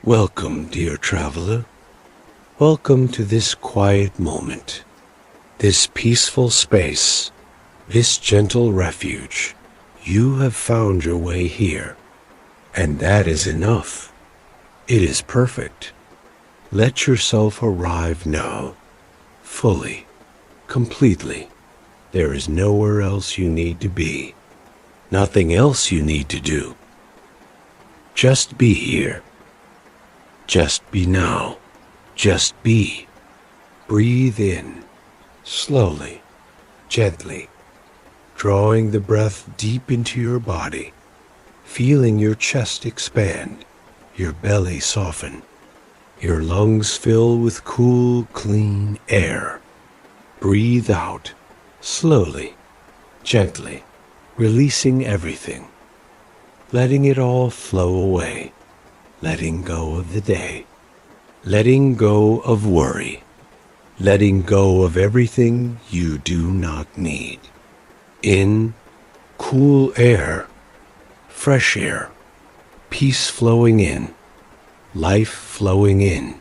Welcome, dear traveler. Welcome to this quiet moment, this peaceful space, this gentle refuge. You have found your way here, and that is enough. It is perfect. Let yourself arrive now, fully, completely. There is nowhere else you need to be, nothing else you need to do. Just be here. Just be now. Just be. Breathe in, slowly, gently, drawing the breath deep into your body, feeling your chest expand, your belly soften, your lungs fill with cool, clean air. Breathe out, slowly, gently, releasing everything, letting it all flow away, letting go of the day, letting go of worry, letting go of everything you do not need. In, cool air, fresh air, peace flowing in, life flowing in,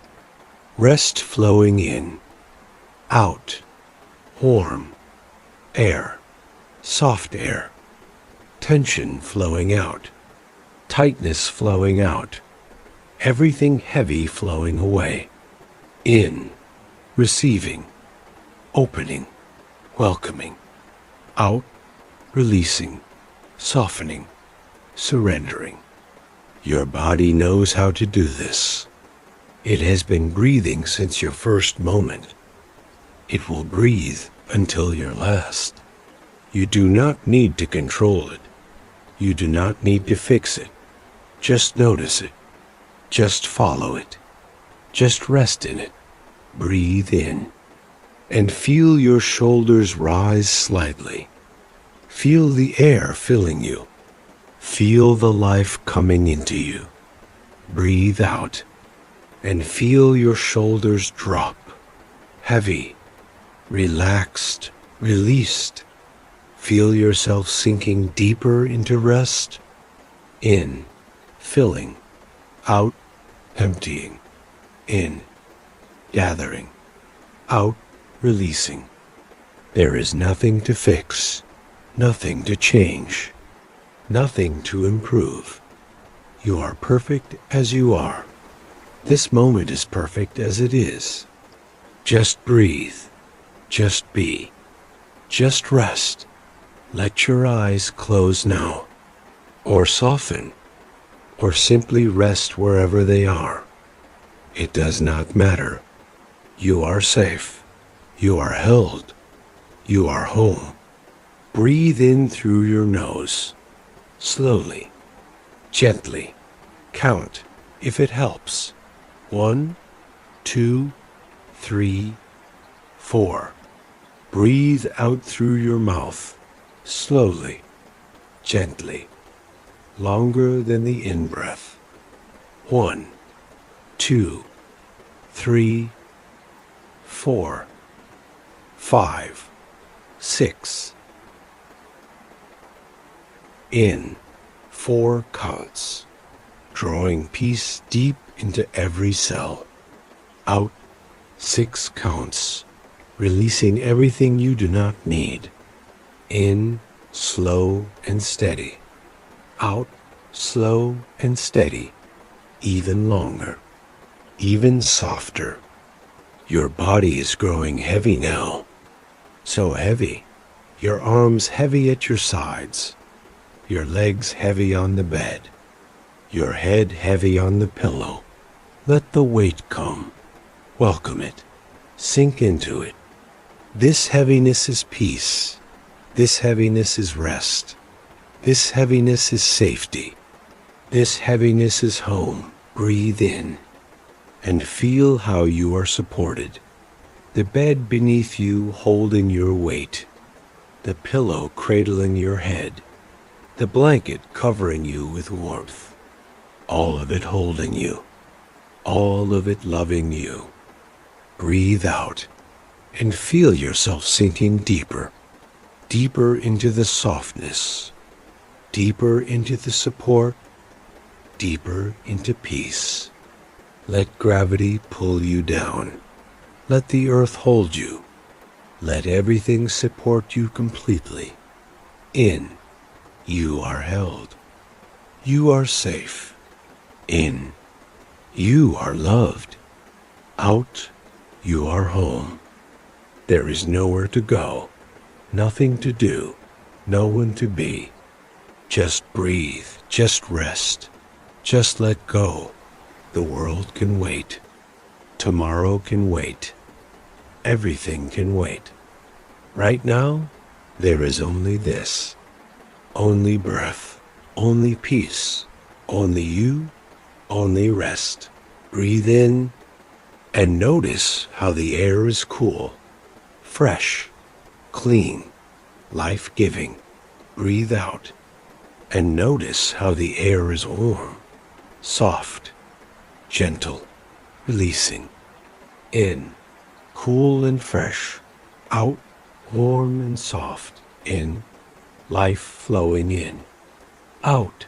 rest flowing in, out, warm air, soft air, tension flowing out, tightness flowing out, everything heavy flowing away. In, receiving, opening, welcoming, out, releasing, softening, surrendering. Your body knows how to do this. It has been breathing since your first moment. It will breathe until your last. You do not need to control it. You do not need to fix it. Just notice it. Just follow it. Just rest in it. Breathe in. And feel your shoulders rise slightly. Feel the air filling you. Feel the life coming into you. Breathe out. And feel your shoulders drop. Heavy. Relaxed. Released. Feel yourself sinking deeper into rest. In. Filling. Out. Emptying. In. Gathering. Out. Releasing. There is nothing to fix. Nothing to change. Nothing to improve. You are perfect as you are. This moment is perfect as it is. Just breathe. Just be. Just rest. Let your eyes close now, or soften, or simply rest wherever they are. It does not matter. You are safe. You are held. You are home. Breathe in through your nose, slowly, gently. Count if it helps. 1, 2, 3, 4. Breathe out through your mouth, slowly, gently, longer than the in-breath. 1, 2, 3, 4, 5, 6. In, 4 counts, drawing peace deep into every cell. Out, 6 counts, releasing everything you do not need. In, slow and steady. Out, slow and steady. Even longer. Even softer. Your body is growing heavy now. So heavy. Your arms heavy at your sides. Your legs heavy on the bed. Your head heavy on the pillow. Let the weight come. Welcome it. Sink into it. This heaviness is peace. This heaviness is rest. This heaviness is safety. This heaviness is home. Breathe in and feel how you are supported. The bed beneath you holding your weight. The pillow cradling your head. The blanket covering you with warmth. All of it holding you. All of it loving you. Breathe out and feel yourself sinking deeper. Deeper into the softness. Deeper into the support. Deeper into peace. Let gravity pull you down. Let the earth hold you. Let everything support you completely. In, you are held. You are safe. In, you are loved. Out, you are home. There is nowhere to go, nothing to do, no one to be. Just breathe, just rest, just let go. The world can wait. Tomorrow can wait. Everything can wait. Right now, there is only this. Only breath, only peace, only you, only rest. Breathe in and notice how the air is cool, fresh, clean, life-giving. Breathe out and notice how the air is warm, soft, gentle, releasing. In, cool and fresh. Out, warm and soft. In, life flowing in. Out,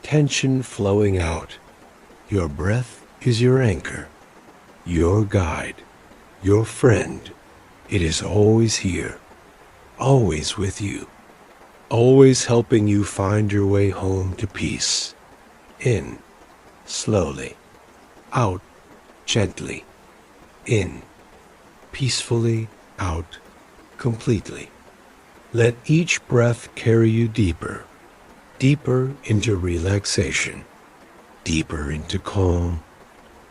tension flowing out. Your breath is your anchor, your guide, your friend. It is always here, always with you, always helping you find your way home to peace. In, slowly. Out, gently. In, peacefully. Out, completely. Let each breath carry you deeper, deeper into relaxation, deeper into calm,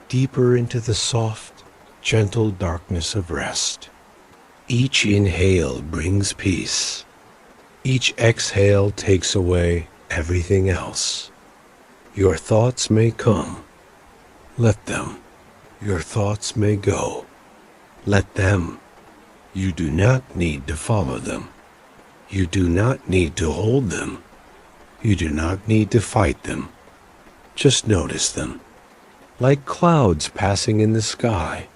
deeper into the soft, gentle darkness of rest. Each inhale brings peace. Each exhale takes away everything else. Your thoughts may come. Let them. Your thoughts may go. Let them. You do not need to follow them. You do not need to hold them. You do not need to fight them. Just notice them, like clouds passing in the sky,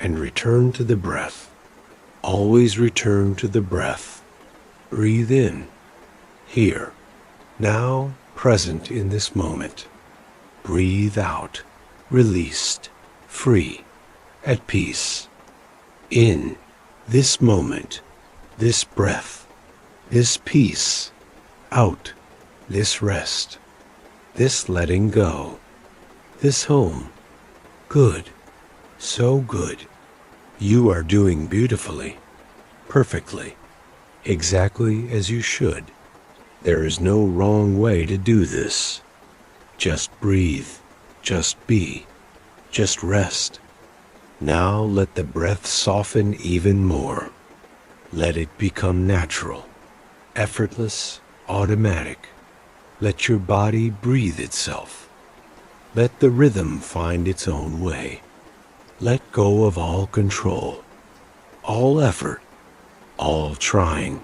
and return to the breath. Always return to the breath. Breathe in, here, now, present in this moment. Breathe out, released, free, at peace. In, this moment, this breath, this peace. Out, this rest, this letting go, this home. Good, so good. You are doing beautifully, perfectly, exactly as you should. There is no wrong way to do this. Just breathe, just be, just rest. Now let the breath soften even more. Let it become natural, effortless, automatic. Let your body breathe itself. Let the rhythm find its own way. Let go of all control, all effort, all trying.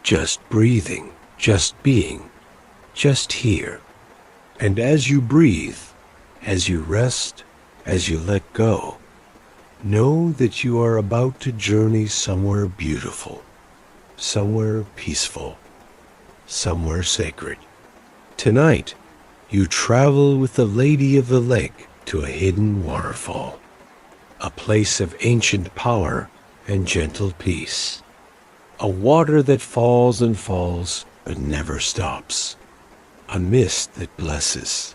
Just breathing, just being, just here. And as you breathe, as you rest, as you let go, know that you are about to journey somewhere beautiful, somewhere peaceful, somewhere sacred. Tonight, you travel with the Lady of the Lake to a hidden waterfall, a place of ancient power and gentle peace, a water that falls and falls but never stops, a mist that blesses,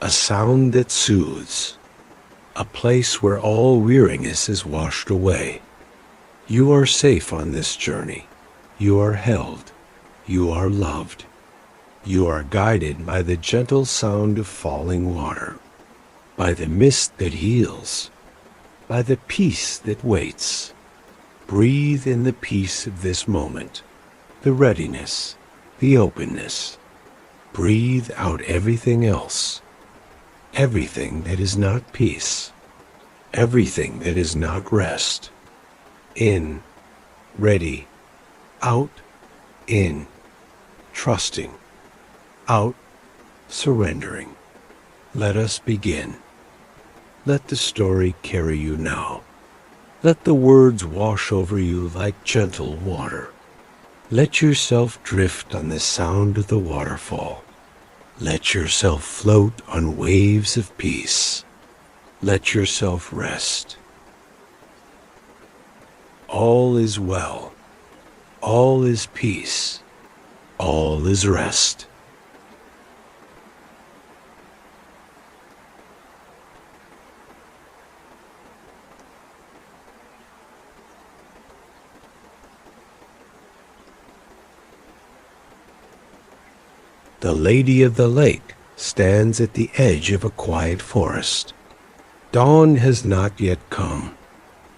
a sound that soothes, a place where all weariness is washed away. You are safe on this journey. You are held. You are loved. You are guided by the gentle sound of falling water, by the mist that heals, by the peace that waits. Breathe in the peace of this moment, the readiness, the openness. Breathe out everything else, everything that is not peace, everything that is not rest. In, ready, out, in, trusting, out, surrendering. Let us begin. Let the story carry you now. Let the words wash over you like gentle water. Let yourself drift on the sound of the waterfall. Let yourself float on waves of peace. Let yourself rest. All is well. All is peace. All is rest. The Lady of the Lake stands at the edge of a quiet forest. Dawn has not yet come.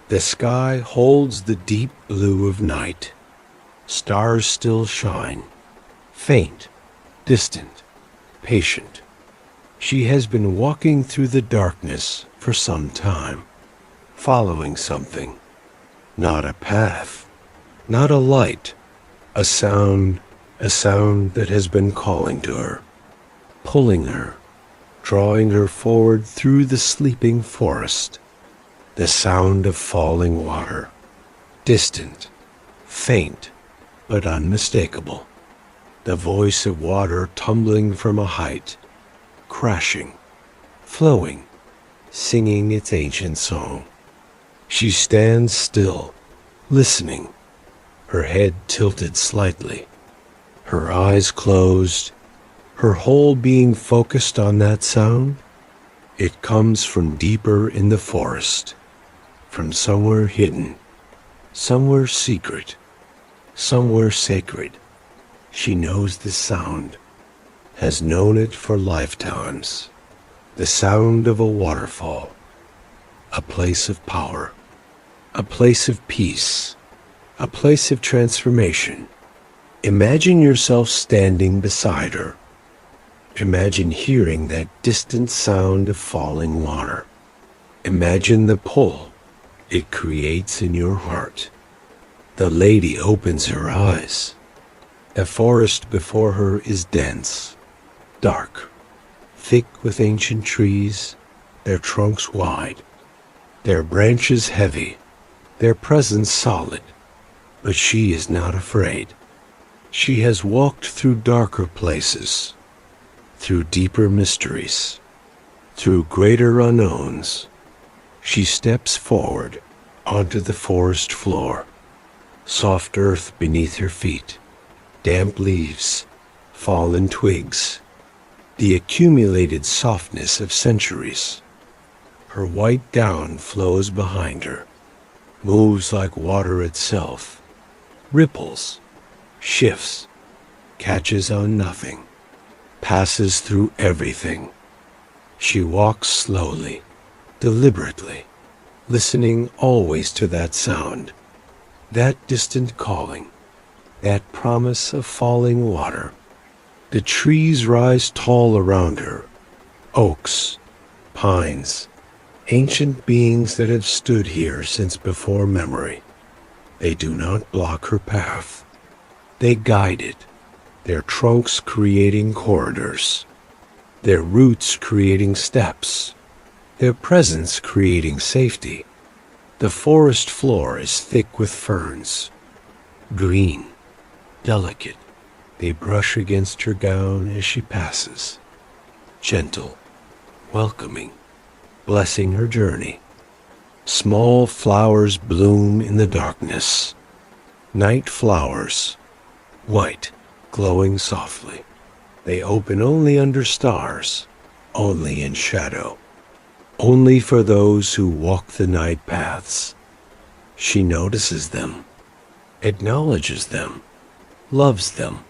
The sky holds the deep blue of night. Stars still shine, faint, distant, patient. She has been walking through the darkness for some time, following something. Not a path, not a light, a sound that has been calling to her, pulling her, drawing her forward through the sleeping forest. The sound of falling water, distant, faint, but unmistakable. The voice of water tumbling from a height, crashing, flowing, singing its ancient song. She stands still, listening, her head tilted slightly, her eyes closed, her whole being focused on that sound. It comes from deeper in the forest, from somewhere hidden, somewhere secret, somewhere sacred. She knows the sound, has known it for lifetimes. The sound of a waterfall, a place of power, a place of peace, a place of transformation. Imagine yourself standing beside her. Imagine hearing that distant sound of falling water. Imagine the pull it creates in your heart. The lady opens her eyes. The forest before her is dense, dark, thick with ancient trees, their trunks wide, their branches heavy, their presence solid. But she is not afraid. She has walked through darker places, through deeper mysteries, through greater unknowns. She steps forward onto the forest floor, soft earth beneath her feet, damp leaves, fallen twigs, the accumulated softness of centuries. Her white gown flows behind her, moves like water itself, ripples, shifts, catches on nothing, passes through everything. She walks slowly, deliberately, listening always to that sound, that distant calling, that promise of falling water. The trees rise tall around her, oaks, pines, ancient beings that have stood here since before memory. They do not block her path. They guide it, their trunks creating corridors, their roots creating steps, their presence creating safety. The forest floor is thick with ferns, green, delicate. They brush against her gown as she passes, gentle, welcoming, blessing her journey. Small flowers bloom in the darkness, night flowers, white, glowing softly. They open only under stars, only in shadow, only for those who walk the night paths. She notices them, acknowledges them, loves them,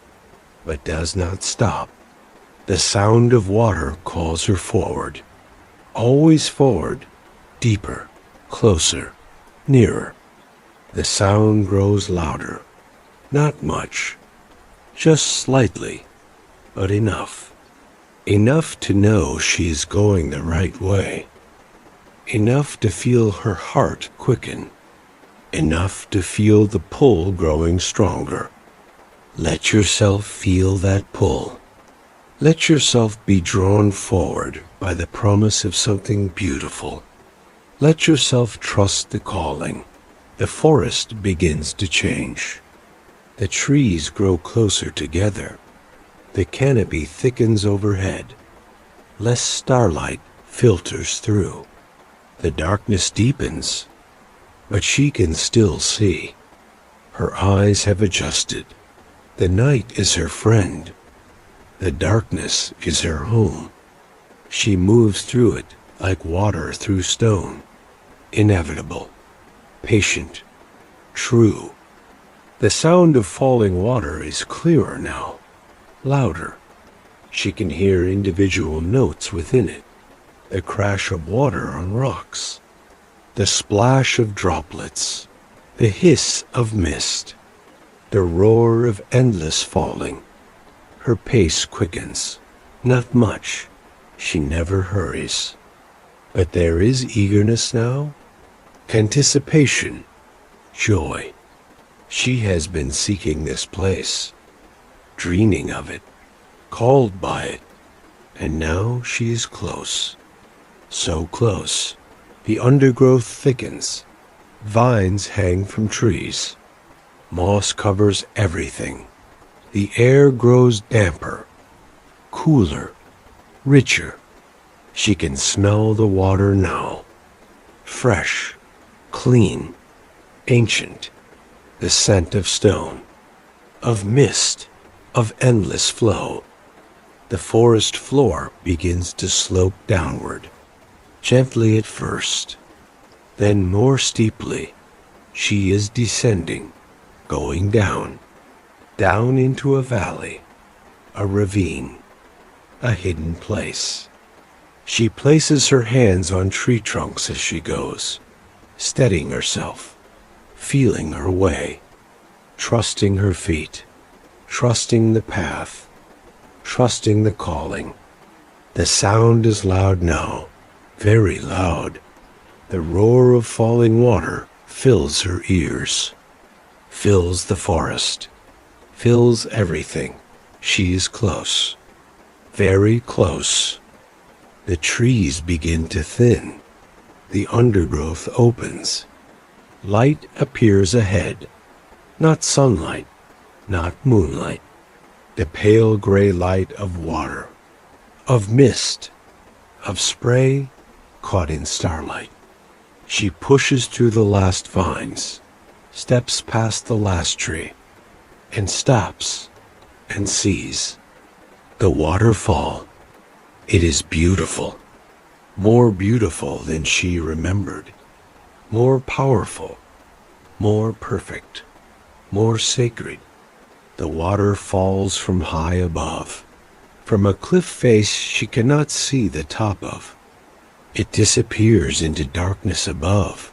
but does not stop. The sound of water calls her forward, always forward, deeper, closer, nearer. The sound grows louder, not much, just slightly, but enough. Enough to know she is going the right way. Enough to feel her heart quicken. Enough to feel the pull growing stronger. Let yourself feel that pull. Let yourself be drawn forward by the promise of something beautiful. Let yourself trust the calling. The forest begins to change. The trees grow closer together. The canopy thickens overhead. Less starlight filters through. The darkness deepens, but she can still see. Her eyes have adjusted. The night is her friend. The darkness is her home. She moves through it like water through stone. Inevitable, patient, true. The sound of falling water is clearer now, louder. She can hear individual notes within it, the crash of water on rocks, the splash of droplets, the hiss of mist, the roar of endless falling. Her pace quickens, not much. She never hurries. But there is eagerness now, anticipation, joy. She has been seeking this place, dreaming of it, called by it, and now she is close. So close, the undergrowth thickens, vines hang from trees, moss covers everything. The air grows damper, cooler, richer. She can smell the water now, fresh, clean, ancient, the scent of stone, of mist, of endless flow. The forest floor begins to slope downward, gently at first, then more steeply. She is descending, going down, down into a valley, a ravine, a hidden place. She places her hands on tree trunks as she goes, steadying herself, feeling her way, trusting her feet, trusting the path, trusting the calling. The sound is loud now, very loud. The roar of falling water fills her ears, fills the forest, fills everything. She is close, very close. The trees begin to thin. The undergrowth opens. Light appears ahead. Not sunlight, not moonlight. The pale gray light of water, of mist, of spray caught in starlight. She pushes through the last vines, steps past the last tree, and stops and sees the waterfall. It is beautiful, more beautiful than she remembered, more powerful, more perfect, more sacred. The water falls from high above, from a cliff face she cannot see the top of. It disappears into darkness above,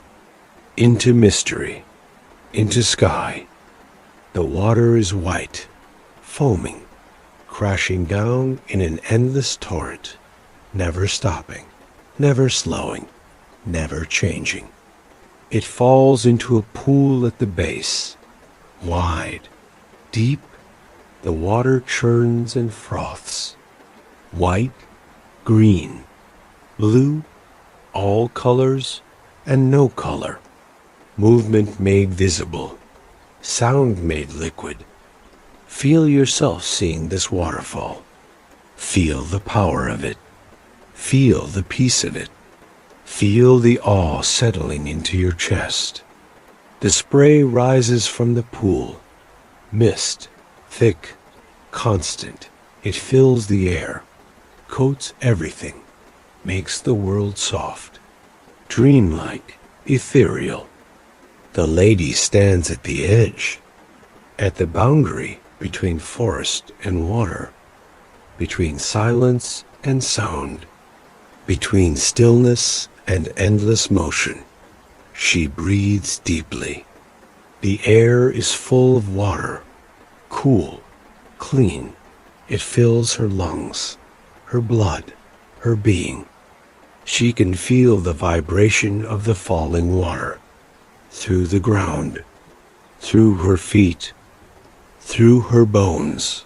into mystery, into sky. The water is white, foaming, crashing down in an endless torrent, never stopping, never slowing, never changing. It falls into a pool at the base, wide, deep. The water churns and froths, white, green, blue, all colors and no color. Movement made visible, sound made liquid. Feel yourself seeing this waterfall. Feel the power of it. Feel the peace of it. Feel the awe settling into your chest. The spray rises from the pool. Mist, thick, constant. It fills the air, coats everything, makes the world soft, dreamlike, ethereal. The lady stands at the edge, at the boundary between forest and water, between silence and sound, between stillness and endless motion. She breathes deeply. The air is full of water, cool, clean. It fills her lungs, her blood, her being. She can feel the vibration of the falling water through the ground, through her feet, through her bones.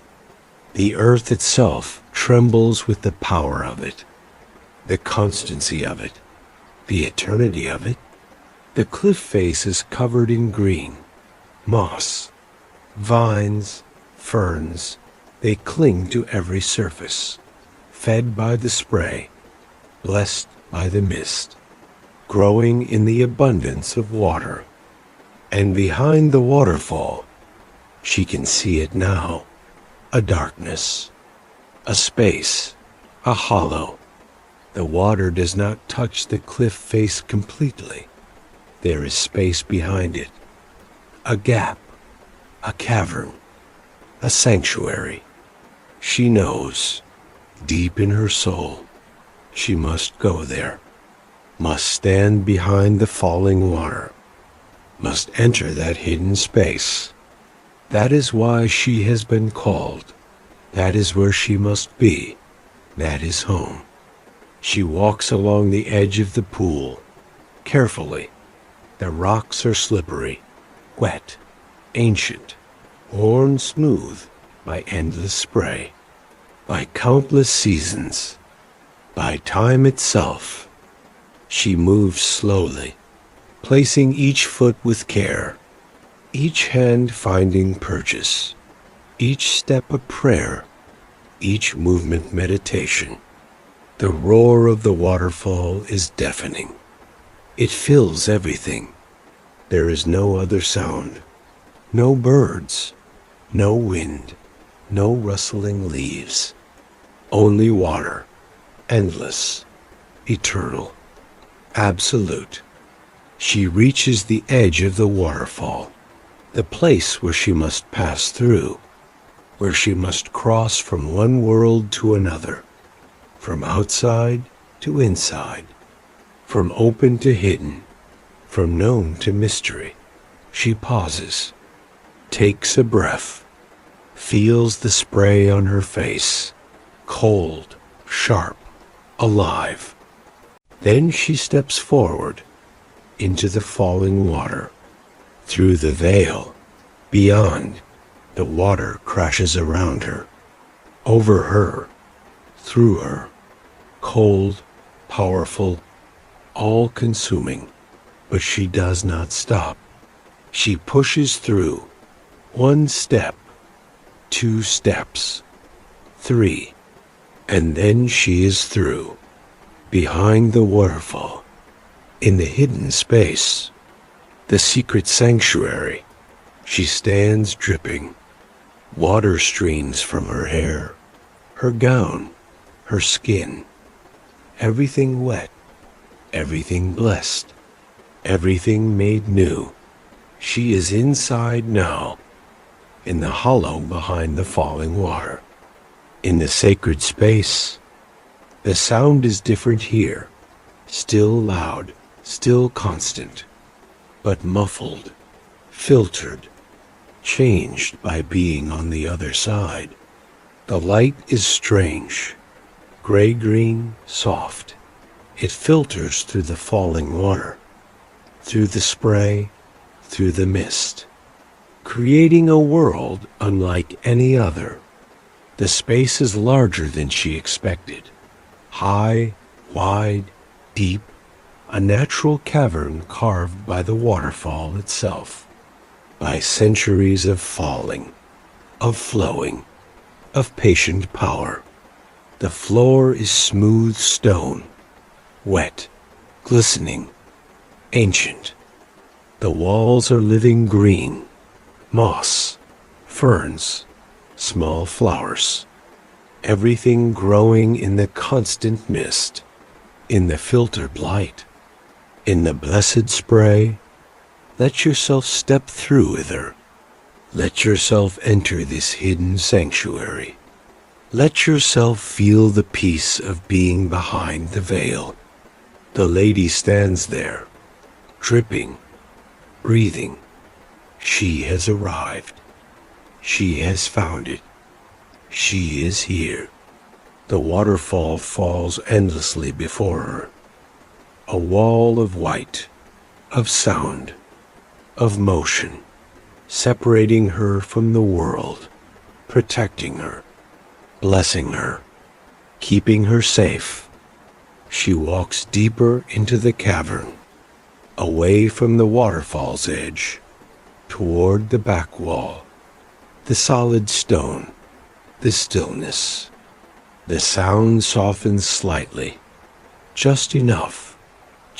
The earth itself trembles with the power of it, the constancy of it, the eternity of it. The cliff face is covered in green, moss, vines, ferns. They cling to every surface, fed by the spray, blessed by the mist, growing in the abundance of water. And behind the waterfall, she can see it now, a darkness, a space, a hollow. The water does not touch the cliff face completely. There is space behind it, a gap, a cavern, a sanctuary. She knows, deep in her soul, she must go there, must stand behind the falling water, must enter that hidden space. That is why she has been called. That is where she must be. That is home. She walks along the edge of the pool, carefully. The rocks are slippery, wet, ancient, worn smooth by endless spray, by countless seasons, by time itself. She moves slowly, placing each foot with care, each hand finding purchase, each step a prayer, each movement meditation. The roar of the waterfall is deafening. It fills everything. There is no other sound, no birds, no wind, no rustling leaves, only water, endless, eternal, absolute. She reaches the edge of the waterfall, the place where she must pass through, where she must cross from one world to another, from outside to inside, from open to hidden, from known to mystery. She pauses, takes a breath, feels the spray on her face, cold, sharp, alive. Then she steps forward into the falling water. Through the veil, beyond, the water crashes around her, over her, through her, cold, powerful, all-consuming. But she does not stop. She pushes through, one step, two steps, three, and then she is through, behind the waterfall, in the hidden space, the secret sanctuary. She stands dripping. Water streams from her hair, her gown, her skin. Everything wet, everything blessed, everything made new. She is inside now, in the hollow behind the falling water, in the sacred space. The sound is different here, still loud, still constant, but muffled, filtered, changed by being on the other side. The light is strange, gray-green, soft. It filters through the falling water, through the spray, through the mist, creating a world unlike any other. The space is larger than she expected. High, wide, deep, a natural cavern carved by the waterfall itself, by centuries of falling, of flowing, of patient power. The floor is smooth stone, wet, glistening, ancient. The walls are living green, moss, ferns, small flowers. Everything growing in the constant mist, in the filtered light, in the blessed spray. Let yourself step through with her. Let yourself enter this hidden sanctuary. Let yourself feel the peace of being behind the veil. The lady stands there, dripping, breathing. She has arrived. She has found it. She is here. The waterfall falls endlessly before her. A wall of white, of sound, of motion, separating her from the world, protecting her, blessing her, keeping her safe. She walks deeper into the cavern, away from the waterfall's edge, toward the back wall, the solid stone, the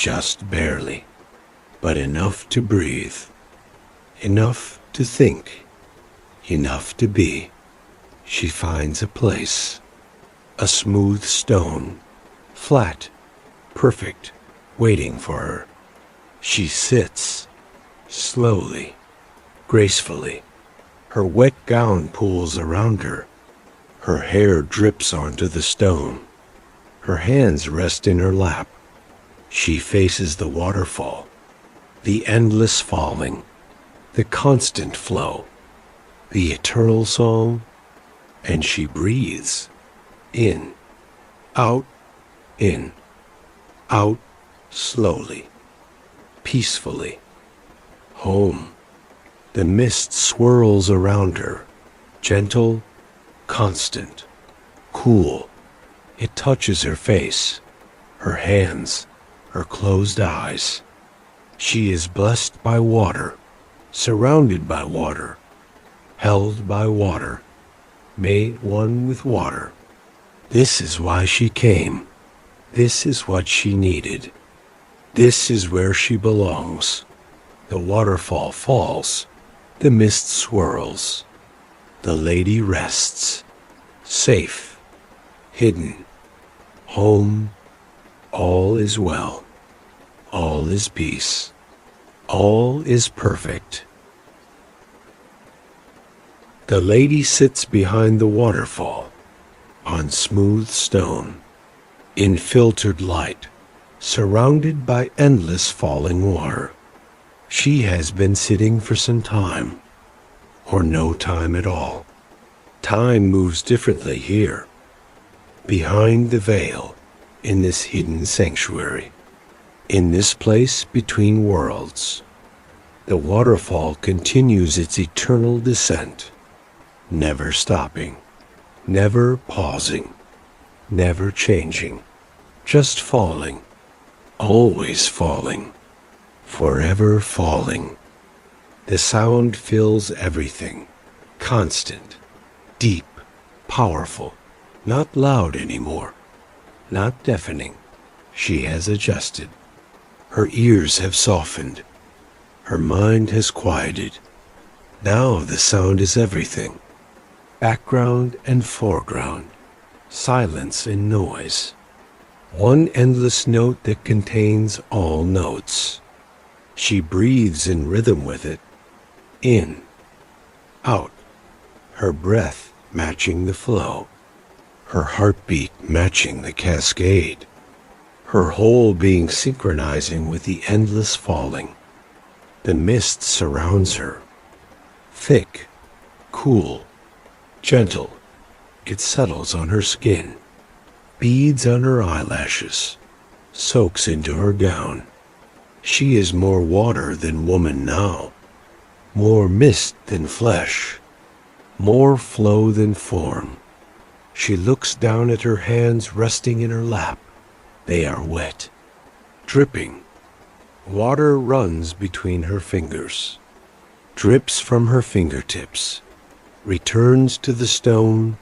just barely, but enough to breathe, enough to think, enough to be. She finds a place, a smooth stone, flat, perfect, waiting for her. She sits, slowly, gracefully. Her wet gown pools around her. Her hair drips onto the stone. Her hands rest in her lap. She faces the waterfall, the endless falling, the constant flow, the eternal song, and she breathes in, out, slowly, peacefully. Home. The mist swirls around her, gentle, constant, cool. It touches her face, her hands, her closed eyes. She is blessed by water, surrounded by water, held by water, made one with water. This is why she came. This is what she needed. This is where she belongs. The waterfall falls. The mist swirls. The lady rests. Safe. Hidden. Home. All is well. All is peace. All is perfect. The lady sits behind the waterfall, on smooth stone, in filtered light, surrounded by endless falling water. She has been sitting for some time, or no time at all. Time moves differently here, behind the veil, in this hidden sanctuary, in this place between worlds. The waterfall continues its eternal descent, never stopping, never pausing, never changing, just falling, always falling, forever falling. The sound fills everything, constant, deep, powerful, not loud anymore, not deafening. She has adjusted. Her ears have softened. Her mind has quieted. Now the sound is everything. Background and foreground, silence and noise. One endless note that contains all notes. She breathes in rhythm with it. In, out, her breath matching the flow, her heartbeat matching the cascade, her whole being synchronizing with the endless falling. The mist surrounds her, thick, cool, gentle. It settles on her skin, beads on her eyelashes, soaks into her gown. She is more water than woman now, more mist than flesh, more flow than form. She looks down at her hands resting in her lap. They are wet, dripping. Water runs between her fingers, drips from her fingertips, returns to the stone,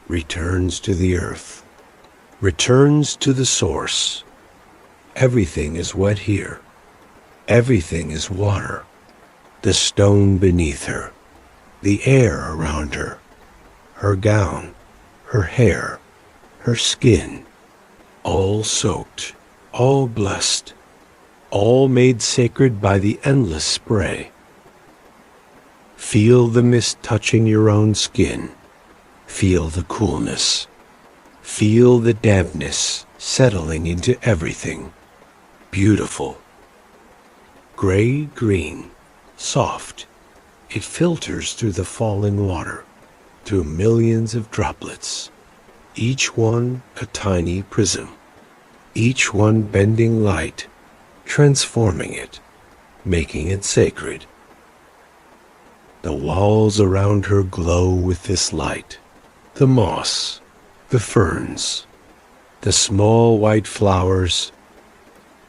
returns to the earth, returns to the source. Everything is wet here. Everything is water. The stone beneath her, the air around her, her gown, her hair, her skin, all soaked, all blessed, all made sacred by the endless spray. Feel the mist touching your own skin. Feel the coolness. Feel the dampness settling into everything. Beautiful. Gray-green, soft. It filters through the falling water, through millions of droplets, each one a tiny prism, each one bending light, transforming it, making it sacred. The walls around her glow with this light, the moss, the ferns, the small white flowers,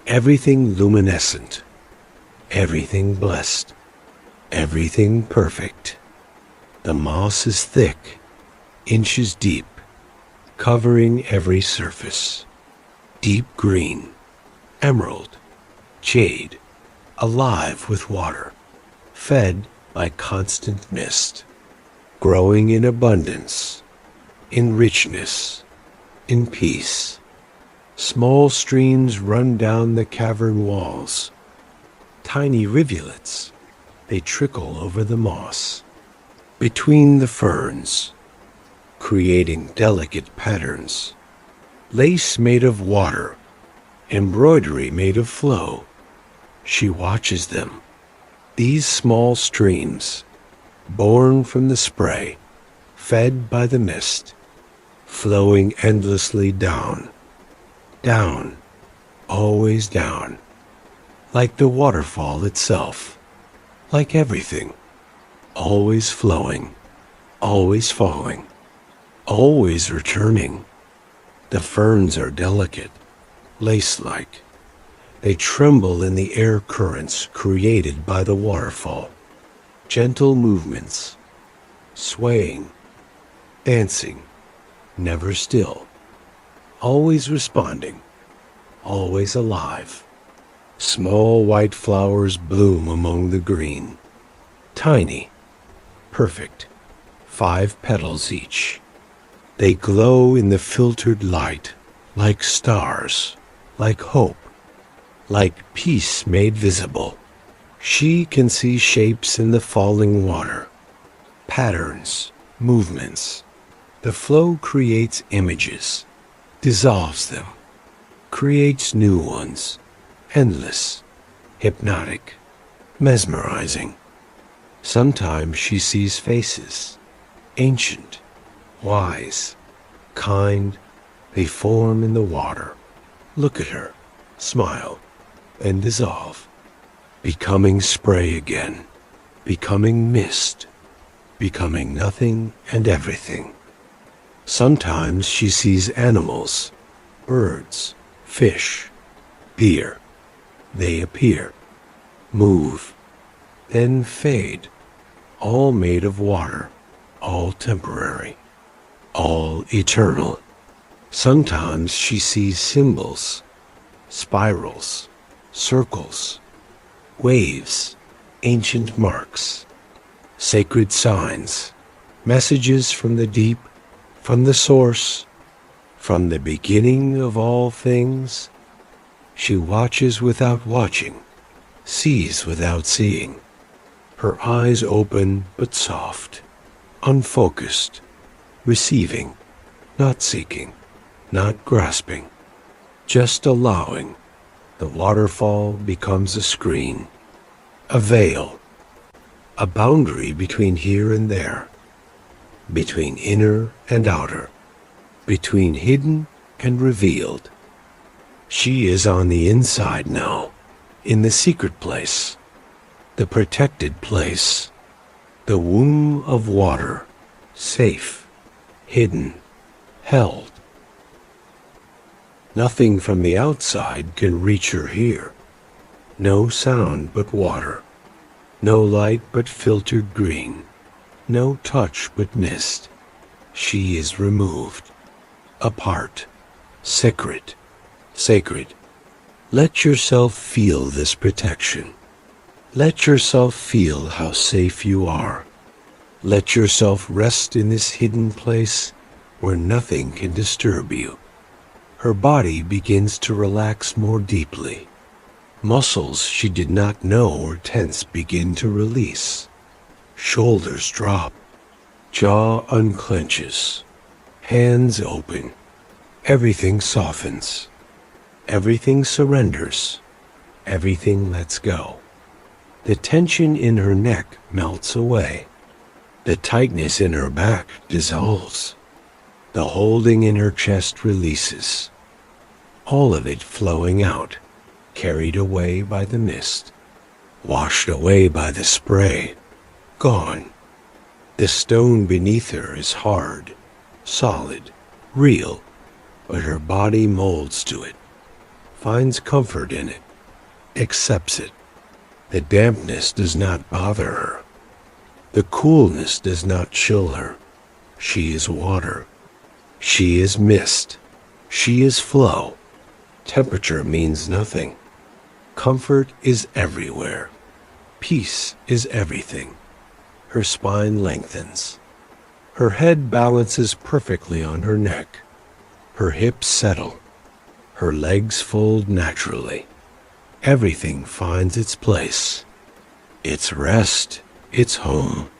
everything luminescent, everything blessed, everything perfect. The moss is thick, inches deep, covering every surface. Deep green, emerald, Jade, alive with water, fed by constant mist, growing in abundance, in richness, in peace. Small streams run down the cavern walls. Tiny rivulets, they trickle over the moss, between the ferns, creating delicate patterns. Lace made of water, embroidery made of flow. She watches them, these small streams, born from the spray, fed by the mist, flowing endlessly down, down, always down, like the waterfall itself, like everything, always flowing, always falling, always returning. The ferns are delicate, lace-like. They tremble in the air currents created by the waterfall. Gentle movements, swaying, dancing, never still, always responding, always alive. Small white flowers bloom among the green. Tiny, perfect, 5 petals each. They glow in the filtered light, like stars, like hope, like peace made visible. She can see shapes in the falling water, patterns, movements. The flow creates images, dissolves them, creates new ones, endless, hypnotic, mesmerizing. Sometimes she sees faces, ancient, wise, kind. They form in the water. Look at her, smile, and dissolve, becoming spray again, becoming mist, becoming nothing and everything. Sometimes she sees animals, birds, fish, deer. They appear, move, then fade, all made of water, all temporary, all eternal. Sometimes she sees symbols, spirals, circles, waves, ancient marks, sacred signs, messages from the deep, from the source, from the beginning of all things. She watches without watching, sees without seeing, her eyes open but soft, unfocused, receiving, not seeking, not grasping, just allowing. The waterfall becomes a screen, a veil, a boundary between here and there, between inner and outer, between hidden and revealed. She is on the inside now, in the secret place, the protected place, the womb of water, safe, hidden, held. Nothing from the outside can reach her here. No sound but water, no light but filtered green, no touch but mist. She is removed, apart, sacred, sacred. Let yourself feel this protection. Let yourself feel how safe you are. Let yourself rest in this hidden place where nothing can disturb you. Her body begins to relax more deeply. Muscles she did not know were tense begin to release. Shoulders drop. Jaw unclenches. Hands open. Everything softens. Everything surrenders. Everything lets go. The tension in her neck melts away. The tightness in her back dissolves. The holding in her chest releases. All of it flowing out, carried away by the mist, washed away by the spray, gone. The stone beneath her is hard, solid, real, but her body molds to it, finds comfort in it, accepts it. The dampness does not bother her. The coolness does not chill her. She is water. She is mist. She is flow. Temperature means nothing. Comfort is everywhere. Peace is everything. Her spine lengthens. Her head balances perfectly on her neck. Her hips settle. Her legs fold naturally. Everything finds its place. Its rest, its home.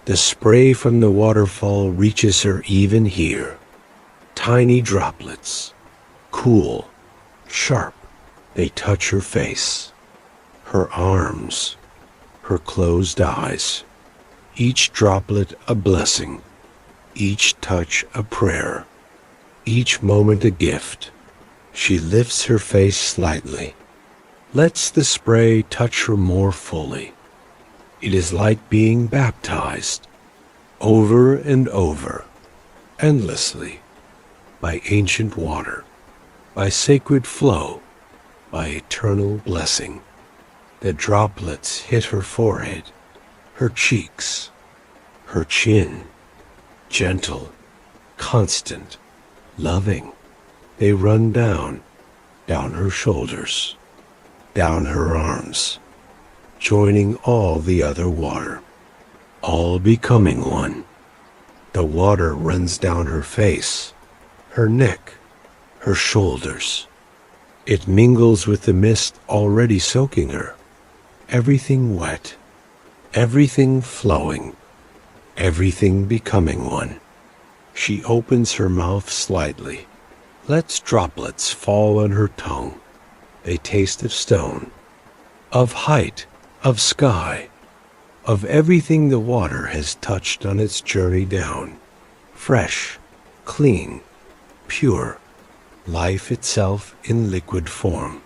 The spray from the waterfall reaches her even here. Tiny droplets. Cool, sharp. They touch her face. Her arms. Her closed eyes. Each droplet a blessing. Each touch a prayer. Each moment a gift. She lifts her face slightly. Lets the spray touch her more fully. It is like being baptized, over and over, endlessly, by ancient water, by sacred flow, by eternal blessing. The droplets hit her forehead, her cheeks, her chin, gentle, constant, loving. They run down her shoulders, down her arms, joining all the other water, all becoming one. The water runs down her face, her neck, her shoulders. It mingles with the mist already soaking her. Everything wet, everything flowing, everything becoming one. She opens her mouth slightly, lets droplets fall on her tongue. They taste of stone, of height, of sky, of everything the water has touched on its journey down. Fresh, clean, pure, life itself in liquid form.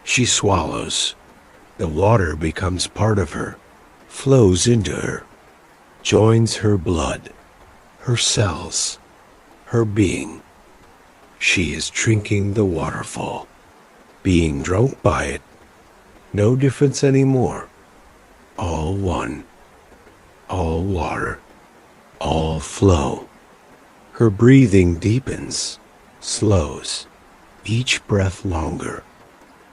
She swallows. The water becomes part of her, flows into her, joins her blood, her cells, her being. She is drinking the waterfall, being drunk by it. No difference anymore. All one, all water, all flow. Her breathing deepens, slows, each breath longer,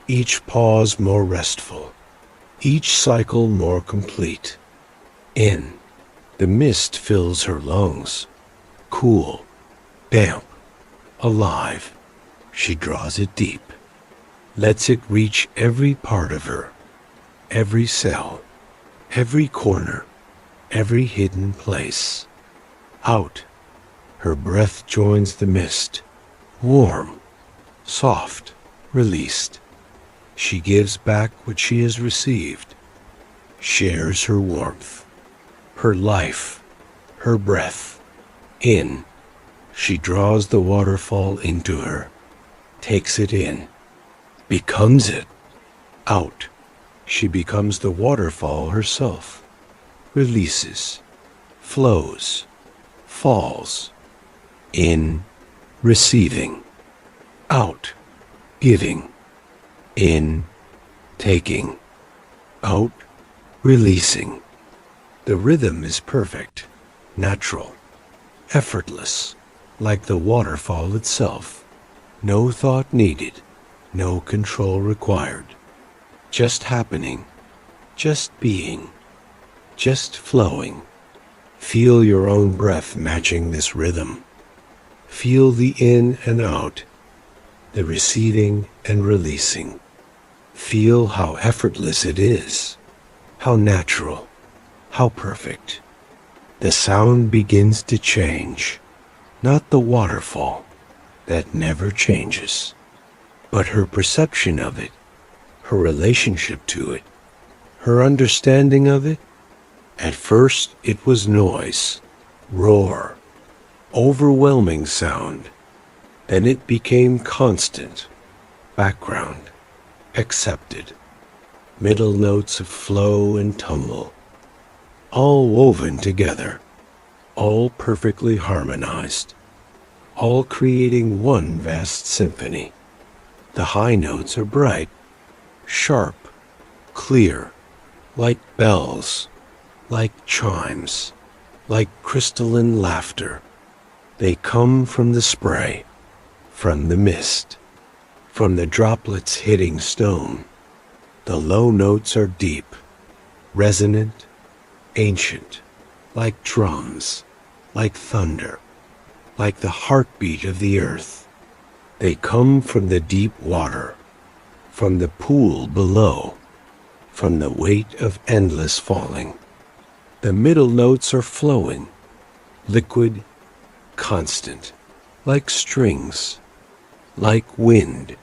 each pause more restful, each cycle more complete. In, the mist fills her lungs, cool, damp, alive. She draws it deep, lets it reach every part of her, every cell, every corner, every hidden place. Out, her breath joins the mist, warm, soft, released. She gives back what she has received, shares her warmth, her life, her breath. In, she draws the waterfall into her, takes it in, becomes it. Out, she becomes the waterfall herself, releases, flows, falls. In, receiving. Out, giving. In, taking. Out, releasing. The rhythm is perfect, natural, effortless, like the waterfall itself. No thought needed, no control required. Just happening, just being, just flowing. Feel your own breath matching this rhythm. Feel the in and out, the receiving and releasing. Feel how effortless it is, how natural, how perfect. The sound begins to change, not the waterfall that never changes, but her perception of it, her relationship to it, her understanding of it. At first it was noise, roar, overwhelming sound. Then it became constant, background, accepted, middle notes of flow and tumble, all woven together, all perfectly harmonized, all creating one vast symphony. The high notes are bright, sharp, clear, like bells, like chimes, like crystalline laughter. They come from the spray, from the mist, from the droplets hitting stone, The low notes are deep, resonant, ancient, like drums, like thunder, like the heartbeat of the earth. They come from the deep water, from the pool below, from the weight of endless falling. The middle notes are flowing, liquid, constant, like strings, like wind,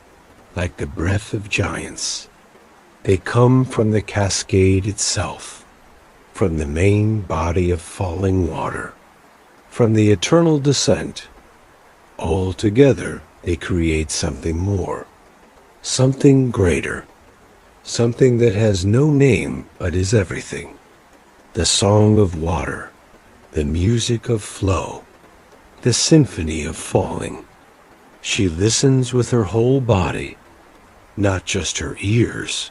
like the breath of giants. They come from the cascade itself, from the main body of falling water, from the eternal descent. All together they create something more, something greater, something that has no name but is everything. The song of water, the music of flow, the symphony of falling. She listens with her whole body, not just her ears.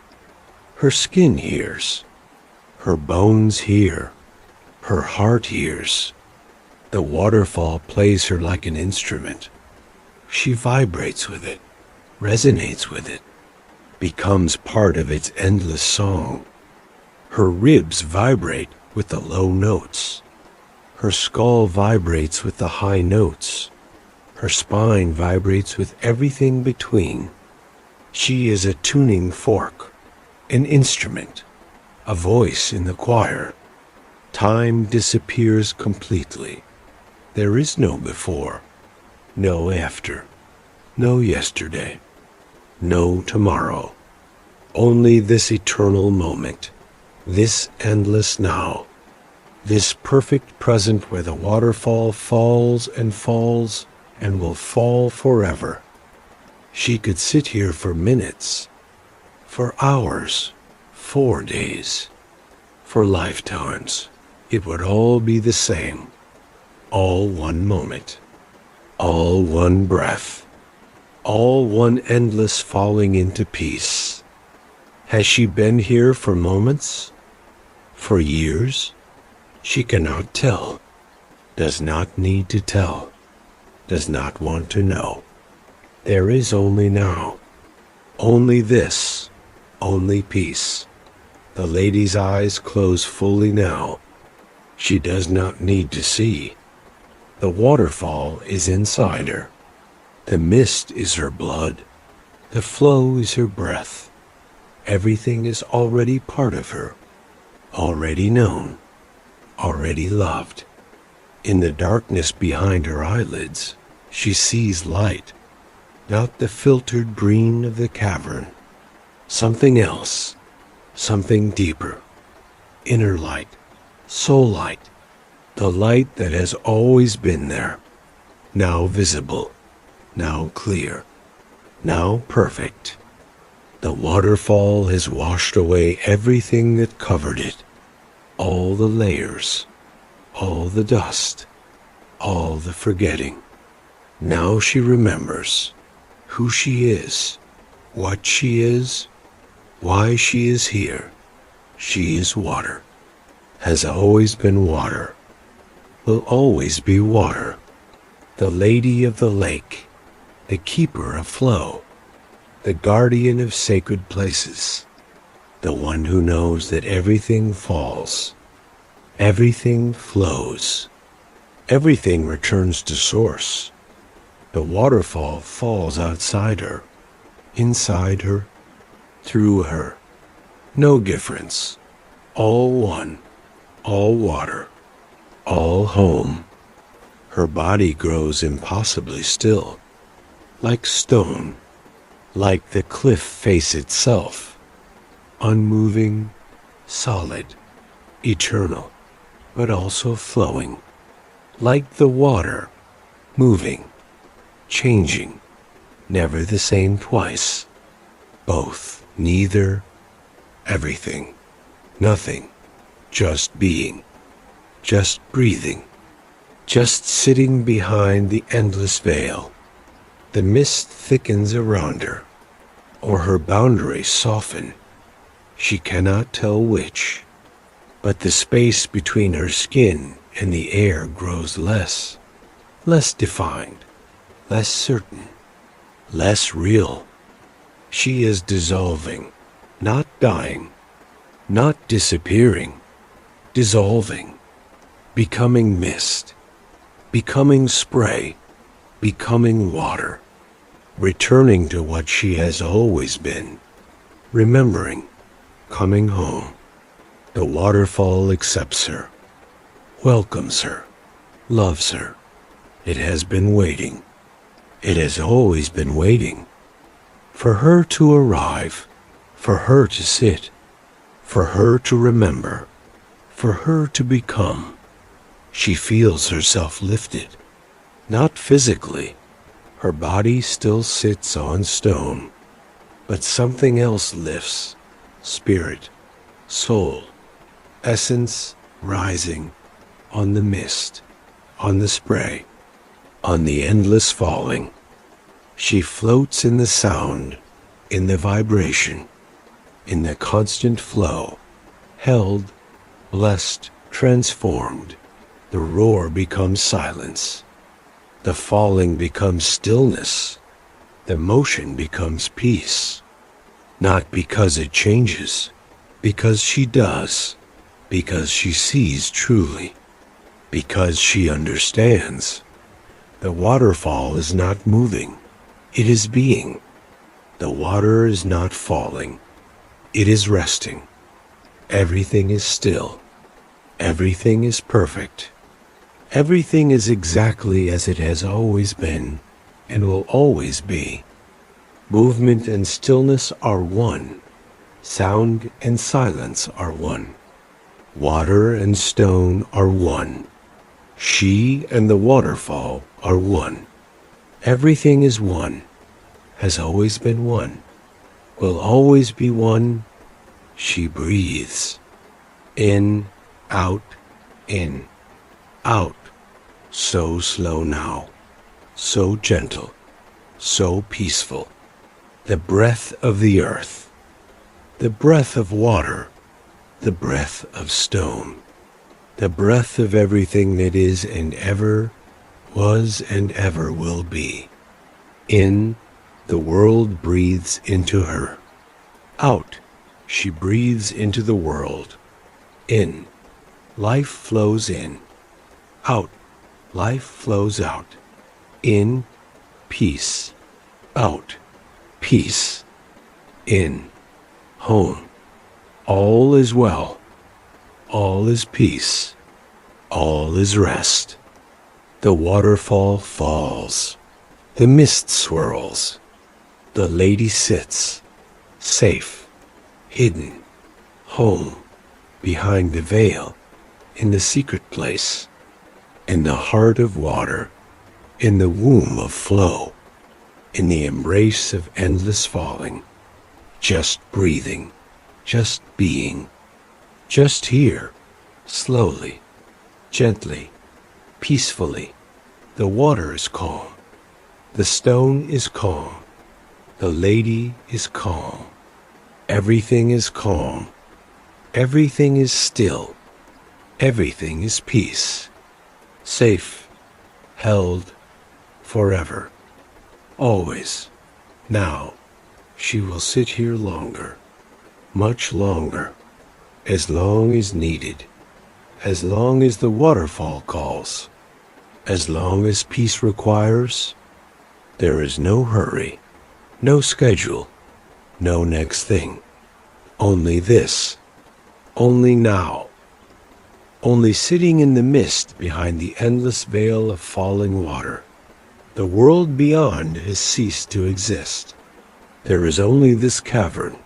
Her skin hears, her bones hear, her heart hears. The waterfall plays her like an instrument. She vibrates with it, resonates with it, becomes part of its endless song. Her ribs vibrate with the low notes. Her skull vibrates with the high notes. Her spine vibrates with everything between. She is a tuning fork, an instrument, a voice in the choir. Time disappears completely. There is no before, no after, no yesterday, no tomorrow. Only this eternal moment, this endless now, this perfect present where the waterfall falls and will fall forever. She could sit here for minutes, for hours, for days, for lifetimes. It would all be the same, all one moment, all one breath, all one endless falling into peace. Has she been here for moments? For years? She cannot tell, does not need to tell, does not want to know. There is only now, only this, only peace. The lady's eyes close fully now. She does not need to see. The waterfall is inside her. The mist is her blood. The flow is her breath. Everything is already part of her, already known, already loved. In the darkness behind her eyelids, she sees light, not the filtered green of the cavern. Something else, something deeper, inner light, soul light, the light that has always been there, now visible, now clear, now perfect. The waterfall has washed away everything that covered it, all the layers, all the dust, all the forgetting. Now she remembers who she is, what she is, why she is here. She is water, has always been water, will always be water, the lady of the lake, the keeper of flow, the guardian of sacred places, the one who knows that everything falls, everything flows, everything returns to source. The waterfall falls outside her, inside her, through her. No difference. All one, all water, all home. Her body grows impossibly still, like stone, like the cliff face itself, unmoving, solid, eternal, but also flowing, like the water, moving, changing, never the same twice. Both, neither, everything, nothing, just being, just breathing, just sitting behind the endless veil. The mist thickens around her, or her boundaries soften. She cannot tell which, but the space between her skin and the air grows less defined, less certain, less real. She is dissolving, not dying, not disappearing, dissolving, becoming mist, becoming spray, becoming water, returning to what she has always been, remembering, coming home. The waterfall accepts her, welcomes her, loves her. It has been waiting. It has always been waiting for her to arrive, for her to sit, for her to remember, for her to become. She feels herself lifted, not physically. Her body still sits on stone, but something else lifts, spirit, soul, essence rising on the mist, on the spray, on the endless falling. She floats in the sound, in the vibration, in the constant flow, held, blessed, transformed. The roar becomes silence. The falling becomes stillness. The motion becomes peace. Not because it changes, because she does, because she sees truly, because she understands. The waterfall is not moving, it is being. The water is not falling, it is resting. Everything is still. Everything is perfect. Everything is exactly as it has always been and will always be. Movement and stillness are one. Sound and silence are one. Water and stone are one. She and the waterfall are one. Everything is one, has always been one, will always be one. She breathes. In, out, in, out. So slow now, so gentle, so peaceful. The breath of the earth, the breath of water, the breath of stone, the breath of everything that is and ever was and ever will be. In, the world breathes into her. Out, she breathes into the world. In, life flows in. Out, life flows out. In, peace. Out, peace. In, home. All is well. All is peace. All is rest. The waterfall falls. The mist swirls. The lady sits, safe, hidden, home, behind the veil, in the secret place, in the heart of water, in the womb of flow, in the embrace of endless falling, just breathing, just being, just here, slowly, gently, peacefully. The water is calm, the stone is calm, the lady is calm, everything is calm, everything is still, everything is peace, safe, held, forever, always. Now, she will sit here longer, much longer, as long as needed, as long as the waterfall calls, as long as peace requires. There is no hurry, no schedule, no next thing. Only this, only now, only sitting in the mist behind the endless veil of falling water. The world beyond has ceased to exist. There is only this cavern,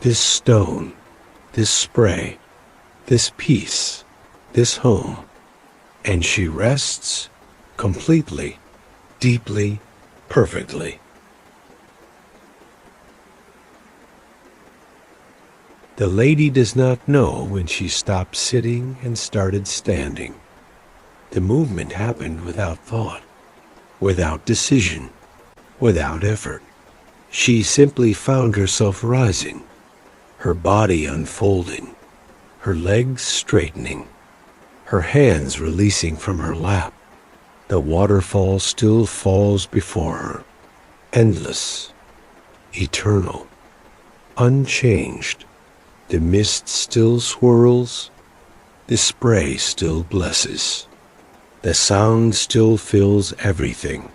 this stone, this spray, this peace, this home. And she rests completely, deeply, perfectly. The lady does not know when she stopped sitting and started standing. The movement happened without thought, without decision, without effort. She simply found herself rising, her body unfolding, her legs straightening, her hands releasing from her lap. The waterfall still falls before her, endless, eternal, unchanged. The mist still swirls, the spray still blesses, the sound still fills everything,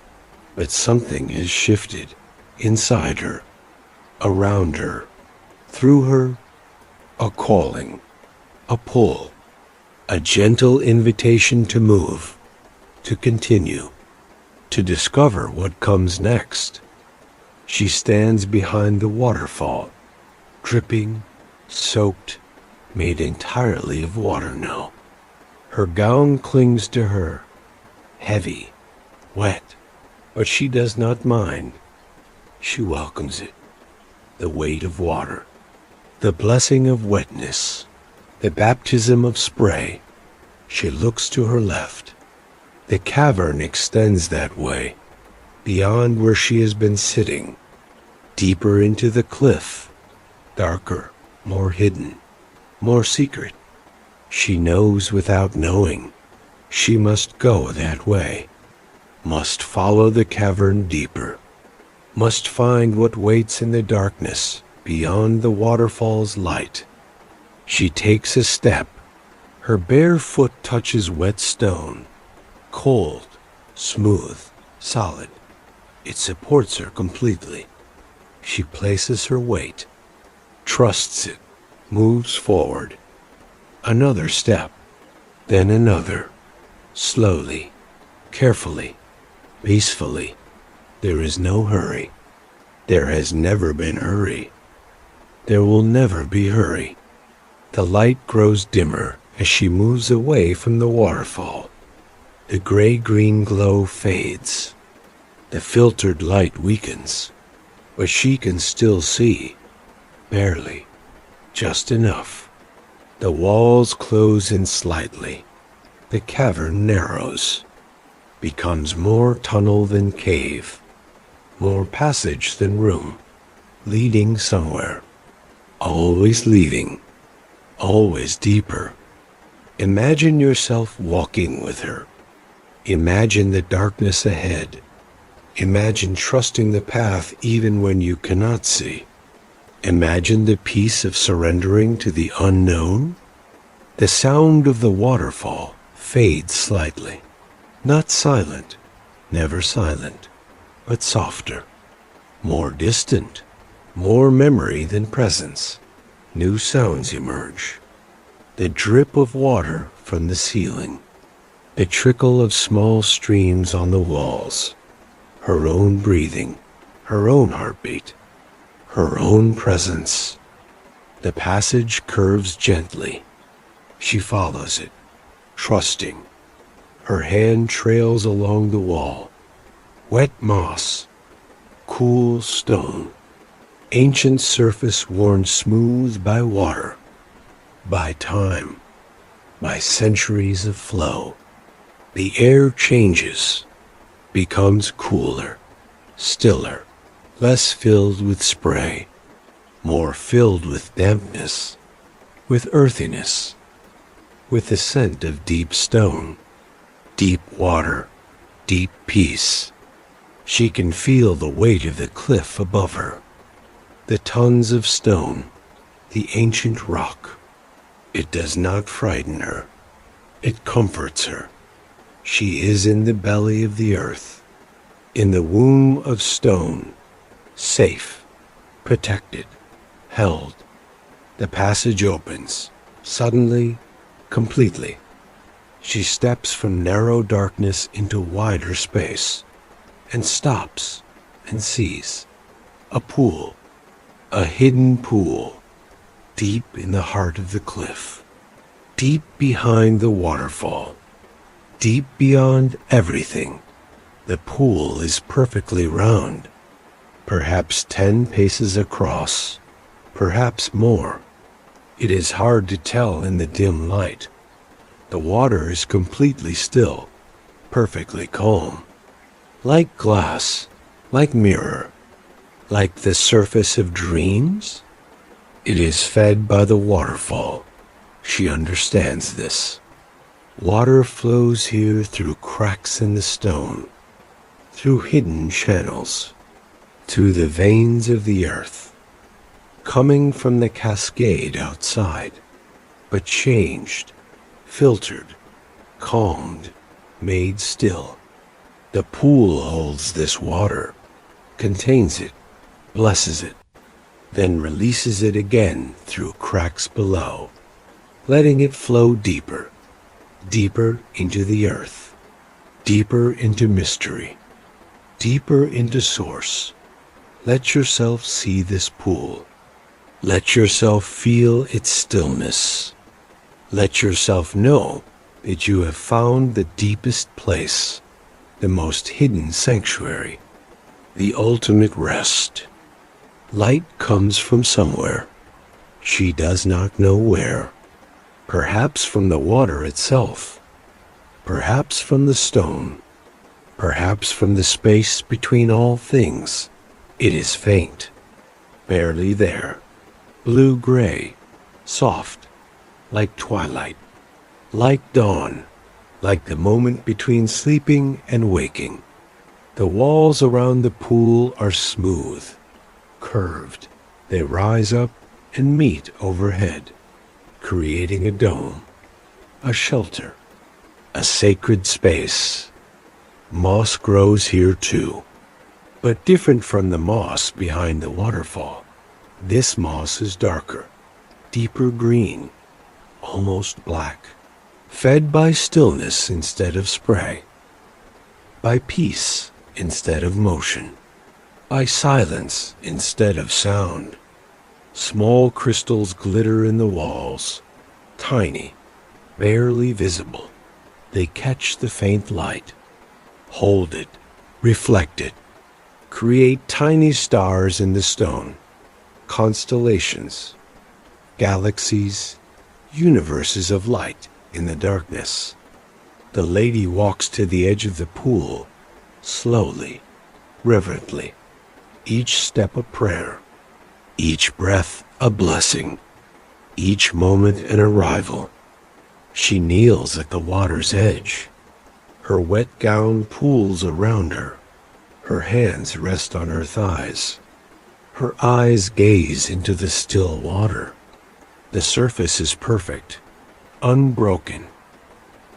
but something has shifted inside her, around her, through her, a calling, a pull, a gentle invitation to move, to continue, to discover what comes next. She stands behind the waterfall, dripping, soaked, made entirely of water now. Her gown clings to her, heavy, wet, but she does not mind. She welcomes it, the weight of water, the blessing of wetness, the baptism of spray. She looks to her left. The cavern extends that way, beyond where she has been sitting, deeper into the cliff, darker, more hidden, more secret. She knows without knowing. She must go that way, must follow the cavern deeper, must find what waits in the darkness beyond the waterfall's light. She takes a step. Her bare foot touches wet stone, cold, smooth, solid. It supports her completely. She places her weight, trusts it, moves forward. Another step, then another, slowly, carefully, peacefully. There is no hurry. There has never been hurry. There will never be hurry. The light grows dimmer as she moves away from the waterfall. The gray-green glow fades. The filtered light weakens, but she can still see, barely, just enough. The walls close in slightly. The cavern narrows, becomes more tunnel than cave, more passage than room, leading somewhere, always leading, always deeper. Imagine yourself walking with her. Imagine the darkness ahead. Imagine trusting the path even when you cannot see. Imagine the peace of surrendering to the unknown. The sound of the waterfall fades slightly. Not silent, never silent, but softer, more distant, more memory than presence. New sounds emerge. The drip of water from the ceiling, the trickle of small streams on the walls, her own breathing, her own heartbeat, her own presence. The passage curves gently. She follows it, trusting. Her hand trails along the wall. Wet moss, cool stone, ancient surface worn smooth by water, by time, by centuries of flow. The air changes, becomes cooler, stiller, less filled with spray, more filled with dampness, with earthiness, with the scent of deep stone, deep water, deep peace. She can feel the weight of the cliff above her, the tons of stone, the ancient rock. It does not frighten her. It comforts her. She is in the belly of the earth, in the womb of stone, safe, protected, held. The passage opens, suddenly, completely. She steps from narrow darkness into wider space, and stops and sees a pool, a hidden pool, deep in the heart of the cliff, deep behind the waterfall, deep beyond everything. The pool is perfectly round, perhaps 10 paces across, perhaps more. It is hard to tell in the dim light. The water is completely still, perfectly calm, like glass, like mirror, like the surface of dreams. It is fed by the waterfall. She understands this. Water flows here through cracks in the stone, through hidden channels, through the veins of the earth, coming from the cascade outside, but changed, filtered, calmed, made still. The pool holds this water, contains it, blesses it, then releases it again through cracks below, letting it flow deeper, deeper into the earth, deeper into mystery, deeper into source. Let yourself see this pool. Let yourself feel its stillness. Let yourself know that you have found the deepest place, the most hidden sanctuary, the ultimate rest. Light comes from somewhere. She does not know where. Perhaps from the water itself. Perhaps from the stone. Perhaps from the space between all things. It is faint, barely there. Blue-gray, soft, like twilight, like dawn, like the moment between sleeping and waking. The walls around the pool are smooth, curved. They rise up and meet overhead, creating a dome, a shelter, a sacred space. Moss grows here too, but different from the moss behind the waterfall. This moss is darker, deeper green, almost black, fed by stillness instead of spray, by peace instead of motion, by silence instead of sound. Small crystals glitter in the walls, tiny, barely visible. They catch the faint light, hold it, reflect it, create tiny stars in the stone, constellations, galaxies, universes of light in the darkness. The lady walks to the edge of the pool, slowly, reverently, each step a prayer, each breath a blessing, each moment an arrival. She kneels at the water's edge. Her wet gown pools around her. Her hands rest on her thighs. Her eyes gaze into the still water. The surface is perfect, unbroken,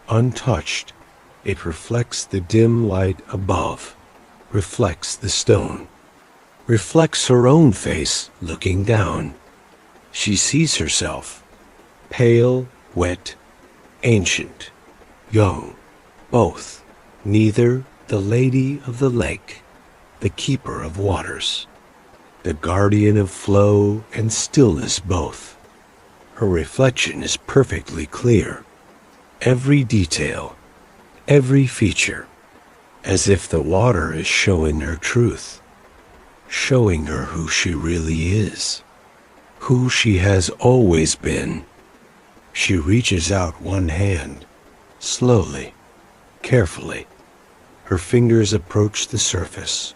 untouched. It reflects the dim light above, reflects the stone, reflects her own face looking down. She sees herself, pale, wet, ancient, young, both, neither the lady of the lake, the keeper of waters, the guardian of flow and stillness both. Her reflection is perfectly clear, every detail, every feature, as if the water is showing her truth, showing her who she really is, who she has always been. She reaches out one hand, slowly, carefully. Her fingers approach the surface,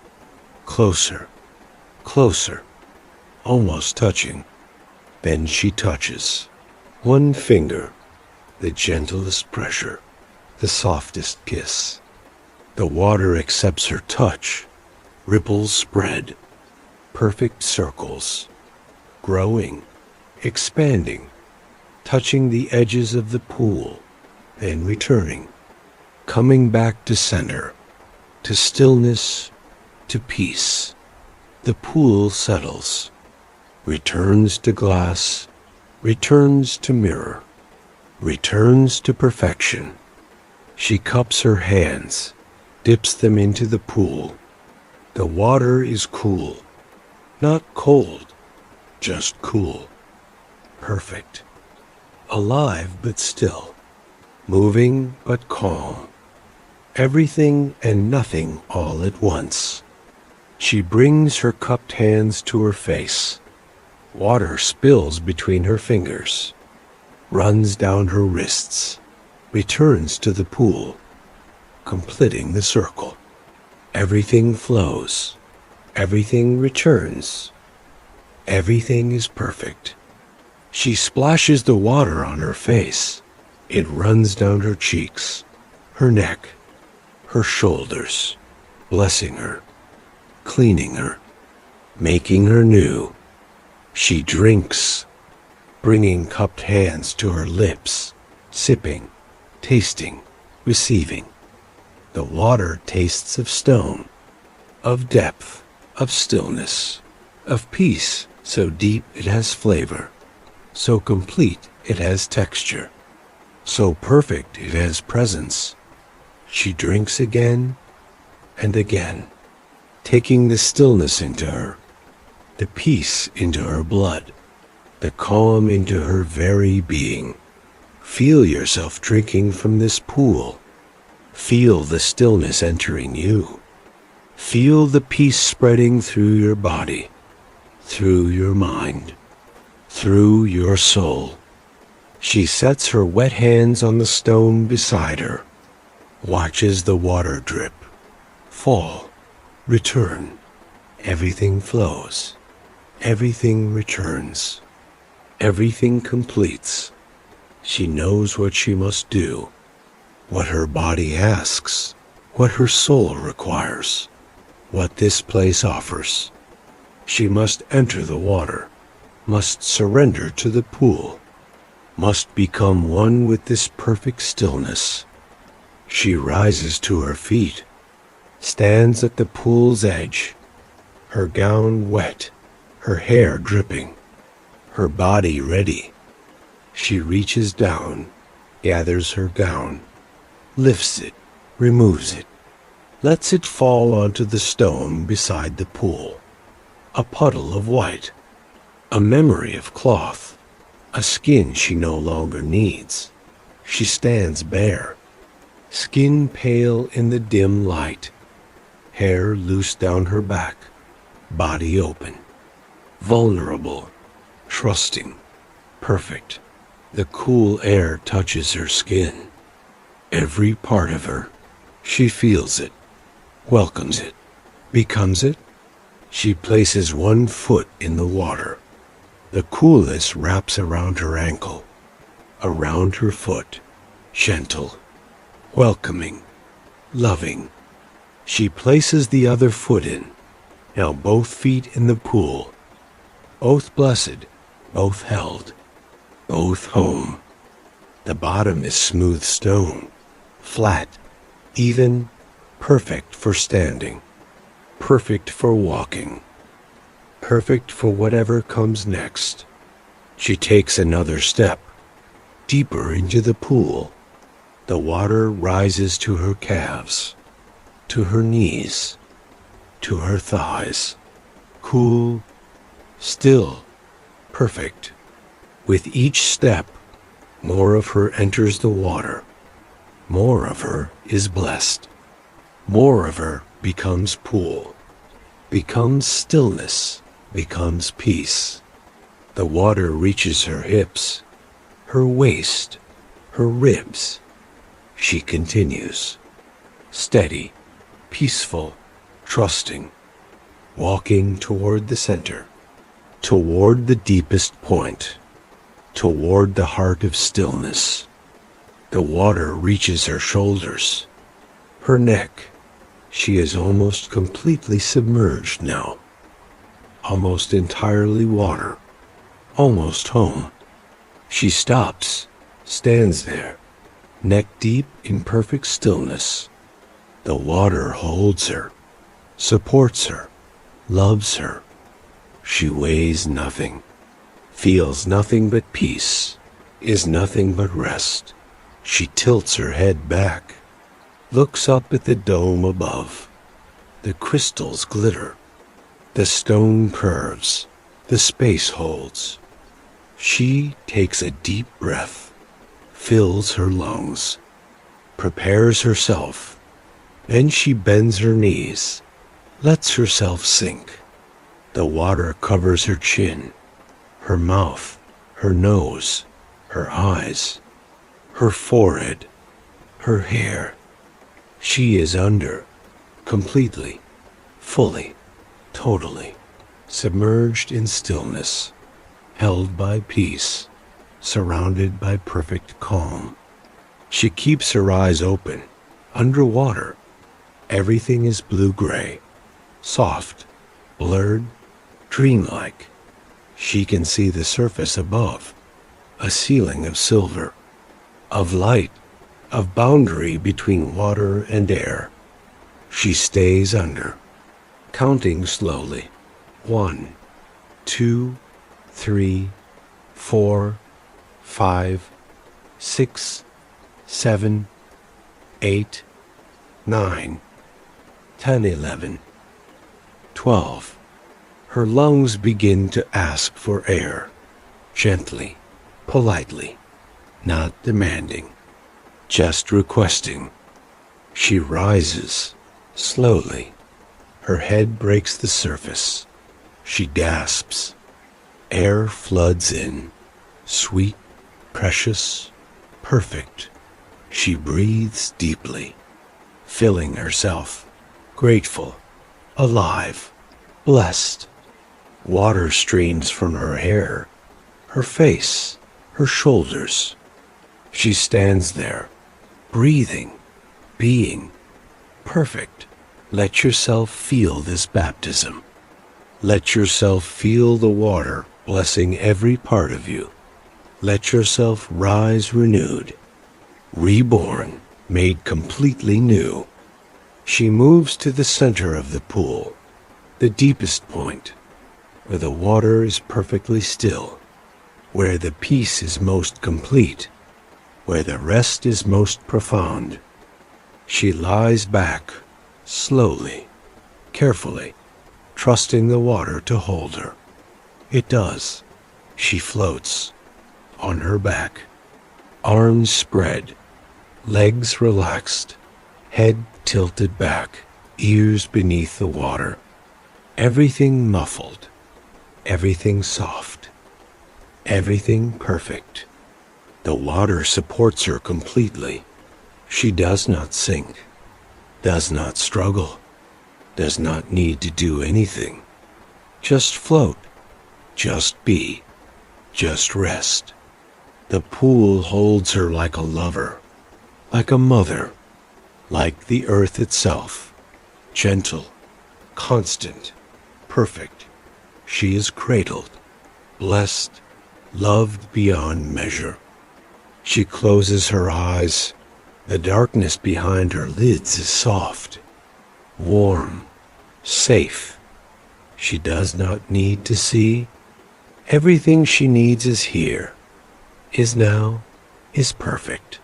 closer, closer, almost touching. Then she touches. One finger, the gentlest pressure, the softest kiss. The water accepts her touch. Ripples spread, perfect circles, growing, expanding, touching the edges of the pool, then returning, coming back to center, to stillness, to peace. The pool settles, returns to glass, returns to mirror, returns to perfection. She cups her hands, dips them into the pool. The water is cool, not cold, just cool, perfect, alive but still, moving but calm, everything and nothing all at once. She brings her cupped hands to her face. Water spills between her fingers, runs down her wrists, returns to the pool, completing the circle. Everything flows, everything returns, everything is perfect. She splashes the water on her face. It runs down her cheeks, her neck, her shoulders, blessing her, cleaning her, making her new. She drinks, bringing cupped hands to her lips, sipping, tasting, receiving. The water tastes of stone, of depth, of stillness, of peace so deep it has flavor, so complete it has texture, so perfect it has presence. She drinks again and again, taking the stillness into her, the peace into her blood, the calm into her very being. Feel yourself drinking from this pool. Feel the stillness entering you. Feel the peace spreading through your body, through your mind, through your soul. She sets her wet hands on the stone beside her, watches the water drip, fall, return. Everything flows. Everything returns. Everything completes. She knows what she must do, what her body asks, what her soul requires, what this place offers. She must enter the water, must surrender to the pool, must become one with this perfect stillness. She rises to her feet, stands at the pool's edge, her gown wet, her hair dripping, her body ready. She reaches down, gathers her gown, lifts it, removes it, lets it fall onto the stone beside the pool. A puddle of white, a memory of cloth, a skin she no longer needs. She stands bare, skin pale in the dim light, hair loose down her back, body open, vulnerable, trusting, perfect. The cool air touches her skin. Every part of her. She feels it, welcomes it, becomes it. She places one foot in the water. The coolness wraps around her ankle, around her foot, gentle, welcoming, loving. She places the other foot in, now both feet in the pool, both blessed, both held, both home. The bottom is smooth stone, flat, even, perfect for standing, perfect for walking, perfect for whatever comes next. She takes another step, deeper into the pool. The water rises to her calves, to her knees, to her thighs, cool, still, perfect. With each step, more of her enters the water. More of her is blessed. More of her becomes pool, becomes stillness, becomes peace. The water reaches her hips, her waist, her ribs. She continues, steady, peaceful, trusting, walking toward the center, toward the deepest point, toward the heart of stillness. The water reaches her shoulders, her neck. She is almost completely submerged now, almost entirely water, almost home. She stops, stands there, neck deep in perfect stillness. The water holds her, supports her, loves her. She weighs nothing, feels nothing but peace, is nothing but rest. She tilts her head back, looks up at the dome above. The crystals glitter, the stone curves, the space holds. She takes a deep breath, fills her lungs, prepares herself. Then she bends her knees, lets herself sink. The water covers her chin, her mouth, her nose, her eyes, her forehead, her hair. She is under, completely, fully, totally, submerged in stillness, held by peace, surrounded by perfect calm. She keeps her eyes open, underwater. Everything is blue-gray, soft, blurred, dreamlike. She can see the surface above, a ceiling of silver, of light, of boundary between water and air. She stays under, counting slowly. 1, 2, 3, 4, 5, 6, 7, 8, 9, 10, 11, 12. Her lungs begin to ask for air, gently, politely, not demanding, just requesting. She rises, slowly. Her head breaks the surface. She gasps. Air floods in, sweet, precious, perfect. She breathes deeply, filling herself, grateful, alive, blessed. Water streams from her hair, her face, her shoulders. She stands there, breathing, being, perfect. Let yourself feel this baptism. Let yourself feel the water blessing every part of you. Let yourself rise renewed, reborn, made completely new. She moves to the center of the pool, the deepest point, where the water is perfectly still, where the peace is most complete, where the rest is most profound. She lies back, slowly, carefully, trusting the water to hold her. It does. She floats, on her back, arms spread, legs relaxed, head tilted back, ears beneath the water. Everything muffled, everything soft, everything perfect. The water supports her completely. She does not sink, does not struggle, does not need to do anything. Just float, just be, just rest. The pool holds her like a lover, like a mother, like the earth itself, gentle, constant, perfect. She is cradled, blessed, loved beyond measure. She closes her eyes. The darkness behind her lids is soft, warm, safe. She does not need to see. Everything she needs is here, is now, is perfect.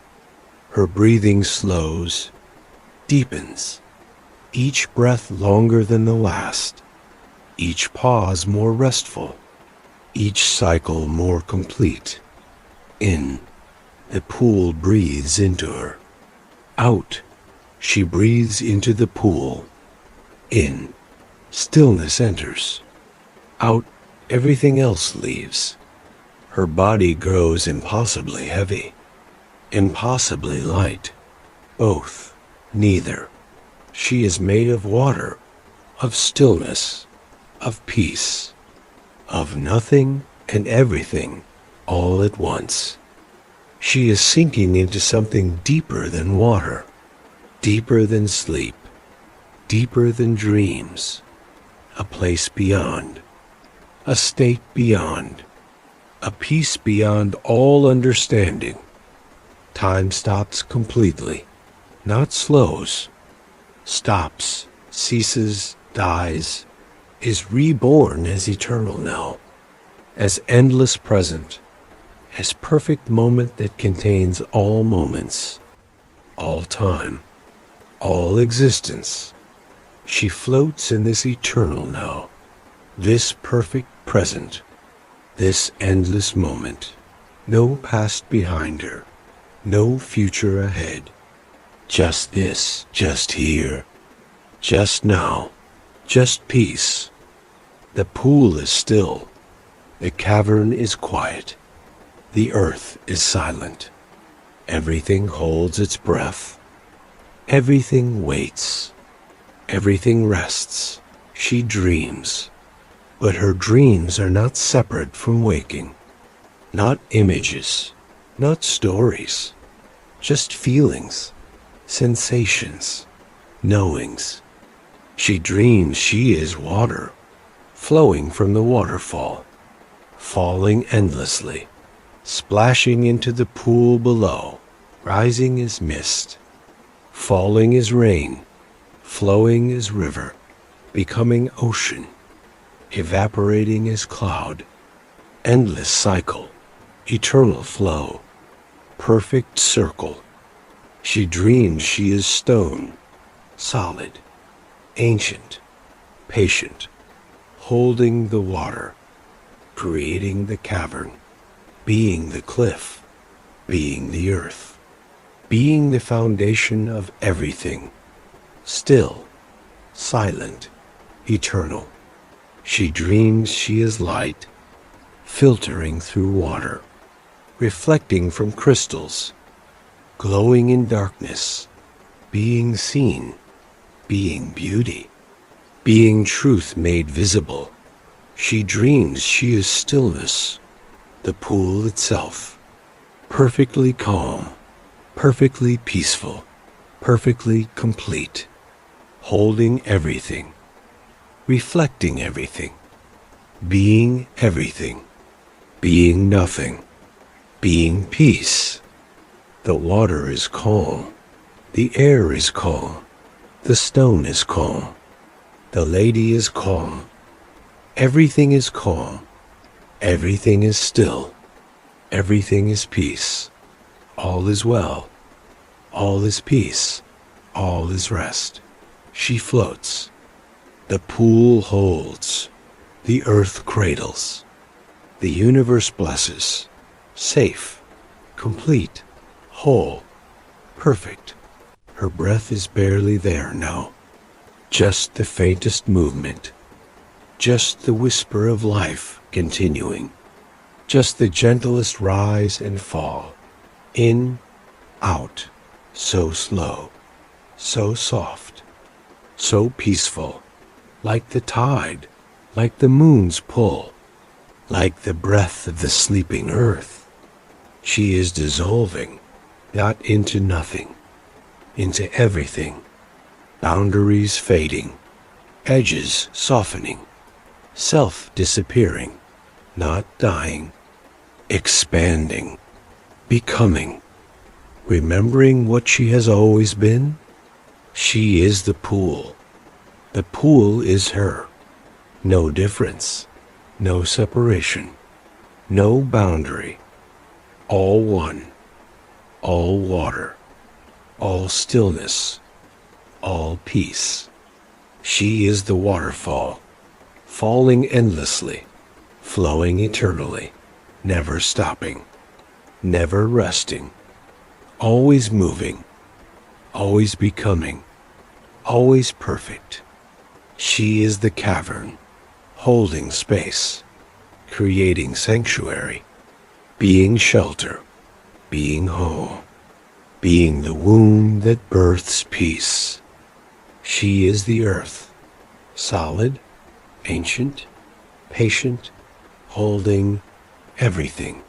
Her breathing slows, deepens, each breath longer than the last, each pause more restful, each cycle more complete. In, the pool breathes into her. Out, she breathes into the pool. In, stillness enters. Out, everything else leaves. Her body grows impossibly heavy, impossibly light. Both, neither. She is made of water, of stillness, of peace, of nothing and everything all at once. She is sinking into something deeper than water, deeper than sleep, deeper than dreams, a place beyond, a state beyond, a peace beyond all understanding. Time stops completely, not slows, stops, ceases, dies, is reborn as eternal now, as endless present, as perfect moment that contains all moments, all time, all existence. She floats in this eternal now, this perfect present, this endless moment. No past behind her, no future ahead. Just this, just here, just now, just peace. The pool is still, the cavern is quiet. The earth is silent. Everything holds its breath. Everything waits. Everything rests. She dreams. But her dreams are not separate from waking. Not images. Not stories. Just feelings. Sensations. Knowings. She dreams she is water, flowing from the waterfall. falling endlessly, splashing into the pool below, rising as mist, falling as rain, flowing as river, becoming ocean, evaporating as cloud, endless cycle, eternal flow, perfect circle. She dreams she is stone, solid, ancient, patient, holding the water, creating the cavern, being the cliff, being the earth, being the foundation of everything, still, silent, eternal. She dreams she is light, filtering through water, reflecting from crystals, glowing in darkness, being seen, being beauty, being truth made visible. She dreams she is stillness, the pool itself, perfectly calm, perfectly peaceful, perfectly complete, holding everything, reflecting everything, being everything, being nothing, being peace. The water is calm, the air is calm, the stone is calm, the lady is calm, everything is calm, everything is still, everything is peace, all is well, all is peace, all is rest. She floats, the pool holds, the earth cradles, the universe blesses, safe, complete, whole, perfect. Her breath is barely there now, just the faintest movement, just the whisper of life continuing, just the gentlest rise and fall, in, out, so slow, so soft, so peaceful, like the tide, like the moon's pull, like the breath of the sleeping earth. She is dissolving, not into nothing, into everything, boundaries fading, edges softening, self disappearing, not dying, expanding, becoming, remembering what she has always been. She is the pool. The pool is her. No difference, no separation, no boundary, all one, all water, all stillness, all peace. She is the waterfall, falling endlessly, flowing eternally, never stopping, never resting, always moving, always becoming, always perfect. She is the cavern, holding space, creating sanctuary, being shelter, being home, being the womb that births peace. She is the earth, solid, ancient, patient, holding everything,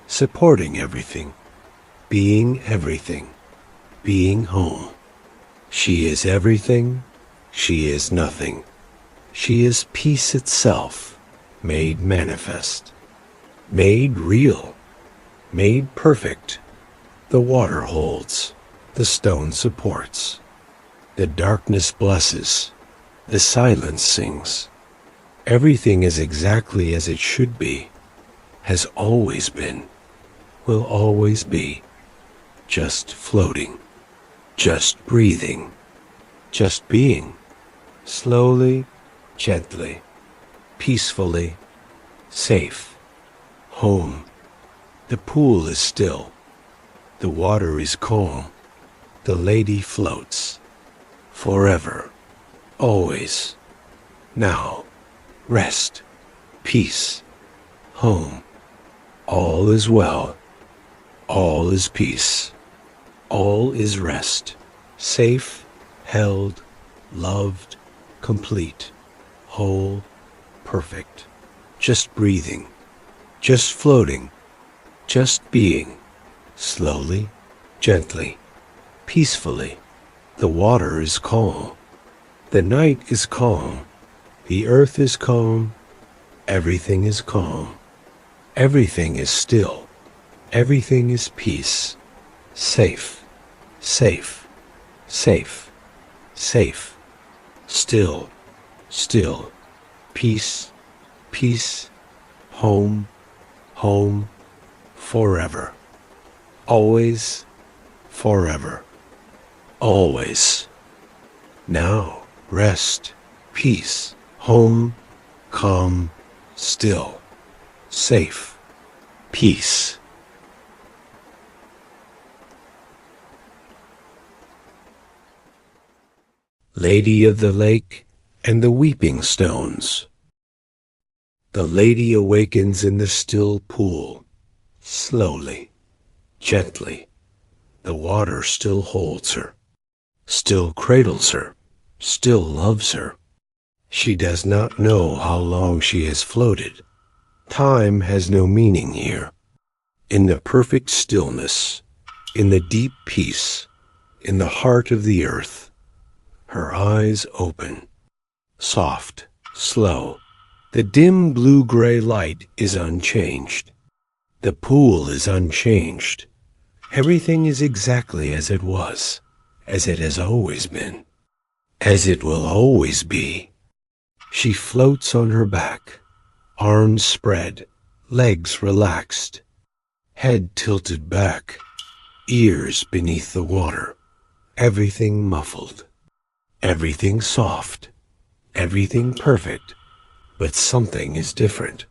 supporting everything, being everything, being home. She is everything, she is nothing. She is peace itself, made manifest, made real, made perfect. The water holds, the stone supports, the darkness blesses, the silence sings. Everything is exactly as it should be, has always been, will always be, just floating, just breathing, just being, slowly, gently, peacefully, safe, home. The pool is still, the water is calm, the lady floats, forever, always, now, rest, peace, home. All is well, all is peace, all is rest, safe, held, loved, complete, whole, perfect, just breathing, just floating, just being, slowly, gently, peacefully. The water is calm, the night is calm, the earth is calm, everything is calm. Everything is still. Everything is peace. Safe, safe, safe, safe. Still, still. Peace, peace. Home, home. Forever. Always, forever. Always. Now, rest, peace, home, calm, still, safe, peace. Lady of the Lake and the Weeping Stones. The lady awakens in the still pool, slowly, gently. The water still holds her, still cradles her, still loves her. She does not know how long she has floated. Time has no meaning here. In the perfect stillness, in the deep peace, in the heart of the earth, her eyes open, soft, slow. The dim blue-gray light is unchanged. The pool is unchanged. Everything is exactly as it was, as it has always been, as it will always be. She floats on her back, arms spread, legs relaxed, head tilted back, ears beneath the water, everything muffled, everything soft, everything perfect, but something is different.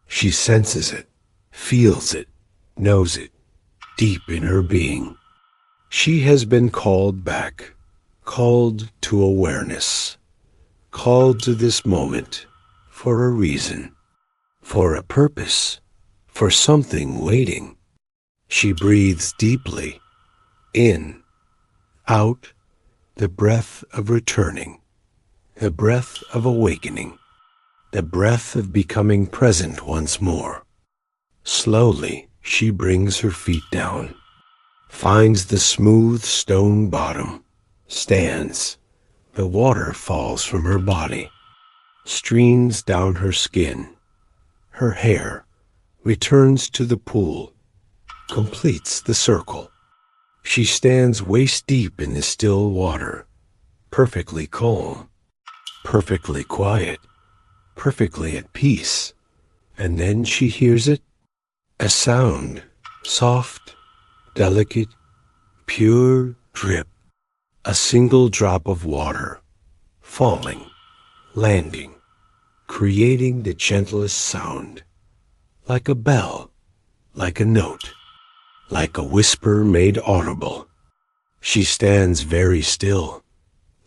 She senses it, feels it, knows it, deep in her being. She has been called back, called to awareness, called to this moment for a reason, for a purpose, for something waiting. She breathes deeply, in, out, the breath of returning, the breath of awakening, the breath of becoming present once more. Slowly, she brings her feet down, finds the smooth stone bottom, stands. The water falls from her body, streams down her skin. Her hair returns to the pool, completes the circle. She stands waist deep in the still water, perfectly calm, perfectly quiet, perfectly at peace. And then she hears it, a sound, soft, delicate, pure drip, a single drop of water, falling, landing, creating the gentlest sound, like a bell, like a note, like a whisper made audible. She stands very still,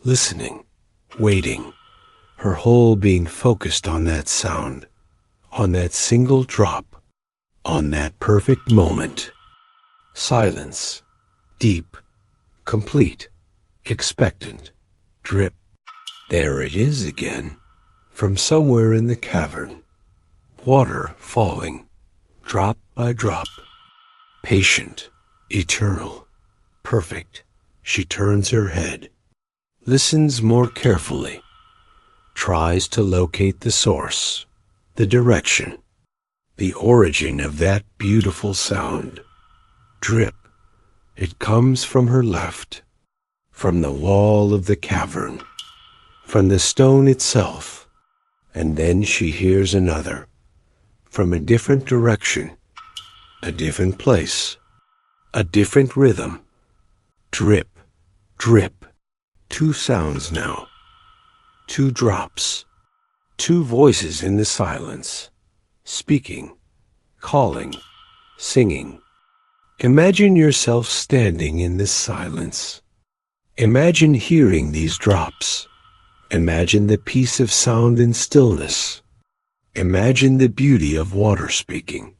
listening, waiting, her whole being focused on that sound, on that single drop, on that perfect moment. Silence, deep, complete, expectant, drip. There it is again, from somewhere in the cavern. Water falling, drop by drop. Patient, eternal, perfect. She turns her head, listens more carefully, tries to locate the source, the direction, the origin of that beautiful sound. Drip. It comes from her left, from the wall of the cavern, from the stone itself. And then she hears another, from a different direction, a different place, a different rhythm. Drip, drip. Two sounds now, two drops, two voices in the silence, speaking, calling, singing. Imagine yourself standing in this silence. Imagine hearing these drops. Imagine the peace of sound and stillness. Imagine the beauty of water speaking.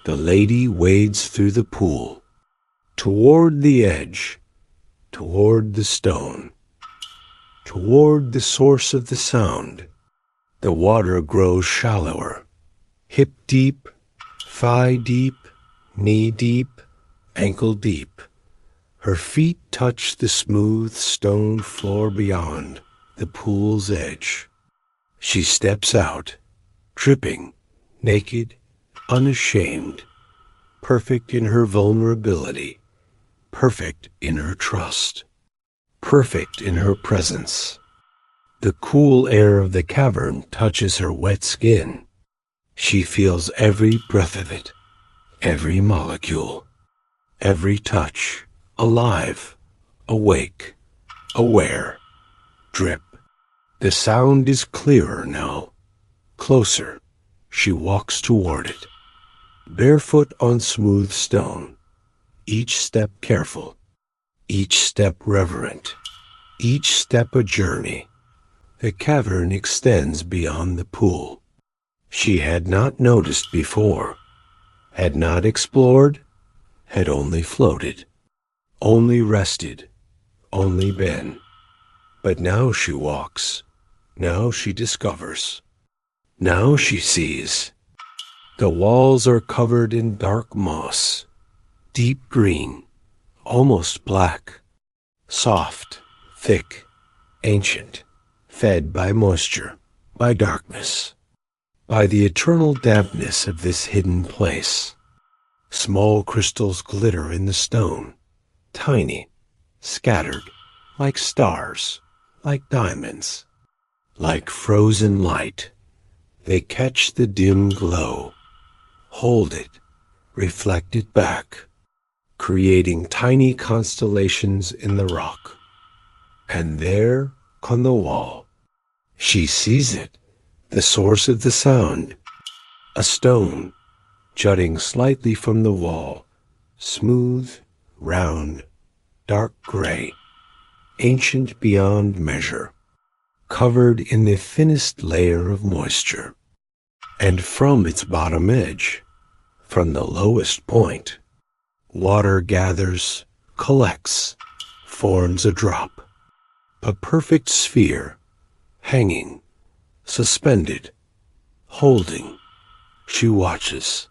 The lady wades through the pool, toward the edge, toward the stone, toward the source of the sound. The water grows shallower, hip deep, thigh deep, knee deep, ankle deep. Her feet touch the smooth stone floor beyond the pool's edge. She steps out, dripping, naked, unashamed, perfect in her vulnerability, perfect in her trust, perfect in her presence. The cool air of the cavern touches her wet skin. She feels every breath of it, every molecule, every touch, alive, awake, aware. Drip. The sound is clearer now. Closer. She walks toward it. Barefoot on smooth stone. Each step careful. Each step reverent. Each step a journey. The cavern extends beyond the pool. She had not noticed before, had not explored, had only floated, only rested, only been. But now she walks, now she discovers, now she sees. The walls are covered in dark moss, deep green, almost black, soft, thick, ancient, fed by moisture, by darkness, by the eternal dampness of this hidden place. Small crystals glitter in the stone, tiny, scattered, like stars, like diamonds, like frozen light. They catch the dim glow, hold it, reflect it back, creating tiny constellations in the rock. And there, on the wall, she sees it, the source of the sound, a stone jutting slightly from the wall, smooth, round, dark gray, ancient beyond measure, covered in the thinnest layer of moisture. And from its bottom edge, from the lowest point, water gathers, collects, forms a drop, a perfect sphere, hanging, suspended, holding. She watches,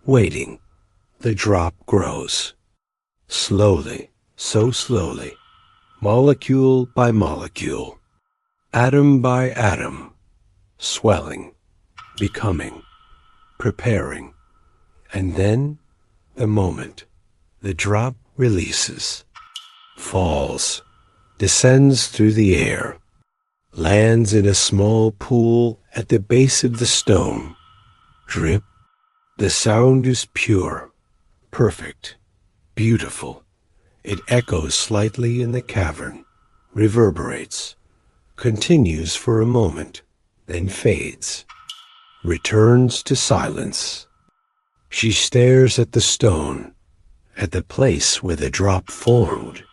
waiting. The drop grows. Slowly, so slowly, molecule by molecule, atom by atom, swelling, becoming, preparing. And then, the moment, the drop releases, falls, descends through the air, lands in a small pool at the base of the stone. Drip. The sound is pure, perfect, beautiful. It echoes slightly in the cavern, reverberates, continues for a moment, then fades, returns to silence. She stares at the stone, at the place where the drop formed.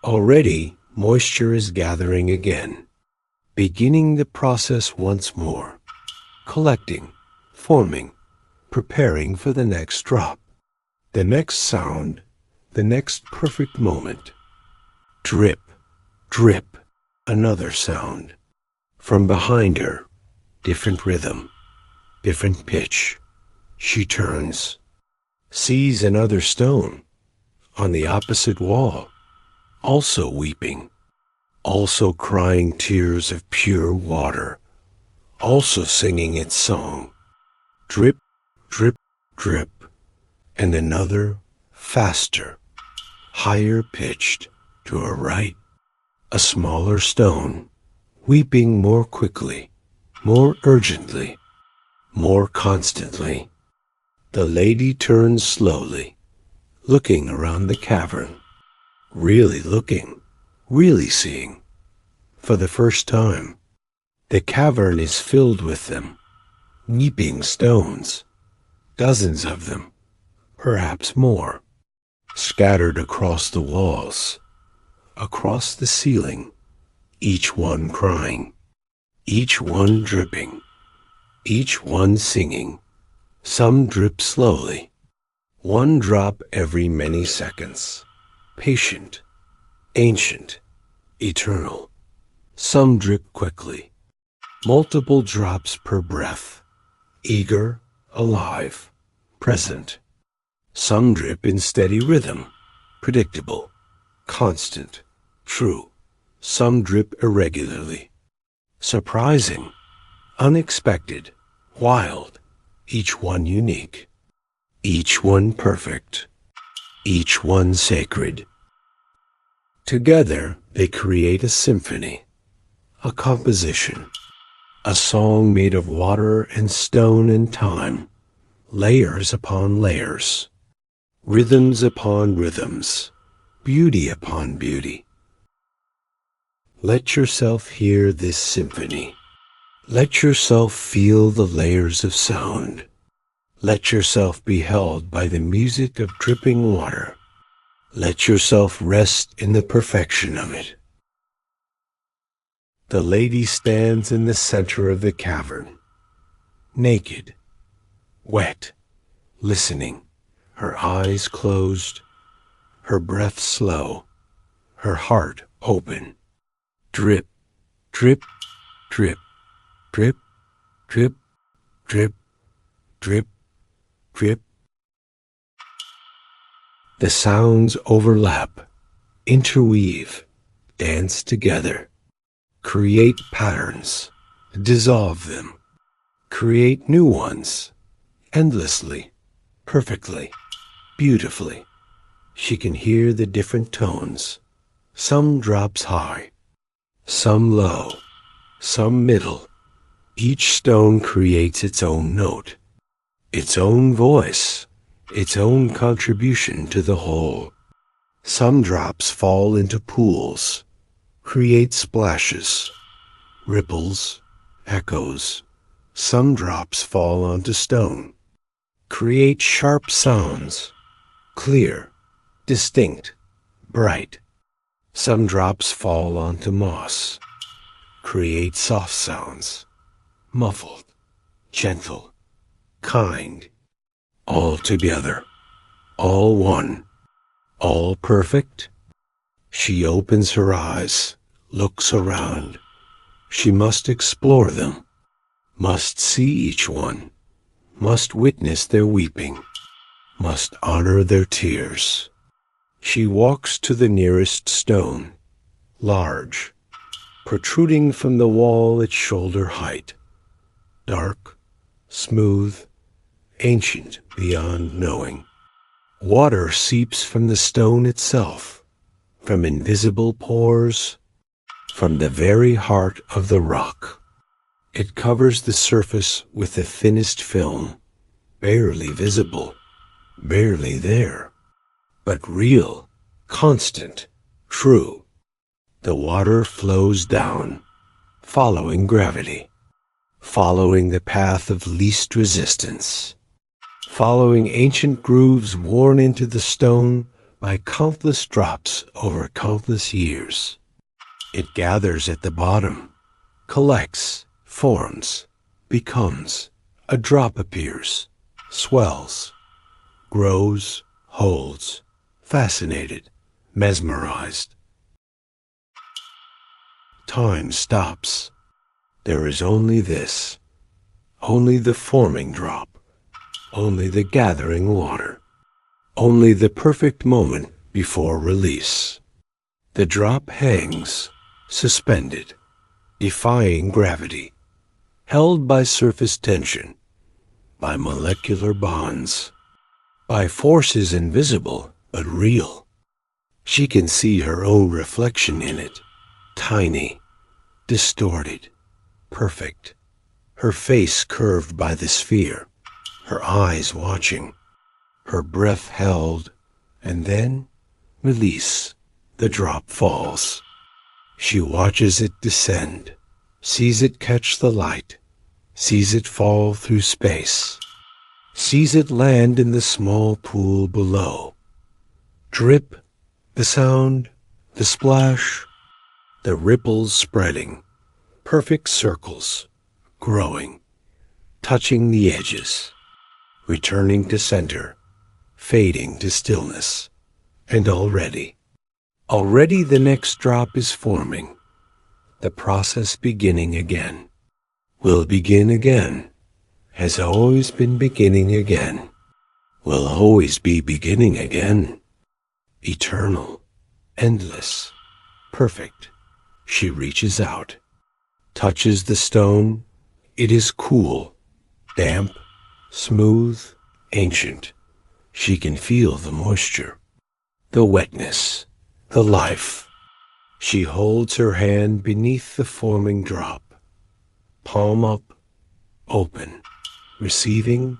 Already, moisture is gathering again, beginning the process once more, collecting, forming, preparing for the next drop, the next sound, the next perfect moment. Drip, drip, another sound. From behind her, different rhythm, different pitch. She turns, sees another stone on the opposite wall, also weeping, also crying tears of pure water, also singing its song. Drip, drip, drip, and another, faster, higher pitched, to her right, a smaller stone, weeping more quickly, more urgently, more constantly. The lady turns slowly, looking around the cavern, really looking, really seeing. For the first time, the cavern is filled with them, weeping stones, dozens of them, perhaps more, scattered across the walls, across the ceiling, each one crying, each one dripping, each one singing. Some drip slowly, one drop every many seconds, patient, ancient, eternal. Some drip quickly, multiple drops per breath, eager, alive, present. Some drip in steady rhythm, predictable, constant, true. Some drip irregularly, surprising, unexpected, wild, each one unique, each one perfect, each one sacred. Together, they create a symphony, a composition, a song made of water and stone and time, layers upon layers, rhythms upon rhythms, beauty upon beauty. Let yourself hear this symphony. Let yourself feel the layers of sound. Let yourself be held by the music of dripping water. Let yourself rest in the perfection of it. The lady stands in the center of the cavern, naked, wet, listening, her eyes closed, her breath slow, her heart open. Drip, drip, drip, drip, drip, drip, drip, drip. The sounds overlap, interweave, dance together, create patterns, dissolve them, create new ones, endlessly, perfectly, beautifully. She can hear the different tones, some drops high, some low, some middle. Each stone creates its own note, its own voice, its own contribution to the whole. Some drops fall into pools, create splashes, ripples, echoes. Some drops fall onto stone, create sharp sounds, clear, distinct, bright. Some drops fall onto moss, create soft sounds, muffled, gentle, kind, all together, all one, all perfect. She opens her eyes, looks around. She must explore them, must see each one, must witness their weeping, must honor their tears. She walks to the nearest stone, large, protruding from the wall at shoulder height, dark, smooth, ancient beyond knowing. Water seeps from the stone itself, from invisible pores, from the very heart of the rock. It covers the surface with the thinnest film, barely visible, barely there, but real, constant, true. The water flows down, following gravity, following the path of least resistance, following ancient grooves worn into the stone by countless drops over countless years. It gathers at the bottom, collects, forms, becomes. A drop appears, swells, grows, holds, fascinated, mesmerized. Time stops. There is only this, only the forming drop, only the gathering water, only the perfect moment before release. The drop hangs, suspended, defying gravity, held by surface tension, by molecular bonds, by forces invisible but real. She can see her own reflection in it, tiny, distorted, perfect, her face curved by the sphere, her eyes watching, her breath held, and then release. The drop falls. She watches it descend, sees it catch the light, sees it fall through space, sees it land in the small pool below. Drip, the sound, the splash, the ripples spreading, perfect circles, growing, touching the edges, returning to center, fading to stillness, and already the next drop is forming, the process beginning again, will begin again, has always been beginning again, will always be beginning again, eternal, endless, perfect. She reaches out, touches the stone. It is cool, damp, smooth, ancient. She can feel the moisture, the wetness, the life. She holds her hand beneath the forming drop, palm up, open, receiving,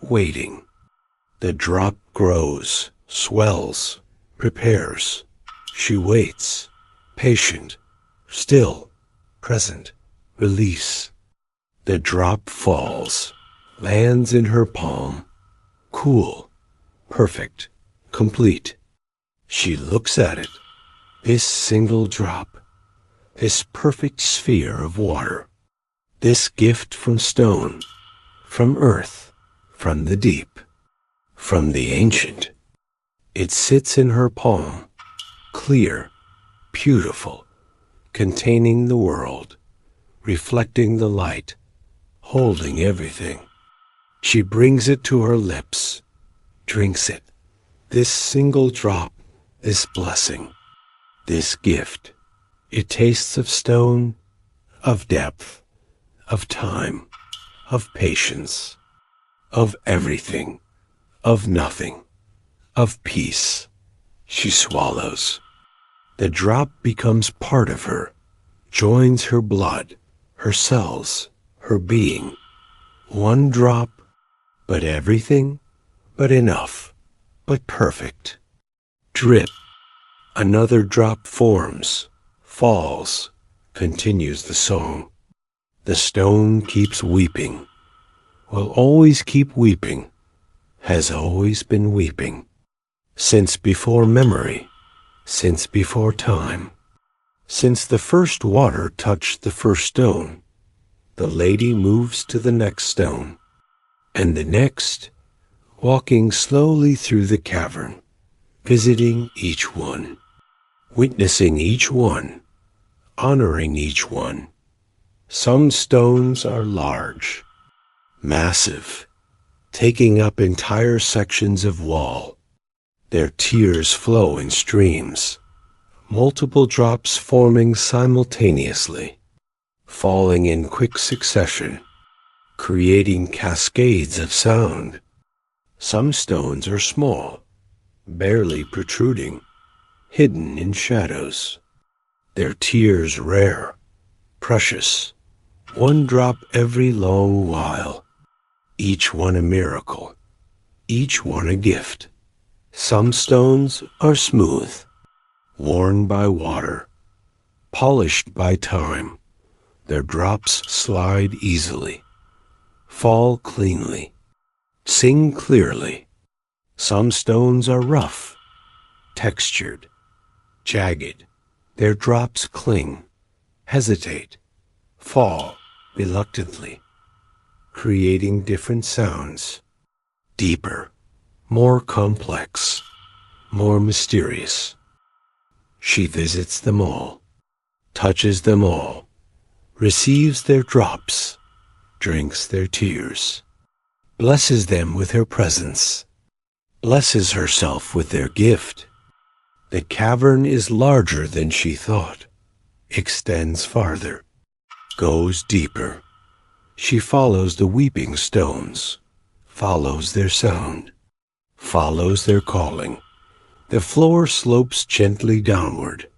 waiting. The drop grows, swells, prepares. She waits, patient, still, present, release. The drop falls, lands in her palm, cool, perfect, complete. She looks at it, this single drop, this perfect sphere of water, this gift from stone, from earth, from the deep, from the ancient. It sits in her palm, clear, beautiful, containing the world, reflecting the light, holding everything. She brings it to her lips, drinks it. This single drop, this blessing, this gift. It tastes of stone, of depth, of time, of patience, of everything, of nothing, of peace. She swallows. The drop becomes part of her, joins her blood, her cells, her being. One drop, but everything, but enough, but perfect. Drip. Another drop forms, falls, continues the song. The stone keeps weeping, will always keep weeping, has always been weeping, since before memory, since before time, since the first water touched the first stone. The lady moves to the next stone, and the next, walking slowly through the cavern, visiting each one, witnessing each one, honoring each one. Some stones are large, massive, taking up entire sections of wall. Their tears flow in streams, multiple drops forming simultaneously, falling in quick succession, creating cascades of sound. Some stones are small, barely protruding, hidden in shadows. Their tears rare, precious, one drop every long while, each one a miracle, each one a gift. Some stones are smooth, worn by water, polished by time. Their drops slide easily, fall cleanly, sing clearly. Some stones are rough, textured, jagged. Their drops cling, hesitate, fall reluctantly, creating different sounds, deeper, more complex, more mysterious. She visits them all, touches them all, receives their drops, drinks their tears, blesses them with her presence, blesses herself with their gift. The cavern is larger than she thought, extends farther, goes deeper. She follows the weeping stones, follows their sound, follows their calling. The floor slopes gently downward.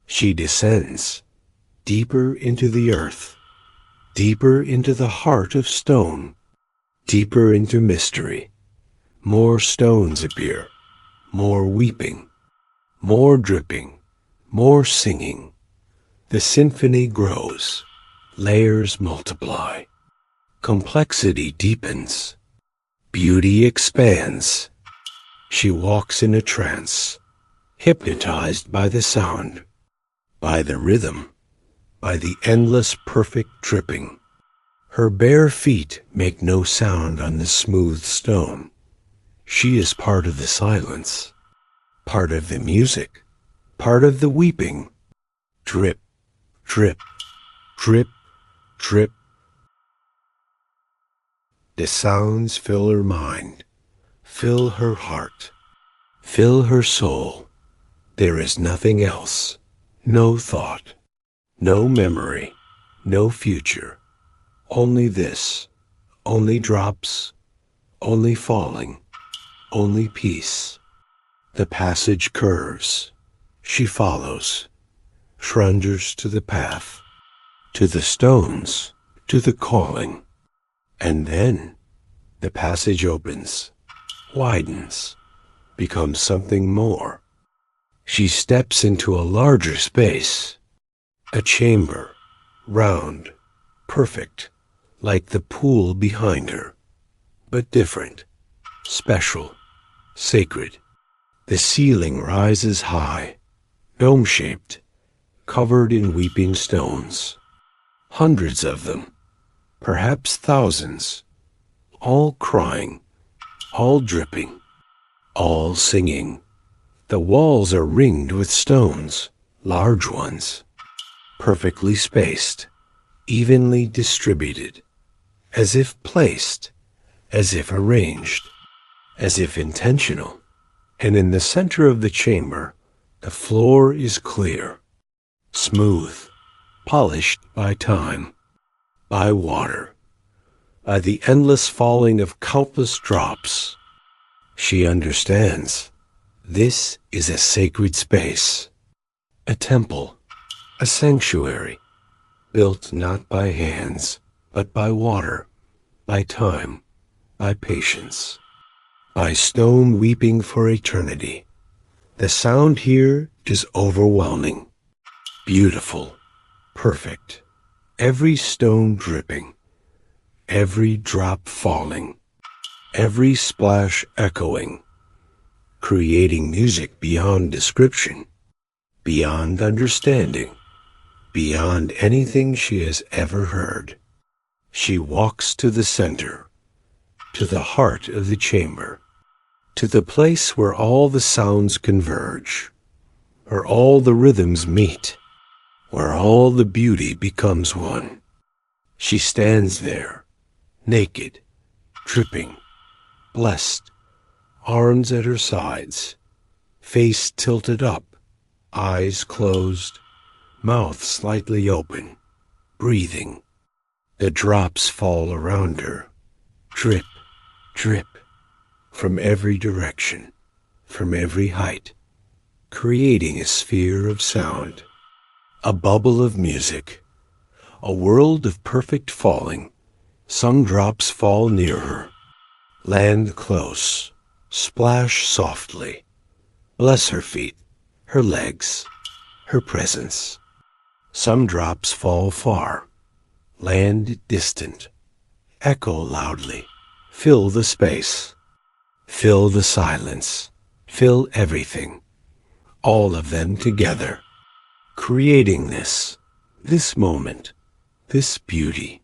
She descends, deeper into the earth, deeper into the heart of stone, deeper into mystery. More stones appear, more weeping, more dripping, more singing. The symphony grows, layers multiply, complexity deepens, beauty expands. She walks in a trance, hypnotized by the sound, by the rhythm, by the endless perfect dripping. Her bare feet make no sound on the smooth stone. She is part of the silence, part of the music, part of the weeping. Drip, drip, drip, drip. The sounds fill her mind, fill her heart, fill her soul. There is nothing else, no thought, no memory, no future. Only this, only drops, only falling, only peace. The passage curves. She follows, surrenders to the path, to the stones, to the calling. And then the passage opens, widens, becomes something more. She steps into a larger space, a chamber, round, perfect, like the pool behind her, but different, special, sacred. The ceiling rises high, dome-shaped, covered in weeping stones. Hundreds of them, perhaps thousands, all crying, all dripping, all singing. The walls are ringed with stones, large ones, perfectly spaced, evenly distributed, as if placed, as if arranged, as if intentional. And in the center of the chamber, the floor is clear, smooth, polished by time, by water, by the endless falling of countless drops. She understands. This is a sacred space, a temple, a sanctuary, built not by hands, but by water, by time, by patience, by stone weeping for eternity. The sound here is overwhelming, beautiful, perfect, every stone dripping, every drop falling, every splash echoing, creating music beyond description, beyond understanding, beyond anything she has ever heard. She walks to the center, to the heart of the chamber, to the place where all the sounds converge, where all the rhythms meet, where all the beauty becomes one. She stands there, naked, dripping, blessed, arms at her sides, face tilted up, eyes closed, mouth slightly open, breathing. The drops fall around her, drip, drip, from every direction, from every height, creating a sphere of sound, a bubble of music, a world of perfect falling. Some drops fall near her, land close, splash softly, bless her feet, her legs, her presence. Some drops fall far, land distant, echo loudly, fill the space, fill the silence, fill everything, all of them together, creating this moment, this beauty,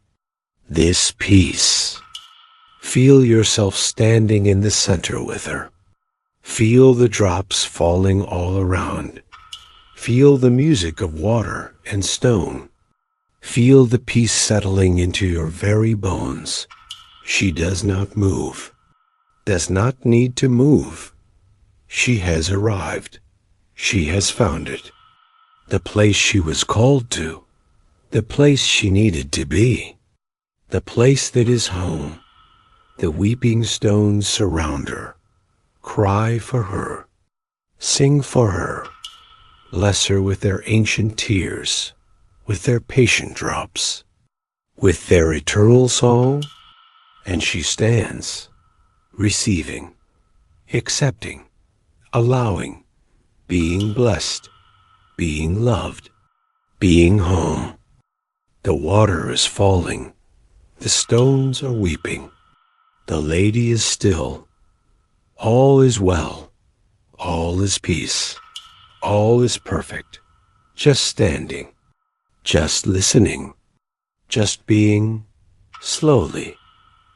this peace. Feel yourself standing in the center with her. Feel the drops falling all around. Feel the music of water and stone. Feel the peace settling into your very bones. She does not move, does not need to move. She has arrived. She has found it. The place she was called to. The place she needed to be. The place that is home. The weeping stones surround her. Cry for her. Sing for her. Bless her with their ancient tears, with their patient drops, with their eternal song. And she stands, receiving, accepting, allowing, being blessed, being loved, being home. The water is falling. The stones are weeping. The lady is still. All is well. All is peace. All is perfect. Just standing. Just listening. Just being, slowly,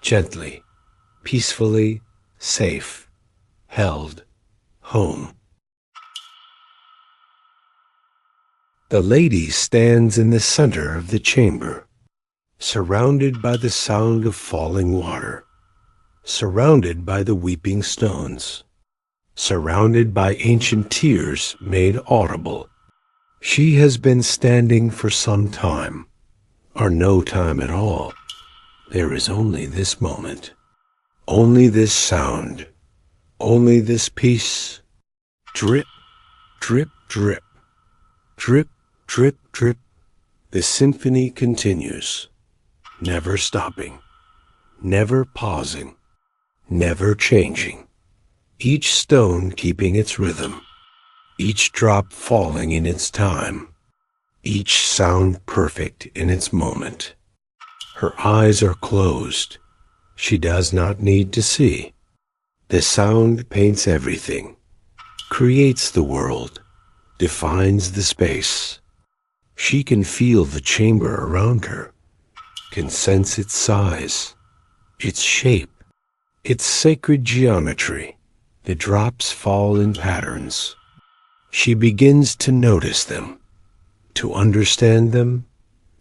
gently, peacefully, safe, held, home. The lady stands in the center of the chamber, surrounded by the sound of falling water, surrounded by the weeping stones, surrounded by ancient tears made audible. She has been standing for some time, or no time at all. There is only this moment. Only this sound, only this peace. Drip, drip, drip, drip, drip, drip. The symphony continues, never stopping, never pausing, never changing. Each stone keeping its rhythm, each drop falling in its time, each sound perfect in its moment. Her eyes are closed. She does not need to see. The sound paints everything, creates the world, defines the space. She can feel the chamber around her, can sense its size, its shape, its sacred geometry. The drops fall in patterns. She begins to notice them, to understand them,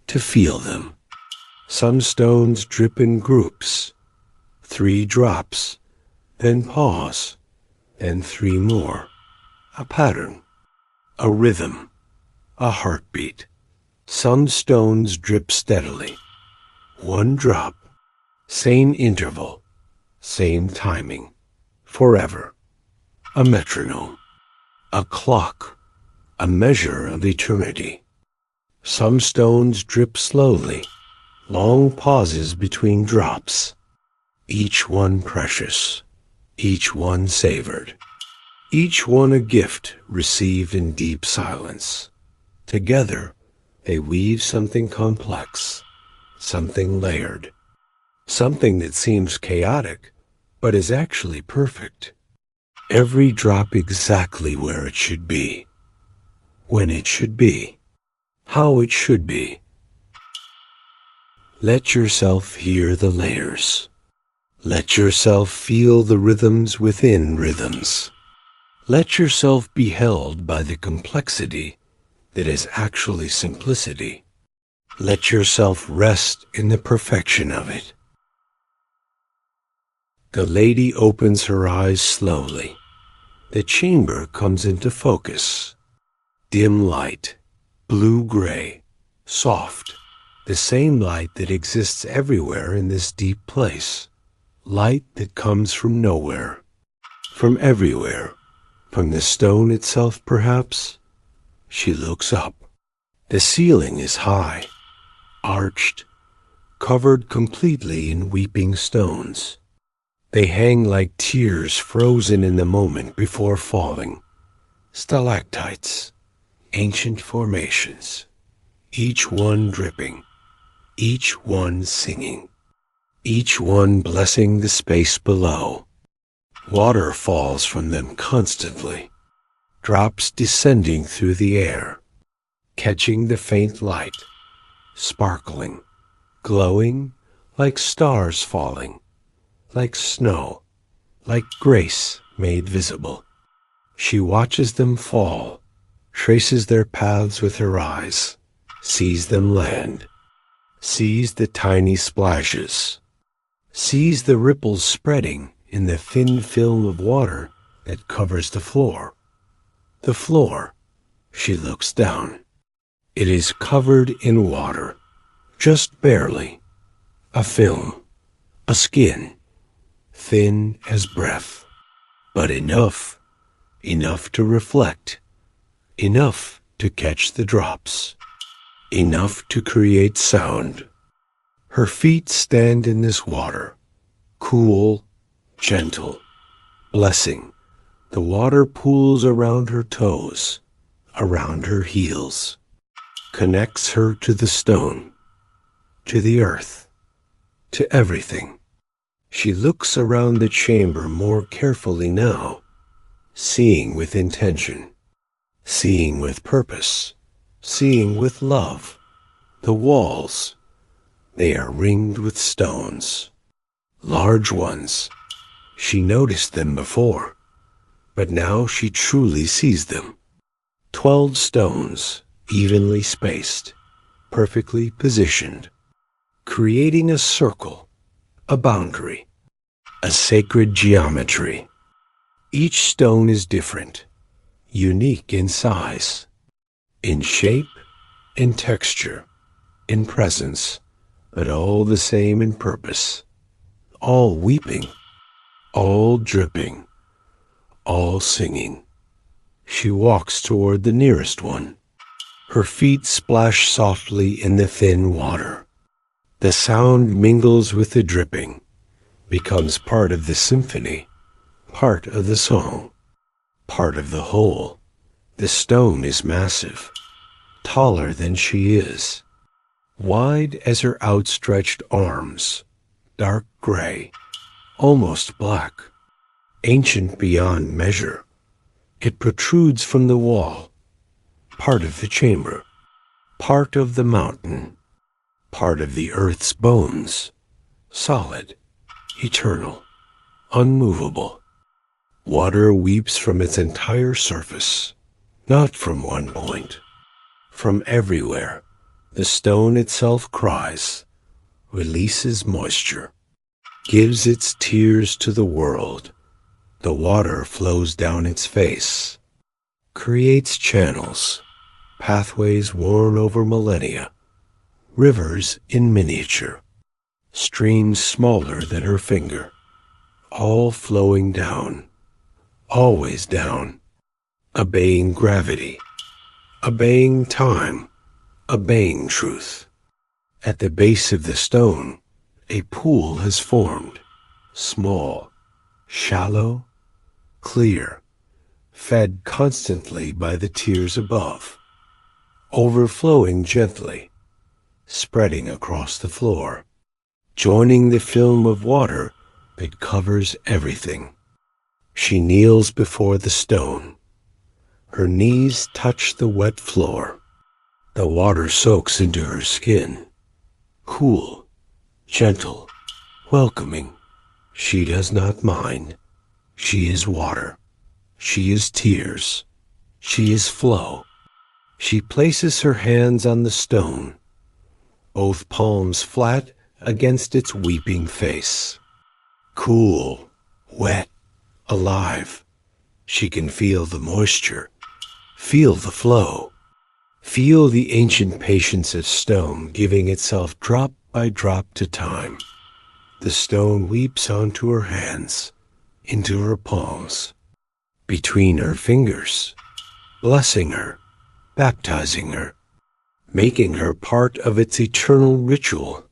to feel them. Some stones drip in groups, 3 drops, then pause, then 3 more. A pattern, a rhythm, a heartbeat. Some stones drip steadily. 1 drop, same interval, same timing, forever. A metronome, a clock, a measure of eternity. Some stones drip slowly, long pauses between drops, each one precious, each one savored, each one a gift received in deep silence. Together, they weave something complex, something layered, something that seems chaotic, but is actually perfect. Every drop exactly where it should be, when it should be, how it should be. Let yourself hear the layers. Let yourself feel the rhythms within rhythms. Let yourself be held by the complexity that is actually simplicity. Let yourself rest in the perfection of it. The lady opens her eyes slowly. The chamber comes into focus. Dim light, blue-gray, soft, the same light that exists everywhere in this deep place. Light that comes from nowhere, from everywhere, from the stone itself perhaps. She looks up. The ceiling is high, arched, covered completely in weeping stones. They hang like tears frozen in the moment before falling. Stalactites, ancient formations, each one dripping, each one singing, each one blessing the space below. Water falls from them constantly, drops descending through the air, catching the faint light, sparkling, glowing like stars falling, like snow, like grace made visible. She watches them fall, traces their paths with her eyes, sees them land, sees the tiny splashes, sees the ripples spreading in the thin film of water that covers the floor. The floor, she looks down. It is covered in water, just barely. A film, a skin, thin as breath, but enough to reflect, enough to catch the drops, enough to create sound. Her feet stand in this water, cool, gentle, blessing. The water pools around her toes, around her heels, connects her to the stone, to the earth, to everything. She looks around the chamber more carefully now, seeing with intention, seeing with purpose, seeing with love. The walls, they are ringed with stones, large ones. She noticed them before, but now she truly sees them. 12 stones, evenly spaced, perfectly positioned, creating a circle, a boundary, a sacred geometry. Each stone is different, unique in size, in shape, in texture, in presence, but all the same in purpose, all weeping, all dripping, all singing. She walks toward the nearest one. Her feet splash softly in the thin water. The sound mingles with the dripping, becomes part of the symphony, part of the song, part of the whole. The stone is massive, taller than she is, wide as her outstretched arms, dark gray, almost black, ancient beyond measure. It protrudes from the wall, part of the chamber, part of the mountain, part of the earth's bones, solid, eternal, unmovable. Water weeps from its entire surface, not from one point, from everywhere. The stone itself cries, releases moisture, gives its tears to the world. The water flows down its face, creates channels, pathways worn over millennia, rivers in miniature, streams smaller than her finger, all flowing down, always down, obeying gravity, obeying time, obeying truth. At the base of the stone, a pool has formed, small, shallow, clear, fed constantly by the tears above, overflowing gently, spreading across the floor, joining the film of water that covers everything. She kneels before the stone. Her knees touch the wet floor. The water soaks into her skin, cool, gentle, welcoming. She does not mind. She is water. She is tears. She is flow. She places her hands on the stone, both palms flat against its weeping face. Cool, wet, alive. She can feel the moisture, feel the flow, feel the ancient patience of stone giving itself drop by drop to time. The stone weeps onto her hands, into her palms, between her fingers, blessing her, baptizing her, making her part of its eternal ritual.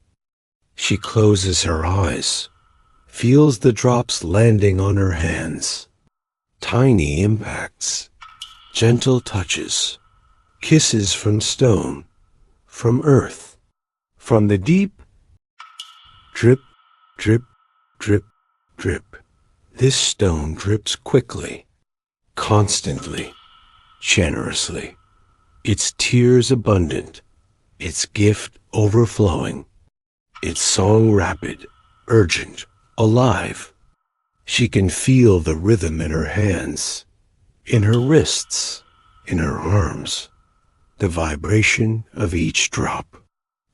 She closes her eyes, feels the drops landing on her hands. Tiny impacts, gentle touches, kisses from stone, from earth, from the deep. Drip, drip, drip, drip. This stone drips quickly, constantly, generously. Its tears abundant, its gift overflowing, its song rapid, urgent, alive. She can feel the rhythm in her hands, in her wrists, in her arms, the vibration of each drop,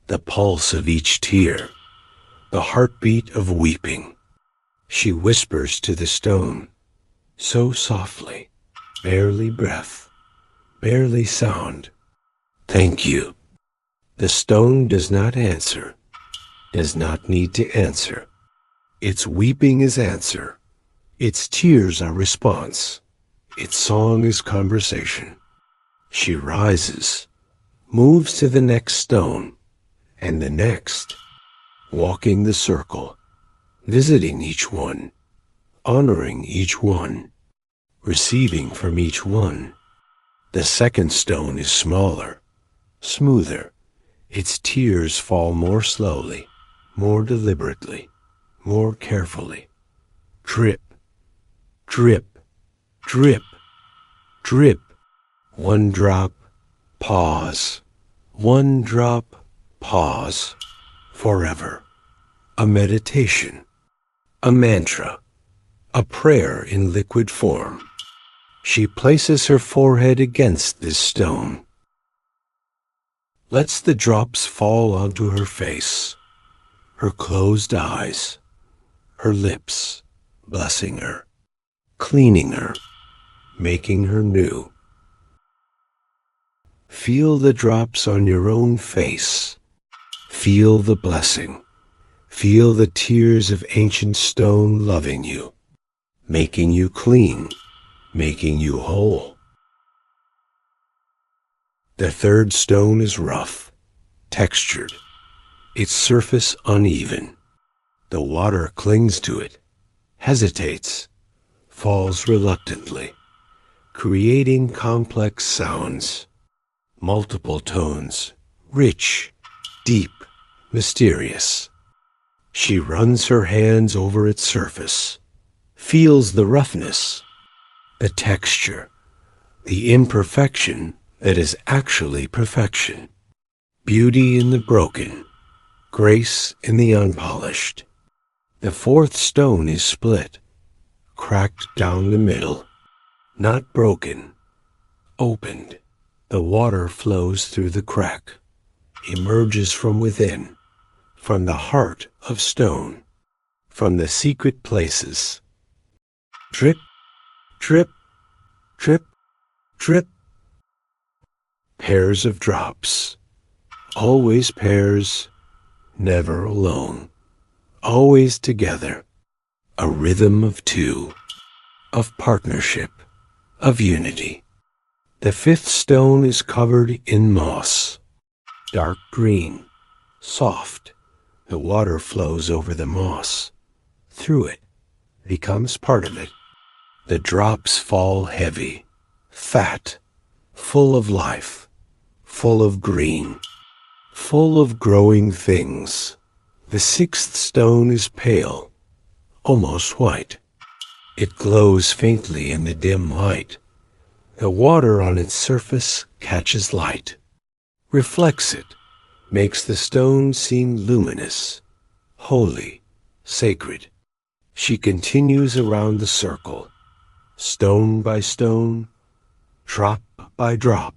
the pulse of each tear, the heartbeat of weeping. She whispers to the stone, so softly, barely breath, barely sound. Thank you. The stone does not answer, does not need to answer. Its weeping is answer. Its tears are response. Its song is conversation. She rises, moves to the next stone, and the next, walking the circle, visiting each one, honoring each one, receiving from each one. The second stone is smaller, smoother. Its tears fall more slowly, more deliberately, more carefully. Drip, drip, drip, drip. One drop, pause. One drop, pause. Forever. A meditation, a mantra, a prayer in liquid form. She places her forehead against this stone, lets the drops fall onto her face, her closed eyes, her lips, blessing her, cleaning her, making her new. Feel the drops on your own face. Feel the blessing. Feel the tears of ancient stone loving you. making you clean, making you whole. The third stone is rough, textured, its surface uneven. The water clings to it, hesitates, falls reluctantly, creating complex sounds, multiple tones, rich, deep, mysterious. She runs her hands over its surface, feels the roughness, the texture, the imperfection that is actually perfection, beauty in the broken, grace in the unpolished. The fourth stone is split, cracked down the middle, not broken, opened. The water flows through the crack, emerges from within, from the heart of stone, from the secret places. Drip, drip, drip, drip. Pairs of drops, always pairs, never alone, always together. A rhythm of two, of partnership, of unity. The fifth stone is covered in moss, dark green, soft. The water flows over the moss, through it, becomes part of it. The drops fall heavy, fat, full of life, full of green, full of growing things. The sixth stone is pale, almost white. It glows faintly in the dim light. The water on its surface catches light, reflects it, makes the stone seem luminous, holy, sacred. She continues around the circle, stone by stone, drop by drop,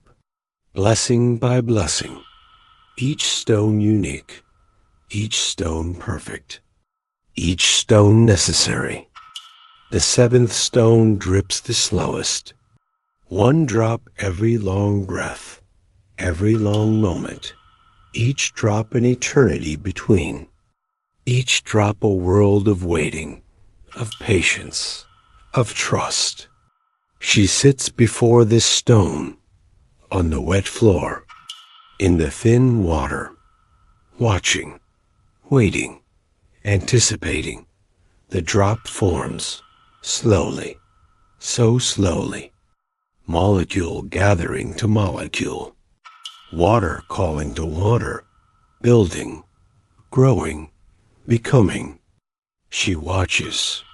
blessing by blessing, each stone unique, each stone perfect, each stone necessary. The seventh stone drips the slowest, one drop every long breath, every long moment, each drop an eternity between, each drop a world of waiting, of patience, of trust. She sits before this stone, on the wet floor, in the thin water, watching, waiting, anticipating. The drop forms, slowly, so slowly, molecule gathering to molecule, water calling to water, building, growing, becoming. She watches,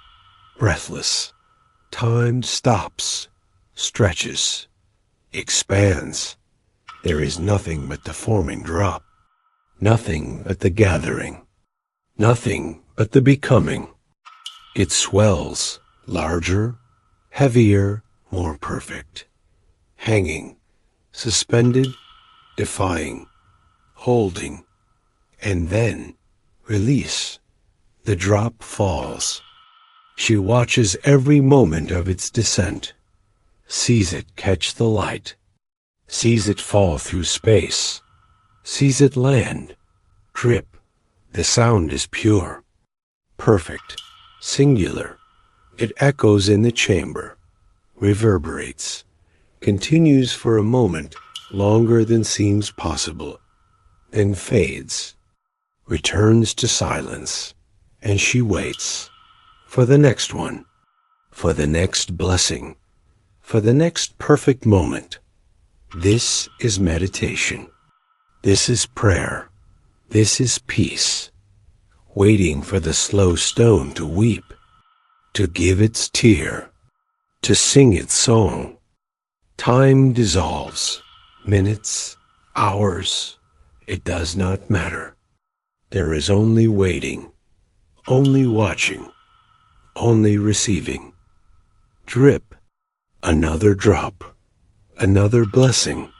breathless. Time stops, stretches, expands. There is nothing but the forming drop, nothing but the gathering, nothing but the becoming. It swells, larger, heavier, more perfect, hanging, suspended, defying, holding, and then release. The drop falls. She watches every moment of its descent, sees it catch the light, sees it fall through space, sees it land, drip. The sound is pure, perfect, singular. It echoes in the chamber, reverberates, continues for a moment longer than seems possible, then fades, returns to silence, and she waits for the next one, for the next blessing, for the next perfect moment. This is meditation. This is prayer. This is peace, waiting for the slow stone to weep, to give its tear, to sing its song. Time dissolves, minutes, hours, it does not matter. There is only waiting, only watching, only receiving. Drip, another drop, another blessing,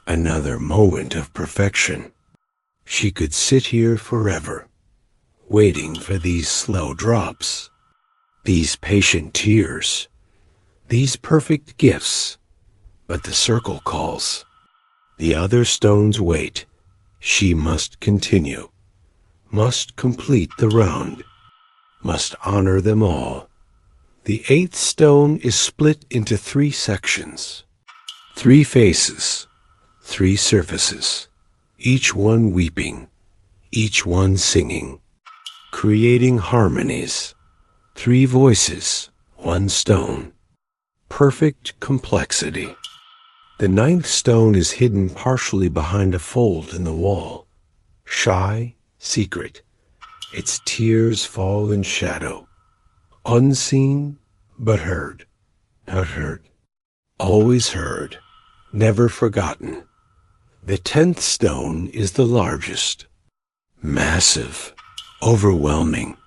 another moment of perfection. She could sit here forever, waiting for these slow drops, these patient tears, these perfect gifts. But the circle calls. The other stones wait. She must continue, must complete the round, must honor them all, The eighth stone is split into 3 sections, 3 faces, 3 surfaces, each one weeping, each one singing, creating harmonies. 3 voices, 1 stone. Perfect complexity. The ninth stone is hidden partially behind a fold in the wall. Shy, secret. Its tears fall in shadow. Unseen, but heard. Not heard. Always heard. Never forgotten. The 10th stone is the largest. Massive. Overwhelming.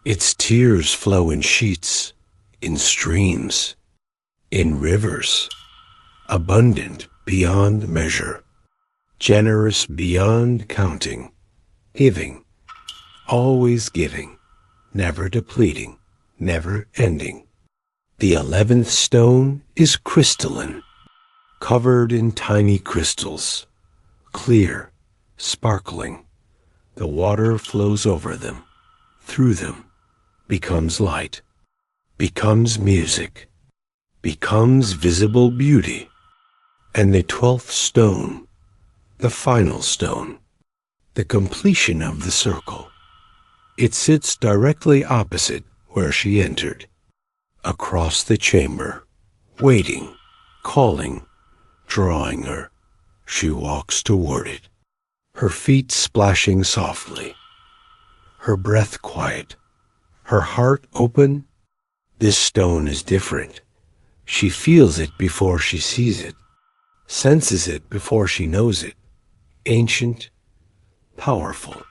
Its tears flow in sheets, in streams, in rivers. Abundant beyond measure. Generous beyond counting. Giving. Always giving. Never depleting. Never ending. The 11th stone is crystalline, covered in tiny crystals, clear, sparkling. The water flows over them, through them, becomes light, becomes music, becomes visible beauty. And the 12th stone, the final stone, the completion of the circle. It sits directly opposite where she entered, across the chamber, waiting, calling, drawing her. She walks toward it, her feet splashing softly, her breath quiet, her heart open. This stone is different. She feels it before she sees it, senses it before she knows it. Ancient, powerful,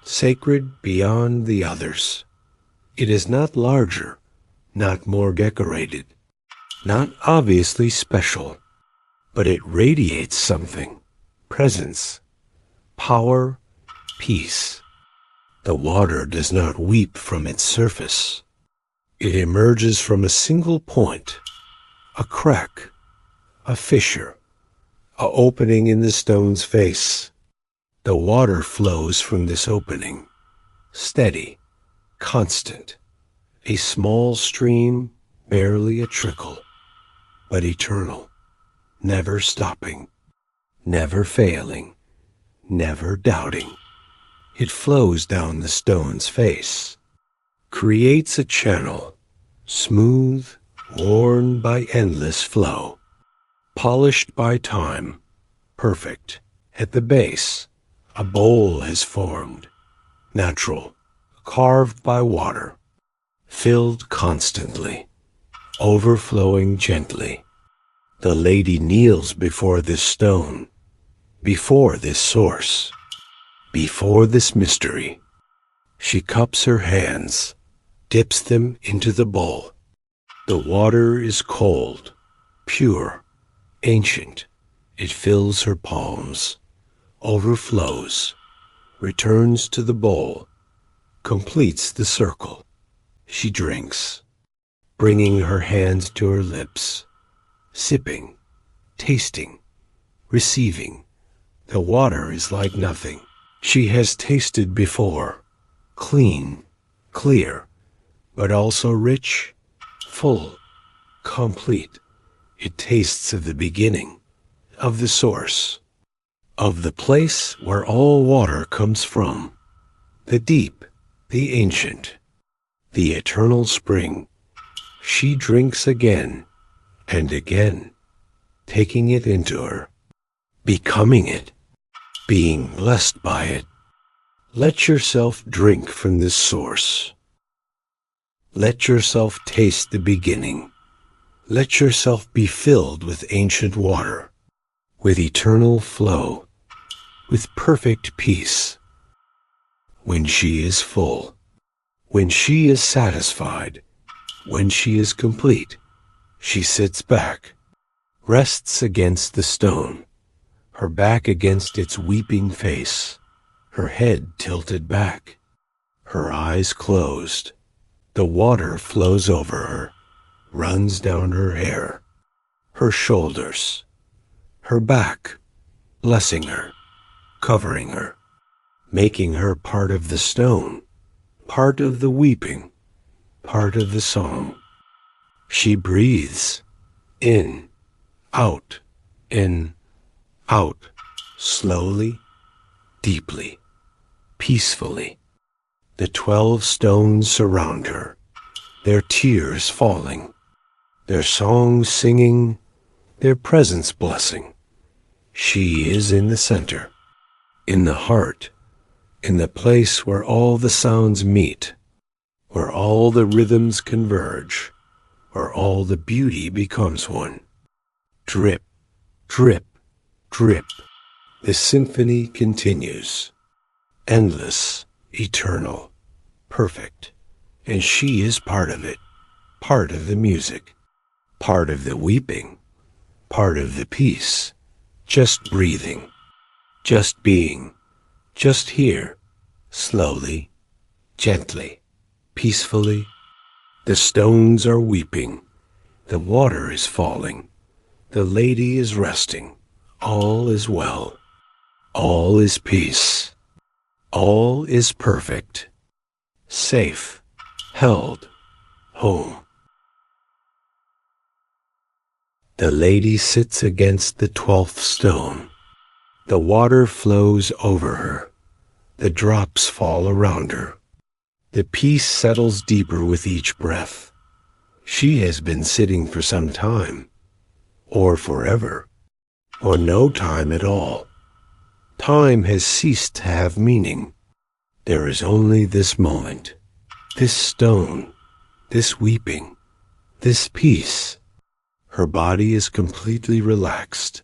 sacred beyond the others. It is not larger, not more decorated, not obviously special, but it radiates something, presence, power, peace. The water does not weep from its surface. It emerges from a single point, a crack, a fissure, a opening in the stone's face. The water flows from this opening, steady, constant, a small stream, barely a trickle, but eternal, never stopping, never failing, never doubting. It flows down the stone's face, creates a channel, smooth, worn by endless flow, polished by time, perfect. At the base, a bowl has formed, natural, carved by water, filled constantly, overflowing gently. The lady kneels before this stone, before this source, before this mystery. She cups her hands, dips them into the bowl. The water is cold, pure, ancient. It fills her palms, overflows, returns to the bowl, completes the circle. She drinks, bringing her hands to her lips, sipping, tasting, receiving. The water is like nothing she has tasted before, clean, clear, but also rich, full, complete. It tastes of the beginning, of the source, of the place where all water comes from, the deep, the ancient, the eternal spring. She drinks again and again, taking it into her, becoming it, being blessed by it. Let yourself drink from this source. Let yourself taste the beginning. Let yourself be filled with ancient water, with eternal flow, with perfect peace. When she is full, when she is satisfied, when she is complete, she sits back, rests against the stone, her back against its weeping face, her head tilted back, her eyes closed. The water flows over her, runs down her hair, her shoulders, her back, blessing her, covering her, making her part of the stone, part of the weeping, part of the song. She breathes in, out, in, out, slowly, deeply, peacefully. The 12 stones surround her, their tears falling, their songs singing, their presence blessing. She is in the center, in the heart, in the place where all the sounds meet, where all the rhythms converge, where all the beauty becomes one. Drip, drip, drip. The symphony continues, endless, eternal, perfect, and she is part of it, part of the music, part of the weeping, part of the peace, just breathing, just being, just here, slowly, gently, peacefully. The stones are weeping, the water is falling, the lady is resting, all is well, all is peace, all is perfect, safe, held, home. The lady sits against the 12th stone. The water flows over her. The drops fall around her. The peace settles deeper with each breath. She has been sitting for some time, or forever, or no time at all. Time has ceased to have meaning. There is only this moment, this stone, this weeping, this peace. Her body is completely relaxed,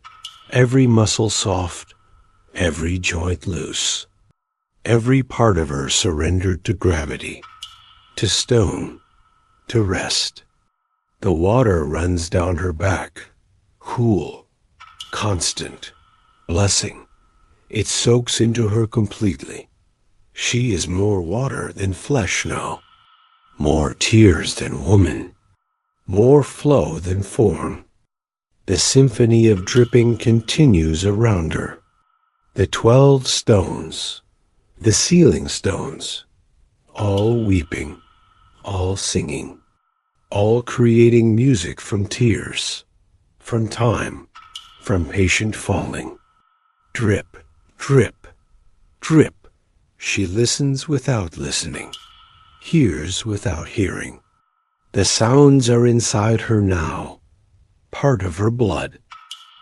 every muscle soft, every joint loose, every part of her surrendered to gravity, to stone, to rest. The water runs down her back, cool, constant, blessing. It soaks into her completely. She is more water than flesh now, more tears than woman, more flow than form. The symphony of dripping continues around her. The 12 stones, the ceiling stones, all weeping, all singing, all creating music from tears, from time, from patient falling. Drip, drip, drip. She listens without listening, hears without hearing. The sounds are inside her now, part of her blood,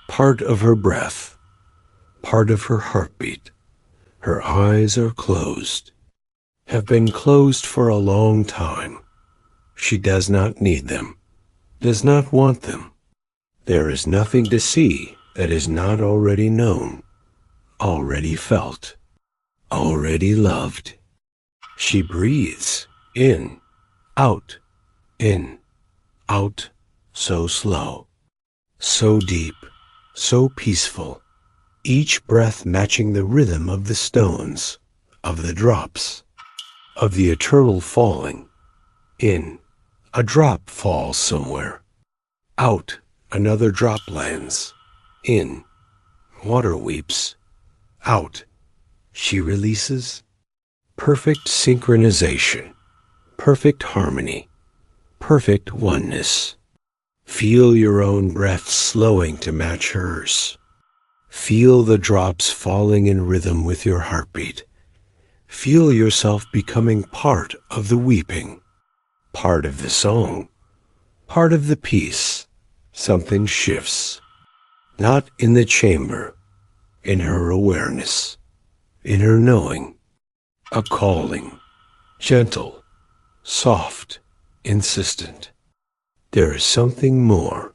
part of her breath, part of her heartbeat. Her eyes are closed, have been closed for a long time. She does not need them, does not want them. There is nothing to see that is not already known, already felt, already loved. She breathes in, out, so slow, so deep, so peaceful, each breath matching the rhythm of the stones, of the drops, of the eternal falling. In, a drop falls somewhere. Out, another drop lands. In, water weeps. Out, she releases. Perfect synchronization, perfect harmony, perfect oneness. Feel your own breath slowing to match hers. Feel the drops falling in rhythm with your heartbeat. Feel yourself becoming part of the weeping, part of the song, part of the peace. Something shifts, not in the chamber, in her awareness, in her knowing. A calling, gentle, soft, insistent. There is something more,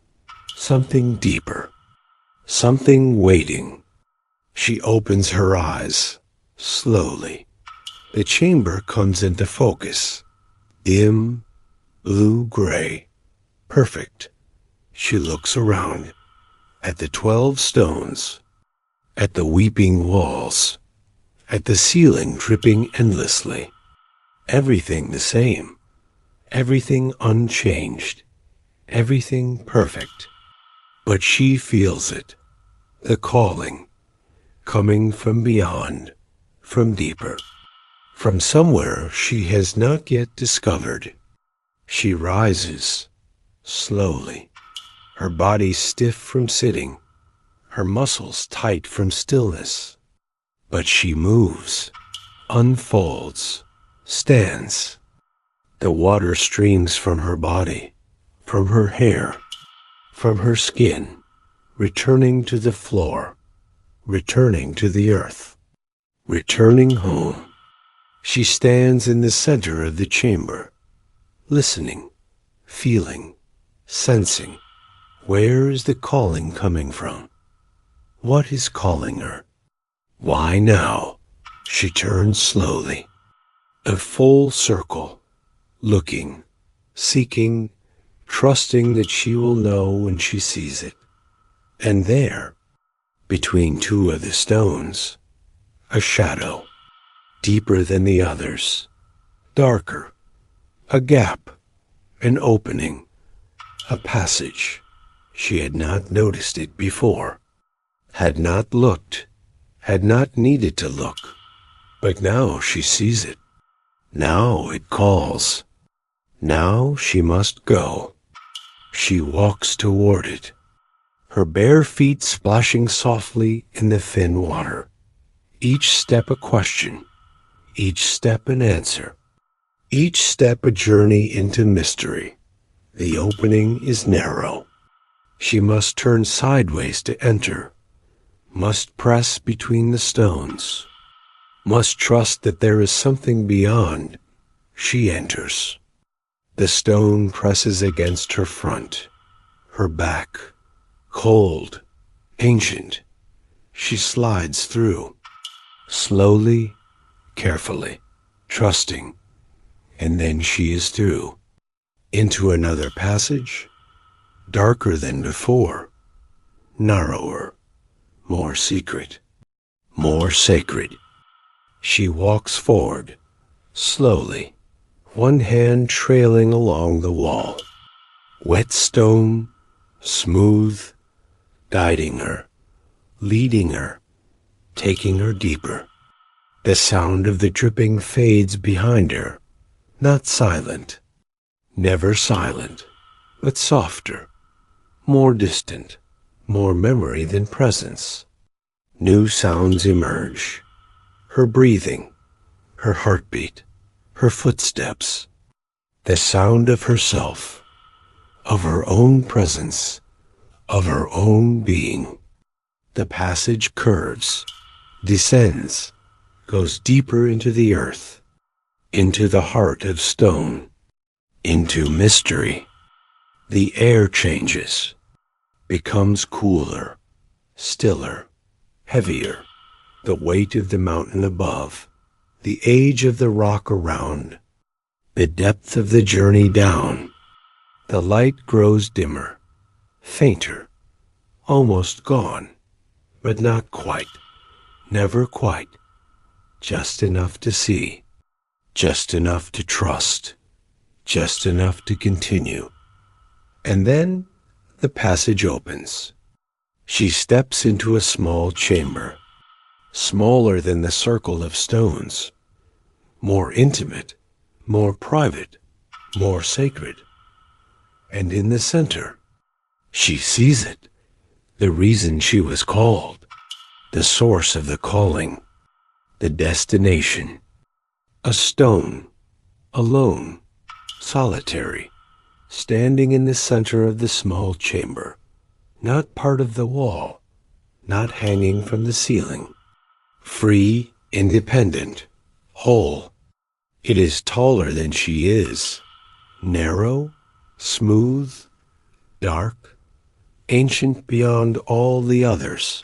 something deeper, something waiting. She opens her eyes, slowly. The chamber comes into focus, dim, blue-gray, perfect. She looks around, at the 12 stones, at the weeping walls, at the ceiling dripping endlessly. Everything the same, everything unchanged, everything perfect. But she feels it, the calling, coming from beyond, from deeper, from somewhere she has not yet discovered. She rises, slowly, her body stiff from sitting, her muscles tight from stillness. But she moves, unfolds, stands. The water streams from her body, from her hair, from her skin, returning to the floor, returning to the earth, returning home. She stands in the center of the chamber, listening, feeling, sensing. Where is the calling coming from? What is calling her? Why now? She turns slowly, a full circle, looking, seeking, trusting that she will know when she sees it. And there, between two of the stones, a shadow, deeper than the others, darker, a gap, an opening, a passage. She had not noticed it before, had not looked, had not needed to look, but now she sees it. Now it calls. Now she must go. She walks toward it, her bare feet splashing softly in the thin water. Each step a question, each step an answer, each step a journey into mystery. The opening is narrow. She must turn sideways to enter, must press between the stones, must trust that there is something beyond. She enters. The stone presses against her front, her back, cold, ancient. She slides through, slowly, carefully, trusting, and then she is through, into another passage, darker than before, narrower, more secret, more sacred. She walks forward, slowly, one hand trailing along the wall, wet stone, smooth, guiding her, leading her, taking her deeper. The sound of the dripping fades behind her, not silent, never silent, but softer, more distant, more memory than presence. New sounds emerge, her breathing, her heartbeat, her footsteps, the sound of herself, of her own presence, of her own being. The passage curves, descends, goes deeper into the earth, into the heart of stone, into mystery. The air changes, becomes cooler, stiller, heavier, the weight of the mountain above, the age of the rock around, the depth of the journey down. The light grows dimmer, fainter, almost gone, but not quite, never quite, just enough to see, just enough to trust, just enough to continue. And then the passage opens. She steps into a small chamber, smaller than the circle of stones, more intimate, more private, more sacred. And in the center, she sees it, the reason she was called, the source of the calling, the destination. A stone, alone, solitary, standing in the center of the small chamber, not part of the wall, not hanging from the ceiling, free, independent, whole. It is taller than she is, narrow, smooth, dark, ancient beyond all the others,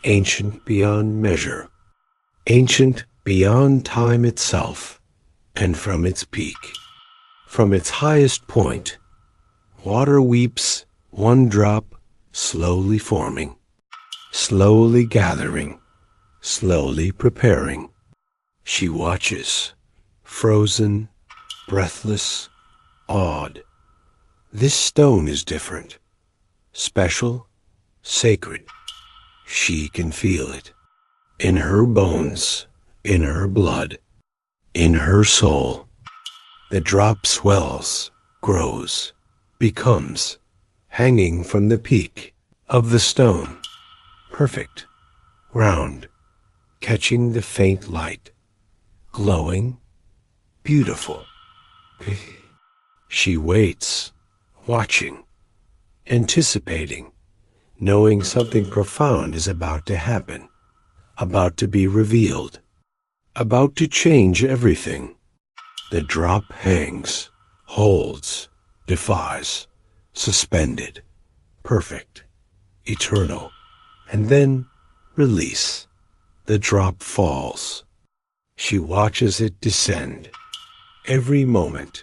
ancient beyond measure, ancient beyond time itself. And from its peak, from its highest point, water weeps, one drop, slowly forming, slowly gathering, slowly preparing. She watches, frozen, breathless, awed. This stone is different, special, sacred. She can feel it, in her bones, in her blood, in her soul. The drop swells, grows, becomes hanging from the peak of the stone, perfect, round, catching the faint light, glowing, beautiful. She waits, watching, anticipating, knowing something profound is about to happen, about to be revealed, about to change everything. The drop hangs, holds, defies, suspended, perfect, eternal, and then release. The drop falls. She watches it descend. Every moment,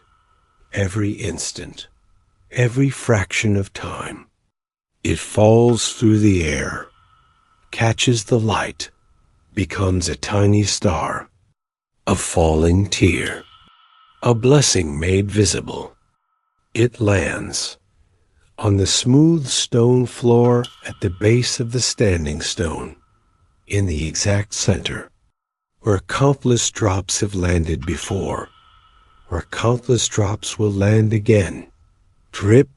every instant, every fraction of time. It falls through the air, catches the light, becomes a tiny star, a falling tear, a blessing made visible. It lands on the smooth stone floor at the base of the standing stone, in the exact center, where countless drops have landed before, where countless drops will land again. Drip.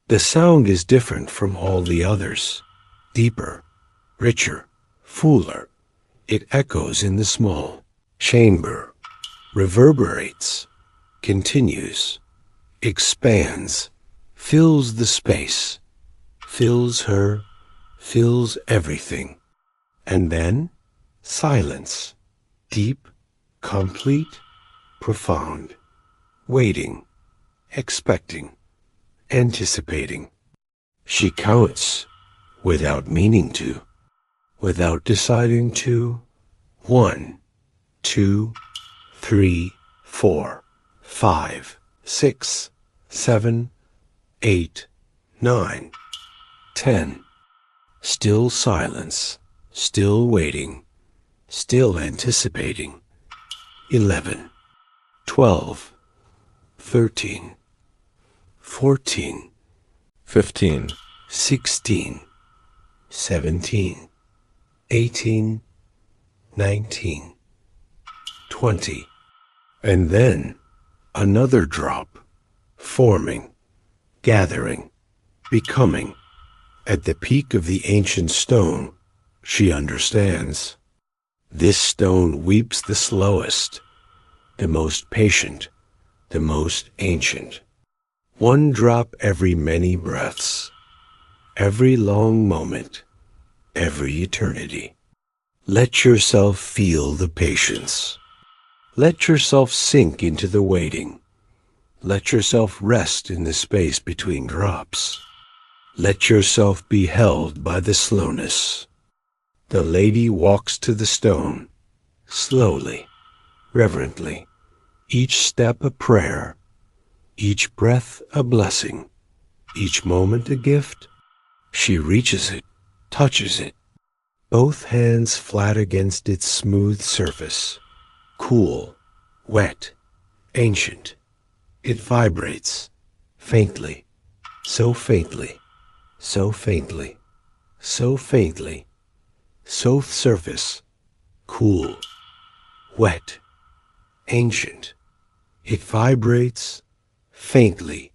The sound is different from all the others, deeper, richer, fuller. It echoes in the small chamber, reverberates, continues, expands, fills the space, fills her, fills everything. And then silence, deep, complete, profound, waiting, expecting, anticipating. She counts without meaning to, without deciding to. 1, 2, 3, 4, 5, 6, 7, 8, 9, 10. Still silence, still waiting, still anticipating. 11, 12, 13, 14, 15, 16, 17, 18, 19, 20. And then another drop, forming, gathering, becoming. At the peak of the ancient stone, she understands. This stone weeps the slowest, the most patient, the most ancient. One drop every many breaths, every long moment, every eternity. Let yourself feel the patience. Let yourself sink into the waiting. Let yourself rest in the space between drops. Let yourself be held by the slowness. The lady walks to the stone, slowly, reverently, each step a prayer, each breath a blessing, each moment a gift. She reaches it, touches it, both hands flat against its smooth surface, cool, wet, ancient. It vibrates, faintly, so faintly, so faintly, so faintly, so surface, cool, wet, ancient. It vibrates, faintly,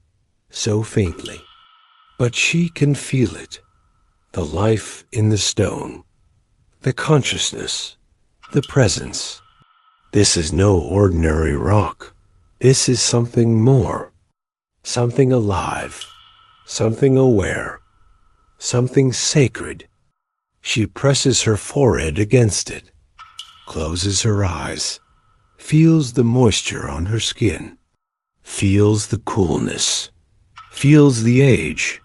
so faintly, but she can feel it, the life in the stone, the consciousness, the presence. This is no ordinary rock. This is something more, something alive, something aware, something sacred. She presses her forehead against it, closes her eyes, feels the moisture on her skin, feels the coolness, feels the age,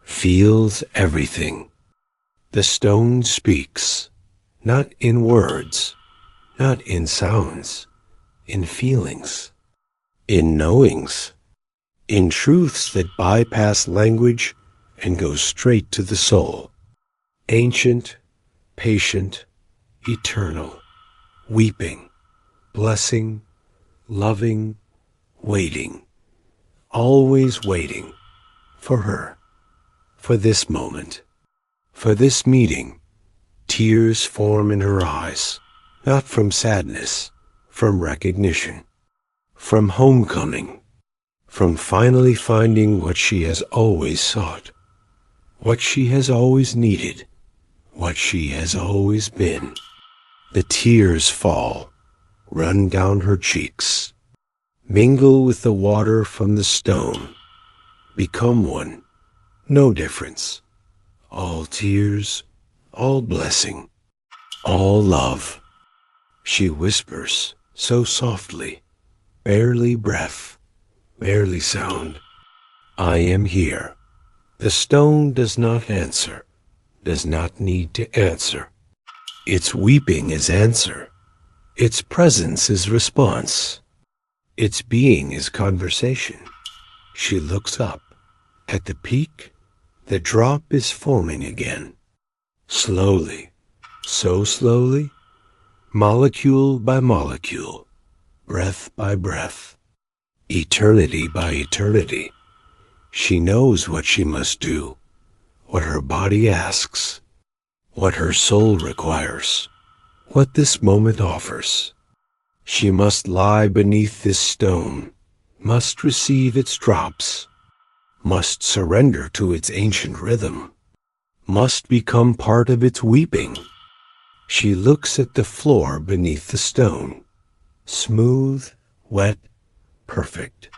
feels everything. The stone speaks, not in words, not in sounds, in feelings, in knowings, in truths that bypass language and go straight to the soul. Ancient, patient, eternal, weeping, blessing, loving, waiting, always waiting for her, for this moment, for this meeting. Tears form in her eyes, not from sadness, from recognition, from homecoming, from finally finding what she has always sought, what she has always needed, what she has always been. The tears fall, run down her cheeks, mingle with the water from the stone, become one, no difference, all tears, all blessing, all love. She whispers so softly, barely breath, barely sound, I am here. The stone does not answer, does not need to answer. Its weeping is answer. Its presence is response. Its being is conversation. She looks up. At the peak, the drop is foaming again. Slowly, so slowly, molecule by molecule, breath by breath, eternity by eternity. She knows what she must do, what her body asks, what her soul requires, what this moment offers. She must lie beneath this stone, must receive its drops, must surrender to its ancient rhythm, must become part of its weeping. She looks at the floor beneath the stone, smooth, wet, perfect,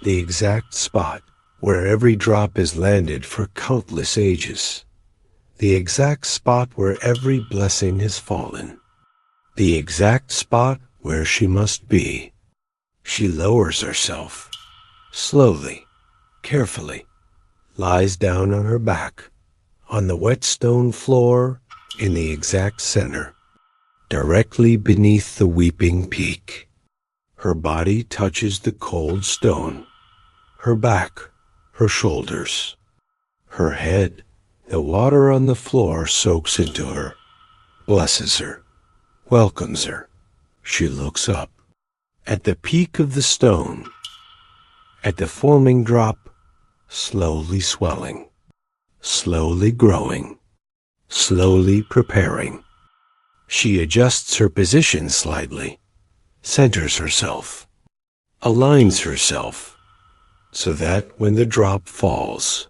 the exact spot where every drop has landed for countless ages, the exact spot where every blessing has fallen, the exact spot where she must be. She lowers herself, slowly, carefully, lies down on her back, on the wet stone floor in the exact center, directly beneath the weeping peak. Her body touches the cold stone, her back, her shoulders, her head. The water on the floor soaks into her, blesses her, welcomes her. She looks up. At the peak of the stone, at the foaming drop, slowly swelling, slowly growing, slowly preparing. She adjusts her position slightly, centers herself, aligns herself, so that when the drop falls,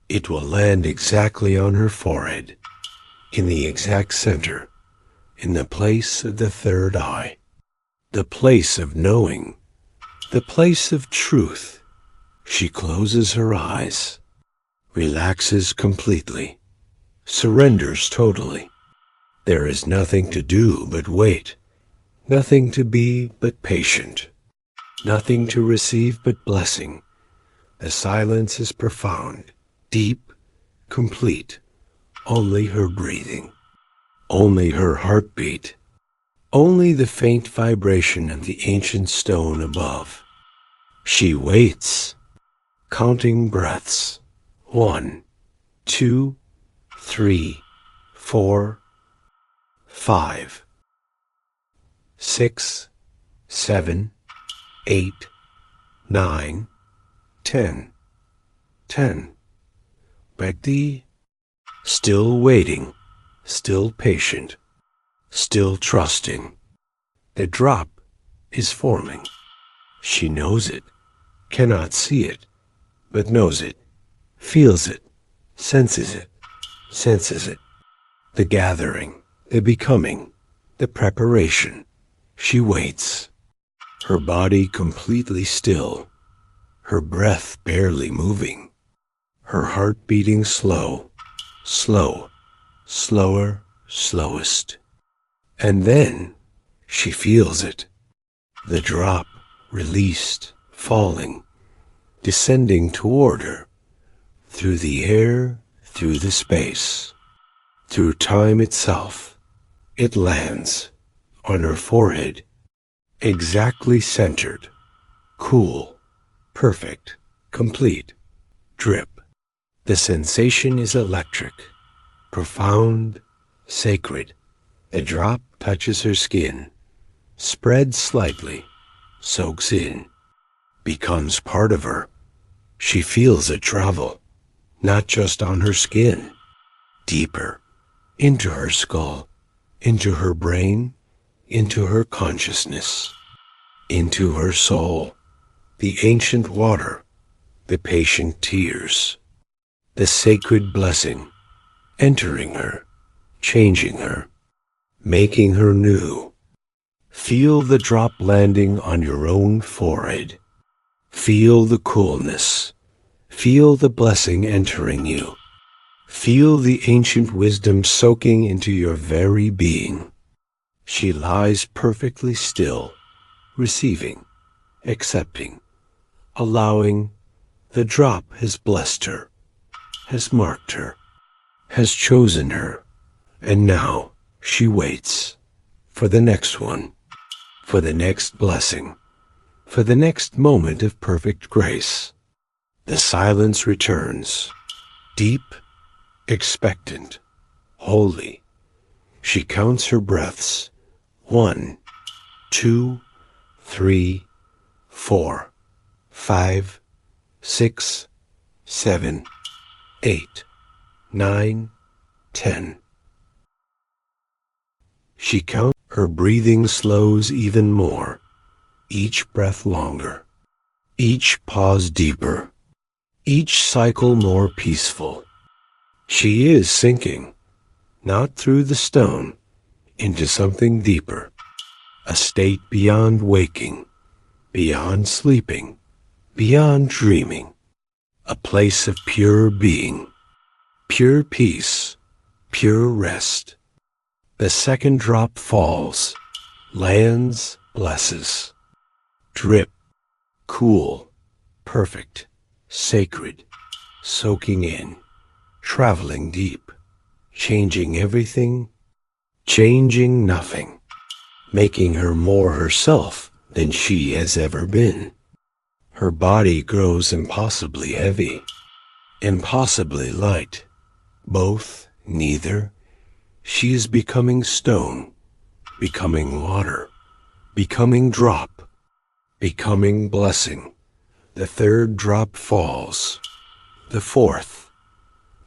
it will land exactly on her forehead, in the exact center, in the place of the third eye, the place of knowing, the place of truth. She closes her eyes, relaxes completely, surrenders totally. There is nothing to do but wait, nothing to be but patient, nothing to receive but blessing. The silence is profound, deep, complete. Only her breathing, only her heartbeat, only the faint vibration of the ancient stone above. She waits, counting breaths. 1, 2, 3, 4, 5, 6, 7, 8, 9, 10. 10. Ready? Still waiting, still patient, still trusting. The drop is forming. She knows it, cannot see it, but knows it, feels it, senses it, senses it. The gathering, the becoming, the preparation. She waits, her body completely still, her breath barely moving, her heart beating slow, slow, slower, slowest. And then she feels it, the drop released, falling, descending toward her, through the air, through the space, through time itself. It lands on her forehead, exactly centered, cool, perfect, complete, drip. The sensation is electric, profound, sacred. The drop touches her skin, spreads slightly, soaks in, becomes part of her. She feels it travel, not just on her skin, deeper, into her skull, into her brain, into her consciousness, into her soul. the ancient water, the patient tears, the sacred blessing, entering her, changing her, making her new. Feel the drop landing on your own forehead. Feel the coolness. Feel the blessing entering you. Feel the ancient wisdom soaking into your very being. She lies perfectly still, receiving, accepting, allowing. The drop has blessed her, has marked her, has chosen her, and now she waits for the next one, for the next blessing, for the next moment of perfect grace. The silence returns, deep, expectant, holy. She counts her breaths. 1, 2, 3, 4, 5, 6, 7, 8, 9, 10. She counts. Her breathing slows even more, each breath longer, each pause deeper, each cycle more peaceful. She is sinking, not through the stone, into something deeper, a state beyond waking, beyond sleeping, beyond dreaming, a place of pure being, pure peace, pure rest. The second drop falls, lands, blesses. Drip, cool, perfect, sacred, soaking in, traveling deep, changing everything, changing nothing, making her more herself than she has ever been. Her body grows impossibly heavy, impossibly light, both, neither. She is becoming stone, becoming water, becoming drop, becoming blessing. The third drop falls, the fourth,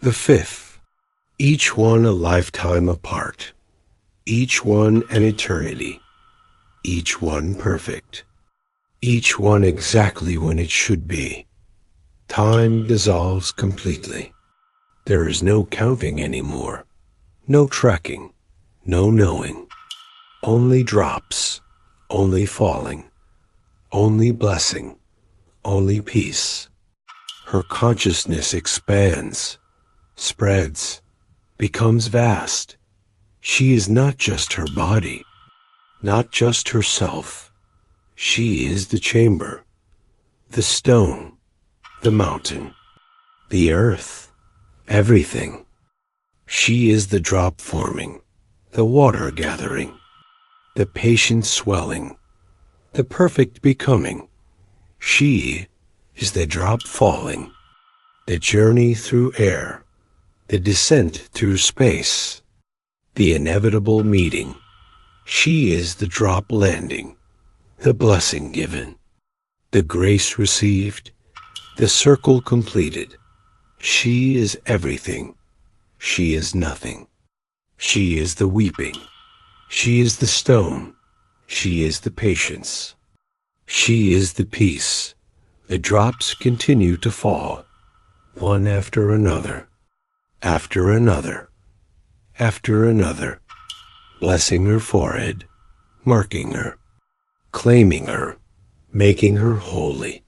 the fifth, each one a lifetime apart, each one an eternity, each one perfect, each one exactly when it should be. Time dissolves completely. There is no counting anymore. No tracking, no knowing, only drops, only falling, only blessing, only peace. Her consciousness expands, spreads, becomes vast. She is not just her body, not just herself. She is the chamber, the stone, the mountain, the earth, everything. She is the drop forming, the water gathering, the patient swelling, the perfect becoming. She is the drop falling, the journey through air, the descent through space, the inevitable meeting. She is the drop landing, the blessing given, the grace received, the circle completed. She is everything. She is nothing. She is the weeping. She is the stone. She is the patience. She is the peace. The drops continue to fall, one after another, after another, after another, blessing her forehead, marking her, claiming her, making her holy,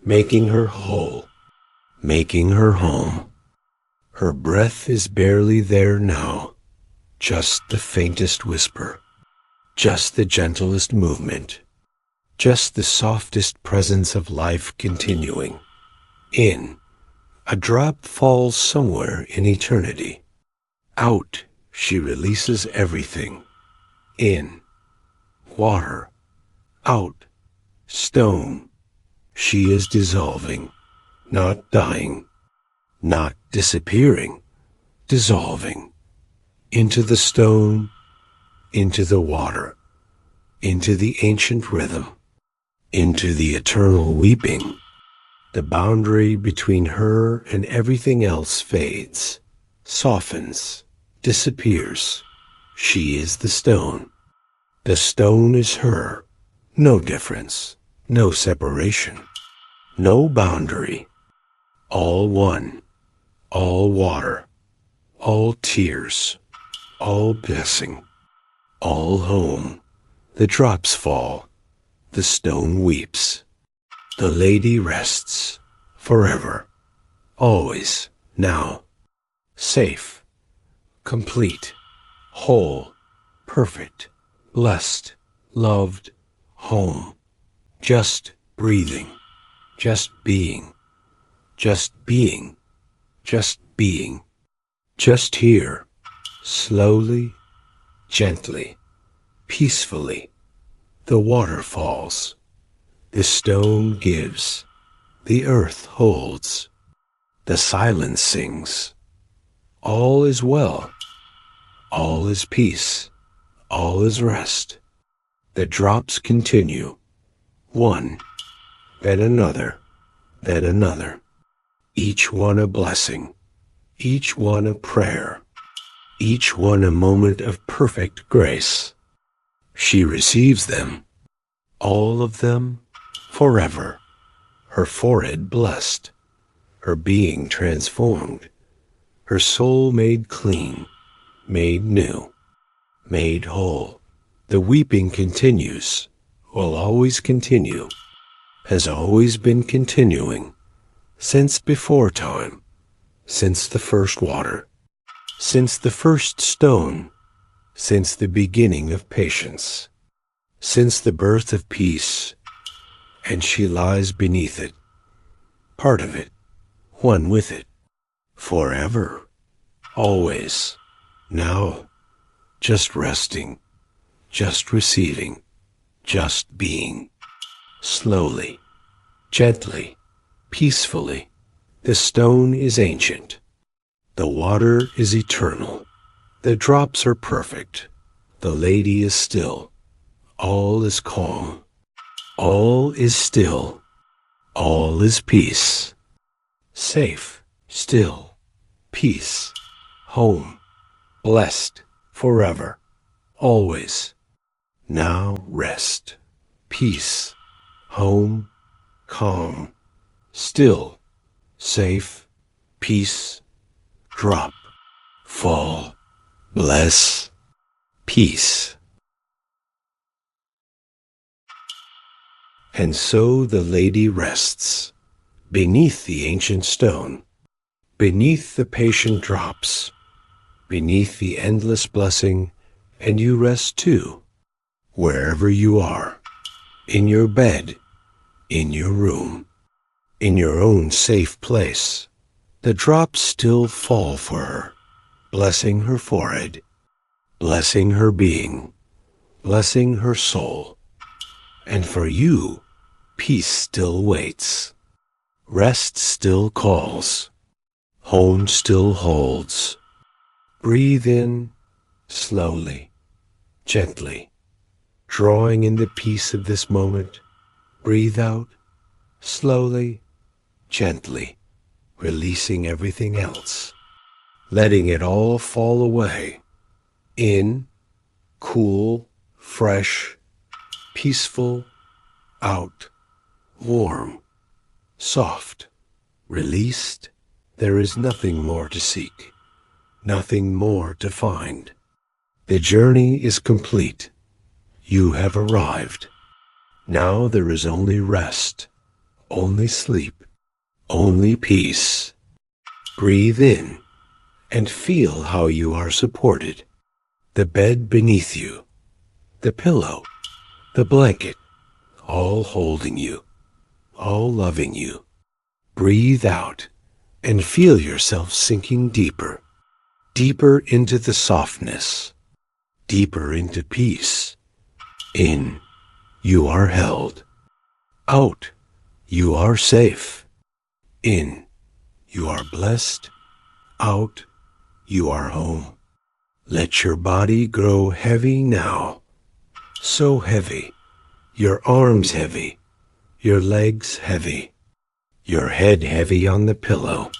making her whole, making her home. Her breath is barely there now, just the faintest whisper, just the gentlest movement, just the softest presence of life continuing. In, a drop falls somewhere in eternity. Out, she releases everything. In, water. Out, stone. She is dissolving, not dying, not disappearing, dissolving, into the stone, into the water, into the ancient rhythm, into the eternal weeping. The boundary between her and everything else fades, softens, disappears. She is the stone. The stone is her. No difference, no separation. No boundary. All one. All water. All tears. All blessing. All home. The drops fall. The stone weeps. The lady rests. Forever. Always. Now. Safe. Complete. Whole. Perfect. Blessed. Loved. Home. Just breathing. Just being. Just being. Just being. Just here. Slowly. Gently. Peacefully. The water falls. The stone gives. The earth holds. The silence sings. All is well. All is peace. All is rest. The drops continue. One, then another, then another. Each one a blessing. Each one a prayer. Each one a moment of perfect grace. She receives them. All of them forever. Her forehead blessed. Her being transformed. Her soul made clean. Made new. Made whole. The weeping continues. Will always continue. Has always been continuing. Since before time. Since the first water. Since the first stone. Since the beginning of patience. Since the birth of peace. And she lies beneath it. Part of it. One with it. Forever. Always. Now. Just resting. Just receiving. Just being. Slowly. Gently. Peacefully. The stone is ancient. The water is eternal. The drops are perfect. The lady is still. All is calm. All is still. All is peace. Safe. Still. Peace. Home. Blessed. Forever. Always. Now rest. Peace. Home. Calm. Still. Safe. Peace. Drop. Fall. Bless. Peace. And so the lady rests, beneath the ancient stone, beneath the patient drops, beneath the endless blessing, and you rest too, wherever you are, in your bed, in your room, in your own safe place. The drops still fall for her, blessing her forehead, blessing her being, blessing her soul. And for you, peace still waits. Rest still calls. Home still holds. Breathe in slowly, gently, drawing in the peace of this moment. Breathe out slowly, gently, releasing everything else, letting it all fall away. In, cool, fresh, peaceful, out, warm, soft, released. There is nothing more to seek, nothing more to find. The journey is complete. You have arrived. Now there is only rest, only sleep, only peace. Breathe in and feel how you are supported. The bed beneath you, the pillow, the blanket, all holding you, all loving you. Breathe out and feel yourself sinking deeper, deeper into the softness, deeper into peace. In, you are held. Out, you are safe. In, you are blessed. Out, you are home. Let your body grow heavy now. So heavy. Your arms heavy. Your legs heavy. Your head heavy on the pillow.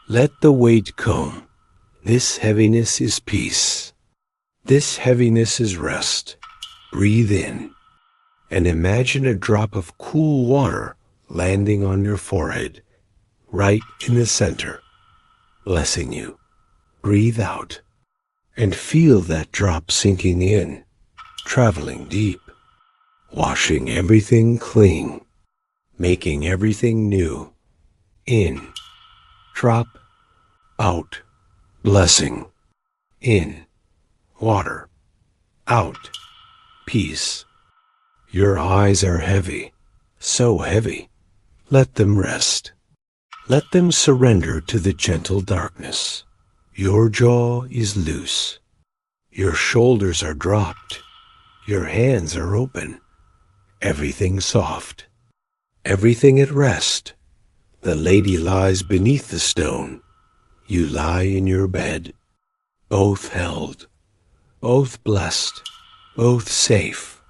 Let the weight come. This heaviness is peace. This heaviness is rest. Breathe in and imagine a drop of cool water landing on your forehead, right in the center, blessing you. Breathe out and feel that drop sinking in, traveling deep, washing everything clean, making everything new. In, drop, out, blessing. In, water, out, peace. Your eyes are heavy, so heavy. Let them rest. Let them surrender to the gentle darkness. Your jaw is loose. Your shoulders are dropped. Your hands are open. Everything soft. Everything at rest. The lady lies beneath the stone. You lie in your bed. Both held. Both blessed. Both safe.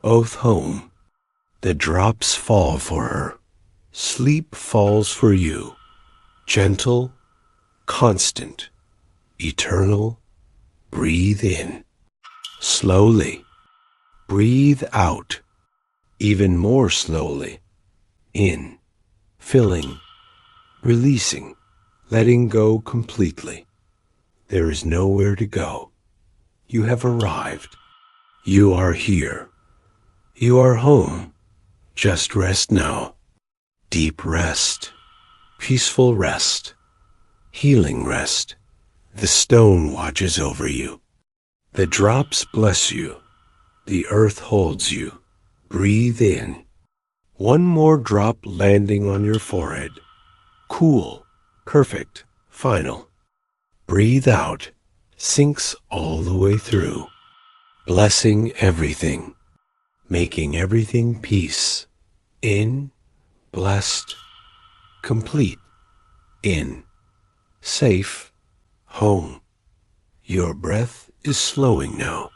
Both home. The drops fall for her. Sleep falls for you. Gentle, constant, eternal. Breathe in. Slowly. Breathe out. Even more slowly. In. Filling. Releasing. Letting go completely. There is nowhere to go. You have arrived. You are here. You are home. Just rest now. Deep rest. Peaceful rest. Healing rest. The stone watches over you. The drops bless you. The earth holds you. Breathe in. One more drop landing on your forehead. Cool. Perfect. Final. Breathe out. Sinks all the way through. Blessing everything. Making everything peace. In. Blessed. Complete. In. Safe. Home. Your breath is slowing now.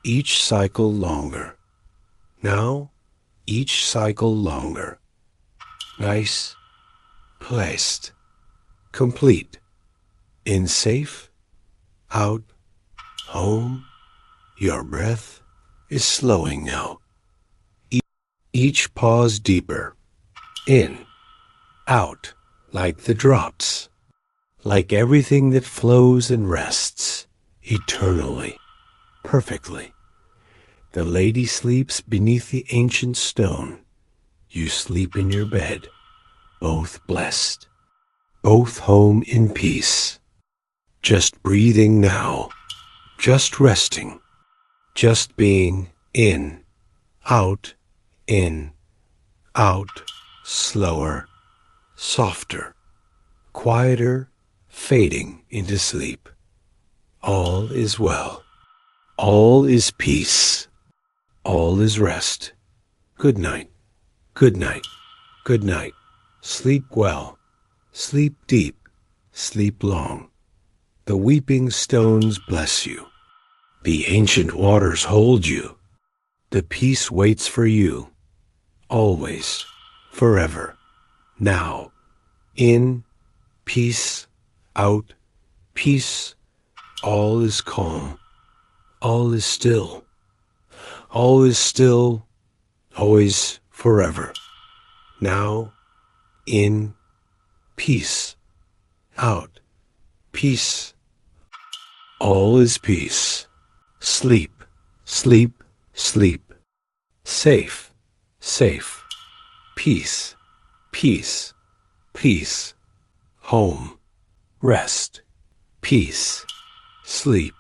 Each cycle longer. Now, each cycle longer. Nice. Placed. Complete. In safe. Out. Home. Your breath is slowing now. Each pause deeper. In. Out. Like the drops. Like everything that flows and rests. Eternally. Perfectly. The lady sleeps beneath the ancient stone. You sleep in your bed. Both blessed. Both home in peace. Just breathing now. Just resting. Just being in. Out. In. Out. Slower. Softer. Quieter. Fading into sleep. All is well. All is peace. All is rest. Good night. Good night. Good night. Sleep well. Sleep deep. Sleep long. The weeping stones bless you. The ancient waters hold you. The peace waits for you. Always. Forever. Now. In. Peace. Out. Peace. All is calm. All is still. All is still. Always. Forever. Now. In. Peace. Out. Peace. All is peace. Sleep. Sleep. Sleep. Safe. Safe. Peace. Peace. Peace. Home. Rest. Peace. Sleep.